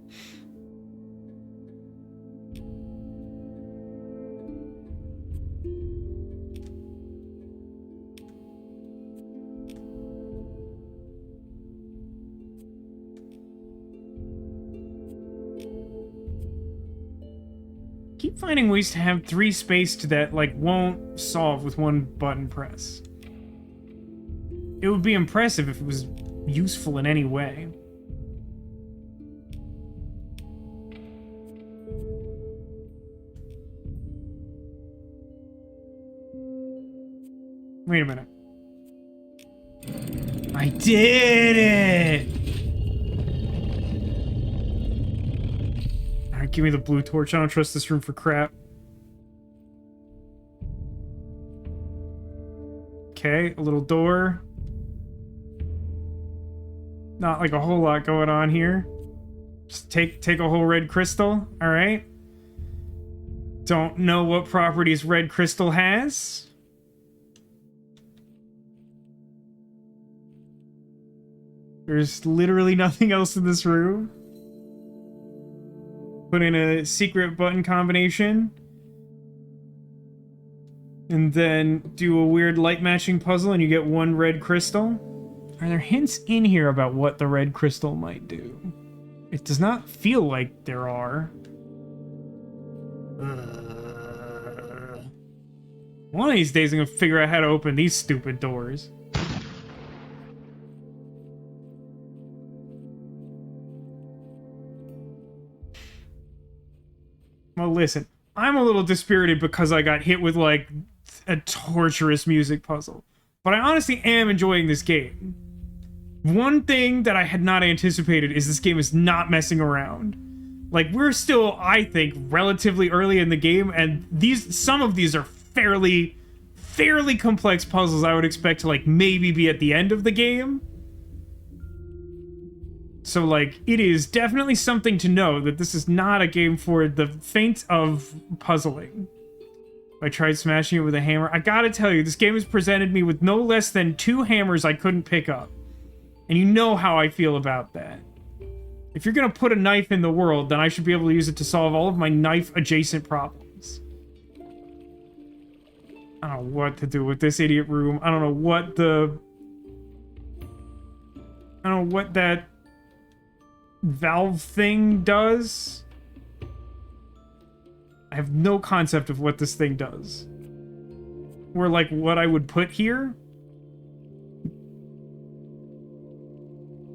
Keep finding ways to have 3 spaced that like won't solve with 1 button press. It would be impressive if it was useful in any way. Wait a minute. I did it! Alright, give me the blue torch. I don't trust this room for crap. Okay, a little door. Not like a whole lot going on here. Just take a whole red crystal. Alright. Don't know what properties red crystal has. There's literally nothing else in this room. Put in a secret button combination. And then do a weird light matching puzzle and you get 1 red crystal. Are there hints in here about what the red crystal might do? It does not feel like there are. One of these days I'm gonna figure out how to open these stupid doors. Well, listen, I'm a little dispirited because I got hit with, like, a torturous music puzzle. But I honestly am enjoying this game. One thing that I had not anticipated is this game is not messing around. Like, we're still, I think, relatively early in the game, and some of these are fairly complex puzzles I would expect to, like, maybe be at the end of the game. So, like, it is definitely something to know that this is not a game for the faint of puzzling. I tried smashing it with a hammer. I gotta tell you, this game has presented me with no less than 2 hammers I couldn't pick up. And you know how I feel about that. If you're gonna put a knife in the world, then I should be able to use it to solve all of my knife-adjacent problems. I don't know what to do with this idiot room. I don't know what that valve thing does. I have no concept of what this thing does. Or, like, what I would put here.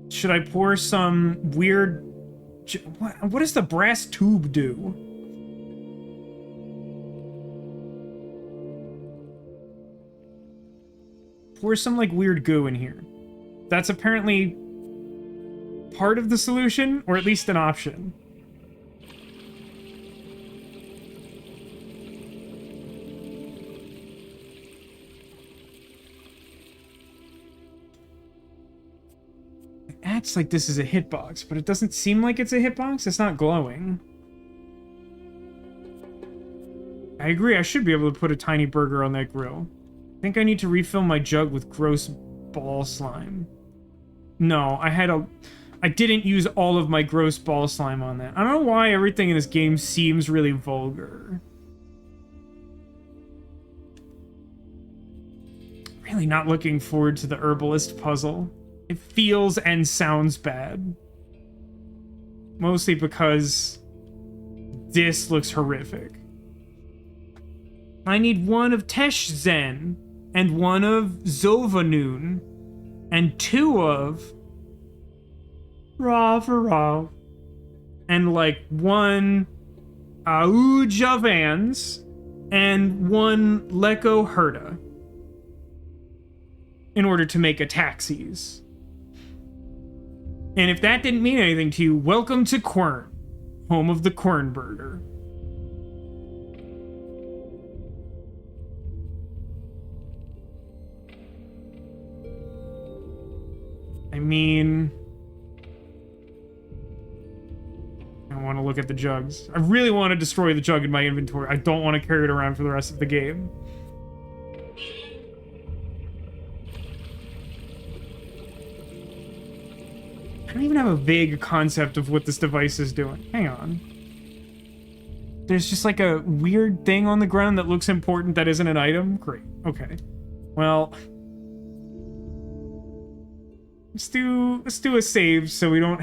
Should I pour some weird... What does the brass tube do? Pour some, like, weird goo in here. That's apparently part of the solution, or at least an option. It acts like this is a hitbox, but it doesn't seem like it's a hitbox. It's not glowing. I agree, I should be able to put a tiny burger on that grill. I think I need to refill my jug with gross ball slime. No, I didn't use all of my gross ball slime on that. I don't know why everything in this game seems really vulgar. Really not looking forward to the herbalist puzzle. It feels and sounds bad. Mostly because this looks horrific. I need one of Tesh Zen, and one of Zovanoon, and two of Rav, and like one Aujavans, and one Leko Herda, in order to make a taxis. And if that didn't mean anything to you, welcome to Quern, home of the Quern Burger. I mean, I want to look at the jugs. I really want to destroy the jug in my inventory. I don't want to carry it around for the rest of the game. I don't even have a vague concept of what this device is doing. Hang on. There's just like a weird thing on the ground that looks important that isn't an item? Great. Okay. Well, let's do a save so we don't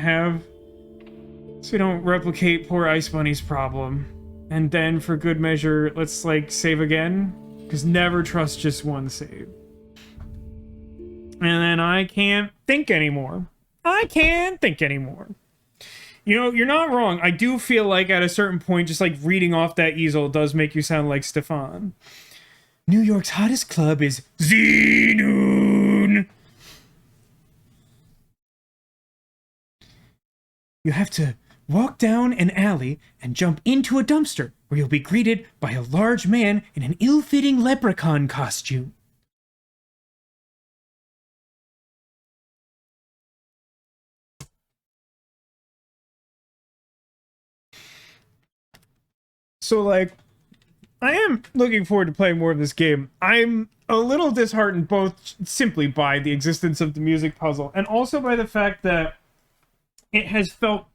replicate poor Ice Bunny's problem. And then for good measure, let's like save again, because never trust just one save. And then I can't think anymore. You know, you're not wrong. I do feel like at a certain point, just like reading off that easel does make you sound like Stefan. New York's hottest club is Xenoon. You have to walk down an alley and jump into a dumpster where you'll be greeted by a large man in an ill-fitting leprechaun costume. So, like, I am looking forward to playing more of this game. I'm a little disheartened both simply by the existence of the music puzzle and also by the fact that it has felt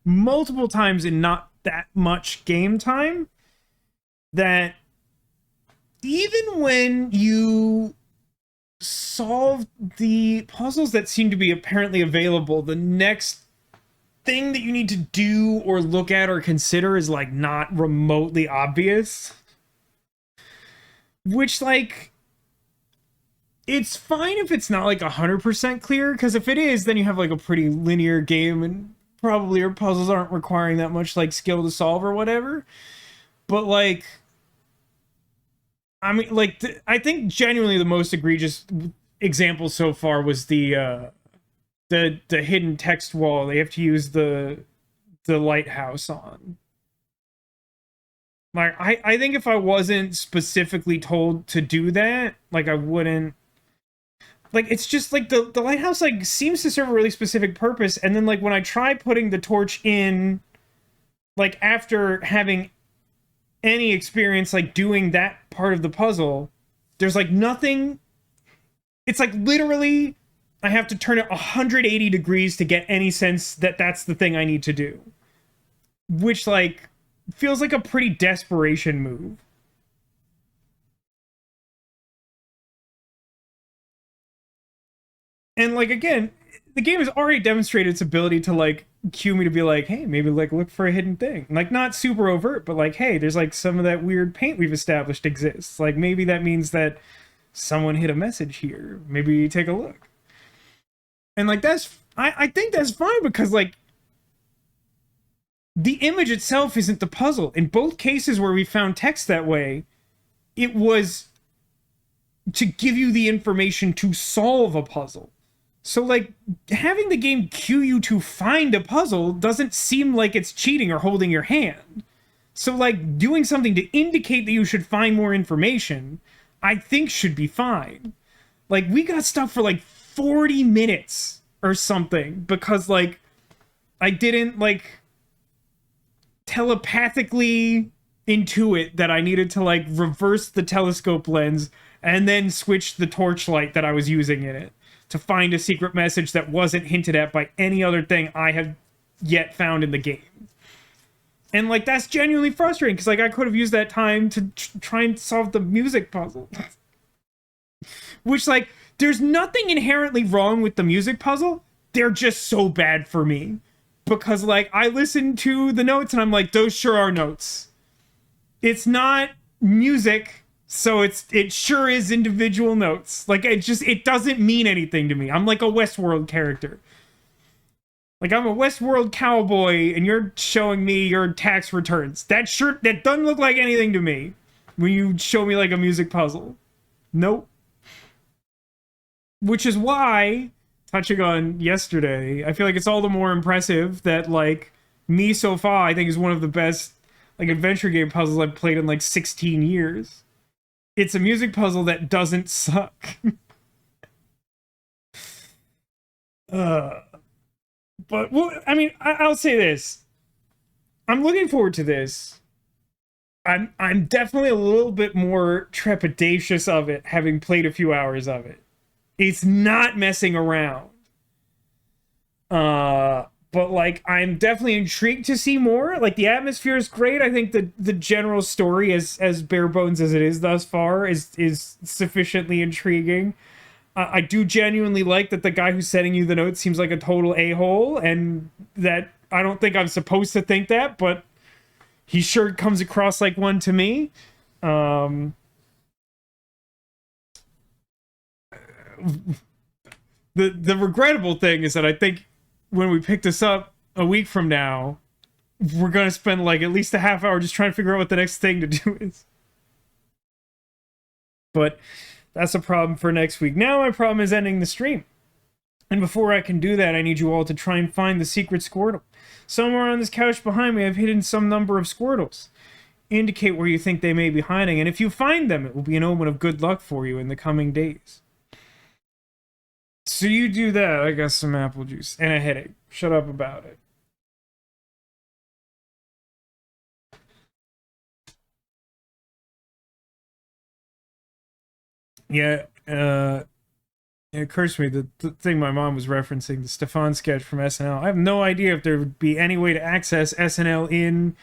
multiple times in not that much game time that even when you solve the puzzles that seem to be apparently available, the next thing that you need to do or look at or consider is like not remotely obvious. Which, like, it's fine if it's not like 100% clear, because if it is, then you have like a pretty linear game and probably your puzzles aren't requiring that much like skill to solve or whatever. But like, I mean, like, I think genuinely the most egregious example so far was the hidden text wall they have to use the lighthouse on. Like, I think if I wasn't specifically told to do that, like, I wouldn't. Like, it's just like the lighthouse like seems to serve a really specific purpose, and then like when I try putting the torch in, like after having any experience like doing that part of the puzzle, there's like nothing. It's like literally I have to turn it 180 degrees to get any sense that that's the thing I need to do. Which, like, feels like a pretty desperation move. And, like, again, the game has already demonstrated its ability to, like, cue me to be like, hey, maybe, like, look for a hidden thing. Like, not super overt, but, like, hey, there's, like, some of that weird paint we've established exists. Like, maybe that means that someone hid a message here. Maybe take a look. And, like, that's... I think that's fine because, like, the image itself isn't the puzzle. In both cases where we found text that way, it was to give you the information to solve a puzzle. So, like, having the game cue you to find a puzzle doesn't seem like it's cheating or holding your hand. So, like, doing something to indicate that you should find more information, I think should be fine. Like, we got stuck for, like, 40 minutes or something because, like, I didn't, like, telepathically intuit that I needed to, like, reverse the telescope lens and then switch the torchlight that I was using in it to find a secret message that wasn't hinted at by any other thing I have yet found in the game. And, like, that's genuinely frustrating, because, like, I could have used that time to try and solve the music puzzle. Which, like, there's nothing inherently wrong with the music puzzle. They're just so bad for me. because like I listen to the notes and I'm like, those sure are notes. It's not music, so it sure is individual notes. Like it doesn't mean anything to me. I'm like a Westworld character. Like I'm a Westworld cowboy and you're showing me your tax returns. That doesn't look like anything to me when you show me like a music puzzle. Nope. Which is why, touching on yesterday, I feel like it's all the more impressive that like Me So Far I think is one of the best like adventure game puzzles I've played in like 16 years. It's a music puzzle that doesn't suck. uh But, well, I mean, I'll say this. I'm looking forward to this. I'm definitely a little bit more trepidatious of it, having played a few hours of it. It's not messing around. But, like, I'm definitely intrigued to see more. Like, the atmosphere is great. I think the general story, as bare bones as it is thus far, is sufficiently intriguing. I do genuinely like that the guy who's sending you the notes seems like a total a-hole, and that I don't think I'm supposed to think that, but he sure comes across like one to me. The regrettable thing is that I think when we pick this up a week from now, we're gonna spend like at least a half hour just trying to figure out what the next thing to do is. But that's a problem for next week. Now my problem is ending the stream. And before I can do that, I need you all to try and find the secret Squirtle. Somewhere on this couch behind me, I've hidden some number of Squirtles. Indicate where you think they may be hiding, and if you find them, it will be an omen of good luck for you in the coming days. So you do that. I got some apple juice and a headache. Shut up about it. Yeah, it occurs to me that the thing my mom was referencing, the Stefan sketch from SNL. I have no idea if there would be any way to access SNL in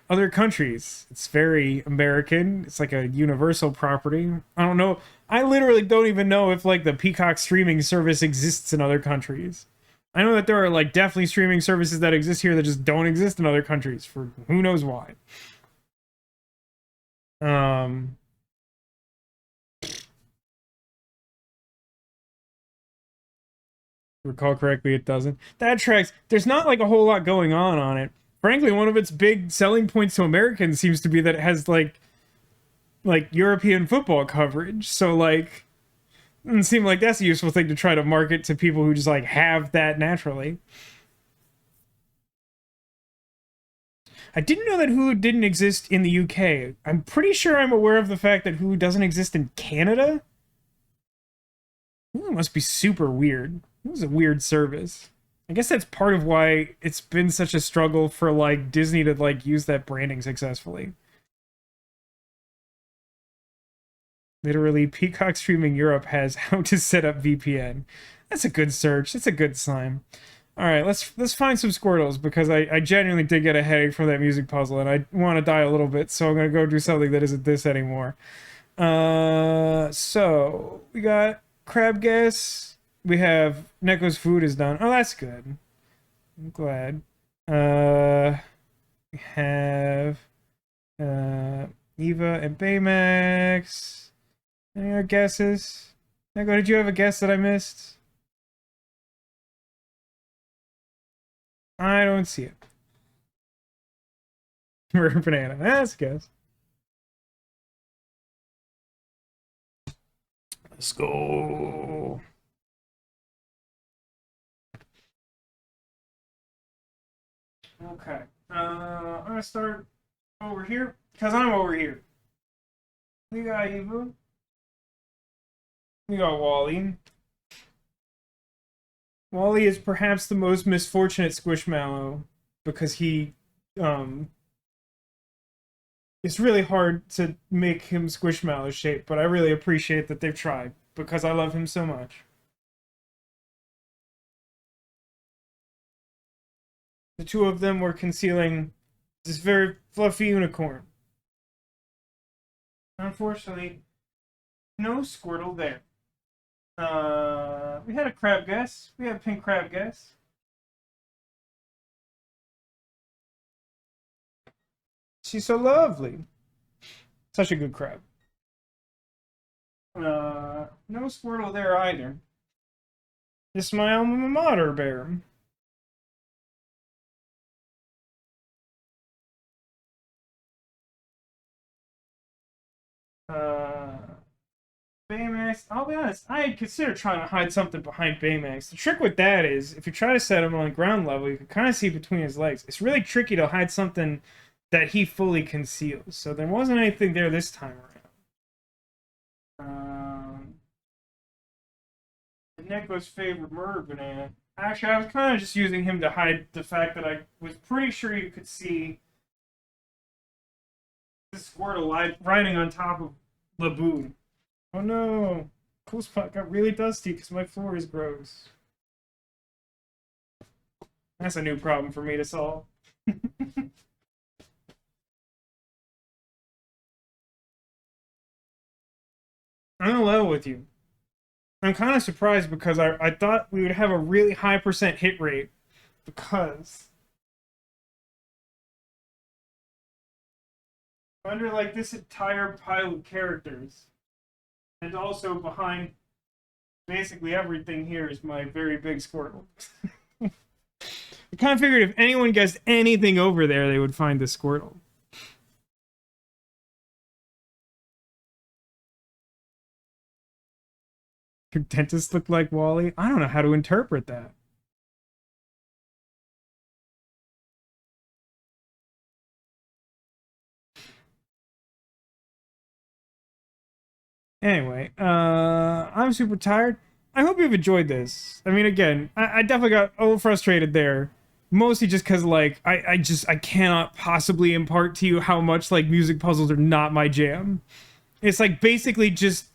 other countries. It's very American. It's like a universal property. I don't know. I literally don't even know if like the Peacock streaming service exists in other countries. I know that there are like definitely streaming services that exist here that just don't exist in other countries for who knows why. Recall correctly, it doesn't. That tracks. There's not like a whole lot going on it. Frankly, one of its big selling points to Americans seems to be that it has like European football coverage. So like, it doesn't seem like that's a useful thing to try to market to people who just like have that naturally. I didn't know that Hulu didn't exist in the UK. I'm pretty sure I'm aware of the fact that Hulu doesn't exist in Canada. Hulu must be super weird. It was a weird service. I guess that's part of why it's been such a struggle for like Disney to like use that branding successfully. Literally, Peacock Streaming Europe has how to set up VPN. That's a good search. That's a good sign. All right, let's find some Squirtles because I genuinely did get a headache from that music puzzle and I want to die a little bit, so I'm gonna go do something that isn't this anymore. So we got crab guess. We have Neko's food is done. Oh, that's good. I'm glad. We have Eva and Baymax. Any other guesses? Neko, did you have a guess that I missed? I don't see it. Rare banana. That's a guess. Let's go. Okay. I'm gonna start over here because I'm over here. We got Eva. We got Wally. Wally is perhaps the most misfortunate Squishmallow because he, it's really hard to make him Squishmallow shape, but I really appreciate that they've tried because I love him so much. The two of them were concealing this very fluffy unicorn. Unfortunately, no Squirtle there. We had a crab guess. We had a pink crab guess. She's so lovely. Such a good crab. No Squirtle there either. This is my alma mater bear. Baymax, I'll be honest, I consider trying to hide something behind Baymax. The trick with that is, if you try to set him on ground level, you can kind of see between his legs. It's really tricky to hide something that he fully conceals. So there wasn't anything there this time around. Neko's favorite murder banana. Actually, I was kind of just using him to hide the fact that I was pretty sure you could see this Squirtle riding on top of Laboon. Oh no! Cool spot got really dusty because my floor is gross. That's a new problem for me to solve. I'm gonna level with you. I'm kind of surprised because I thought we would have a really high % hit rate because under like this entire pile of characters and also behind basically everything here is my very big Squirtle. I kind of figured if anyone guessed anything over there, they would find the Squirtle. Your dentist look like Wally? I don't know how to interpret that. Anyway, I'm super tired. I hope you've enjoyed this. I mean, again, I definitely got a little frustrated there. Mostly just because, like, I cannot possibly impart to you how much, like, music puzzles are not my jam. It's, like, basically just...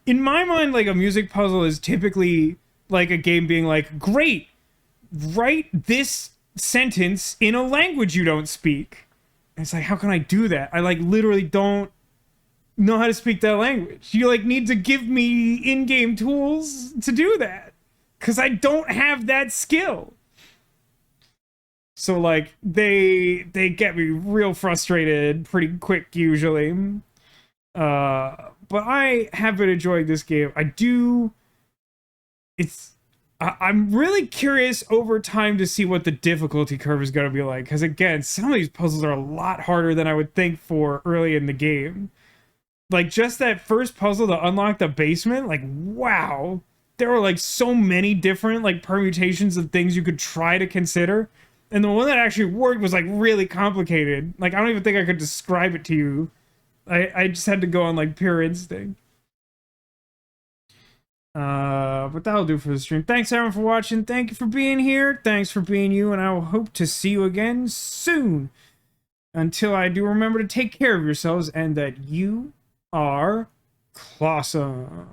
In my mind, like, a music puzzle is typically, like, a game being like, great, write this sentence in a language you don't speak. And it's like, how can I do that? I, like, literally don't know how to speak that language. You, like, need to give me in-game tools to do that. Because I don't have that skill. So, like, they get me real frustrated pretty quick, usually. But I have been enjoying this game. I'm really curious over time to see what the difficulty curve is going to be like. Because again, some of these puzzles are a lot harder than I would think for early in the game. Like, just that first puzzle to unlock the basement, like, wow. There were, like, so many different, like, permutations of things you could try to consider. And the one that actually worked was, like, really complicated. Like, I don't even think I could describe it to you. I just had to go on, like, pure instinct. But that'll do for the stream. Thanks, everyone, for watching. Thank you for being here. Thanks for being you, and I will hope to see you again soon. Until I do, remember to take care of yourselves and that you are clawsome.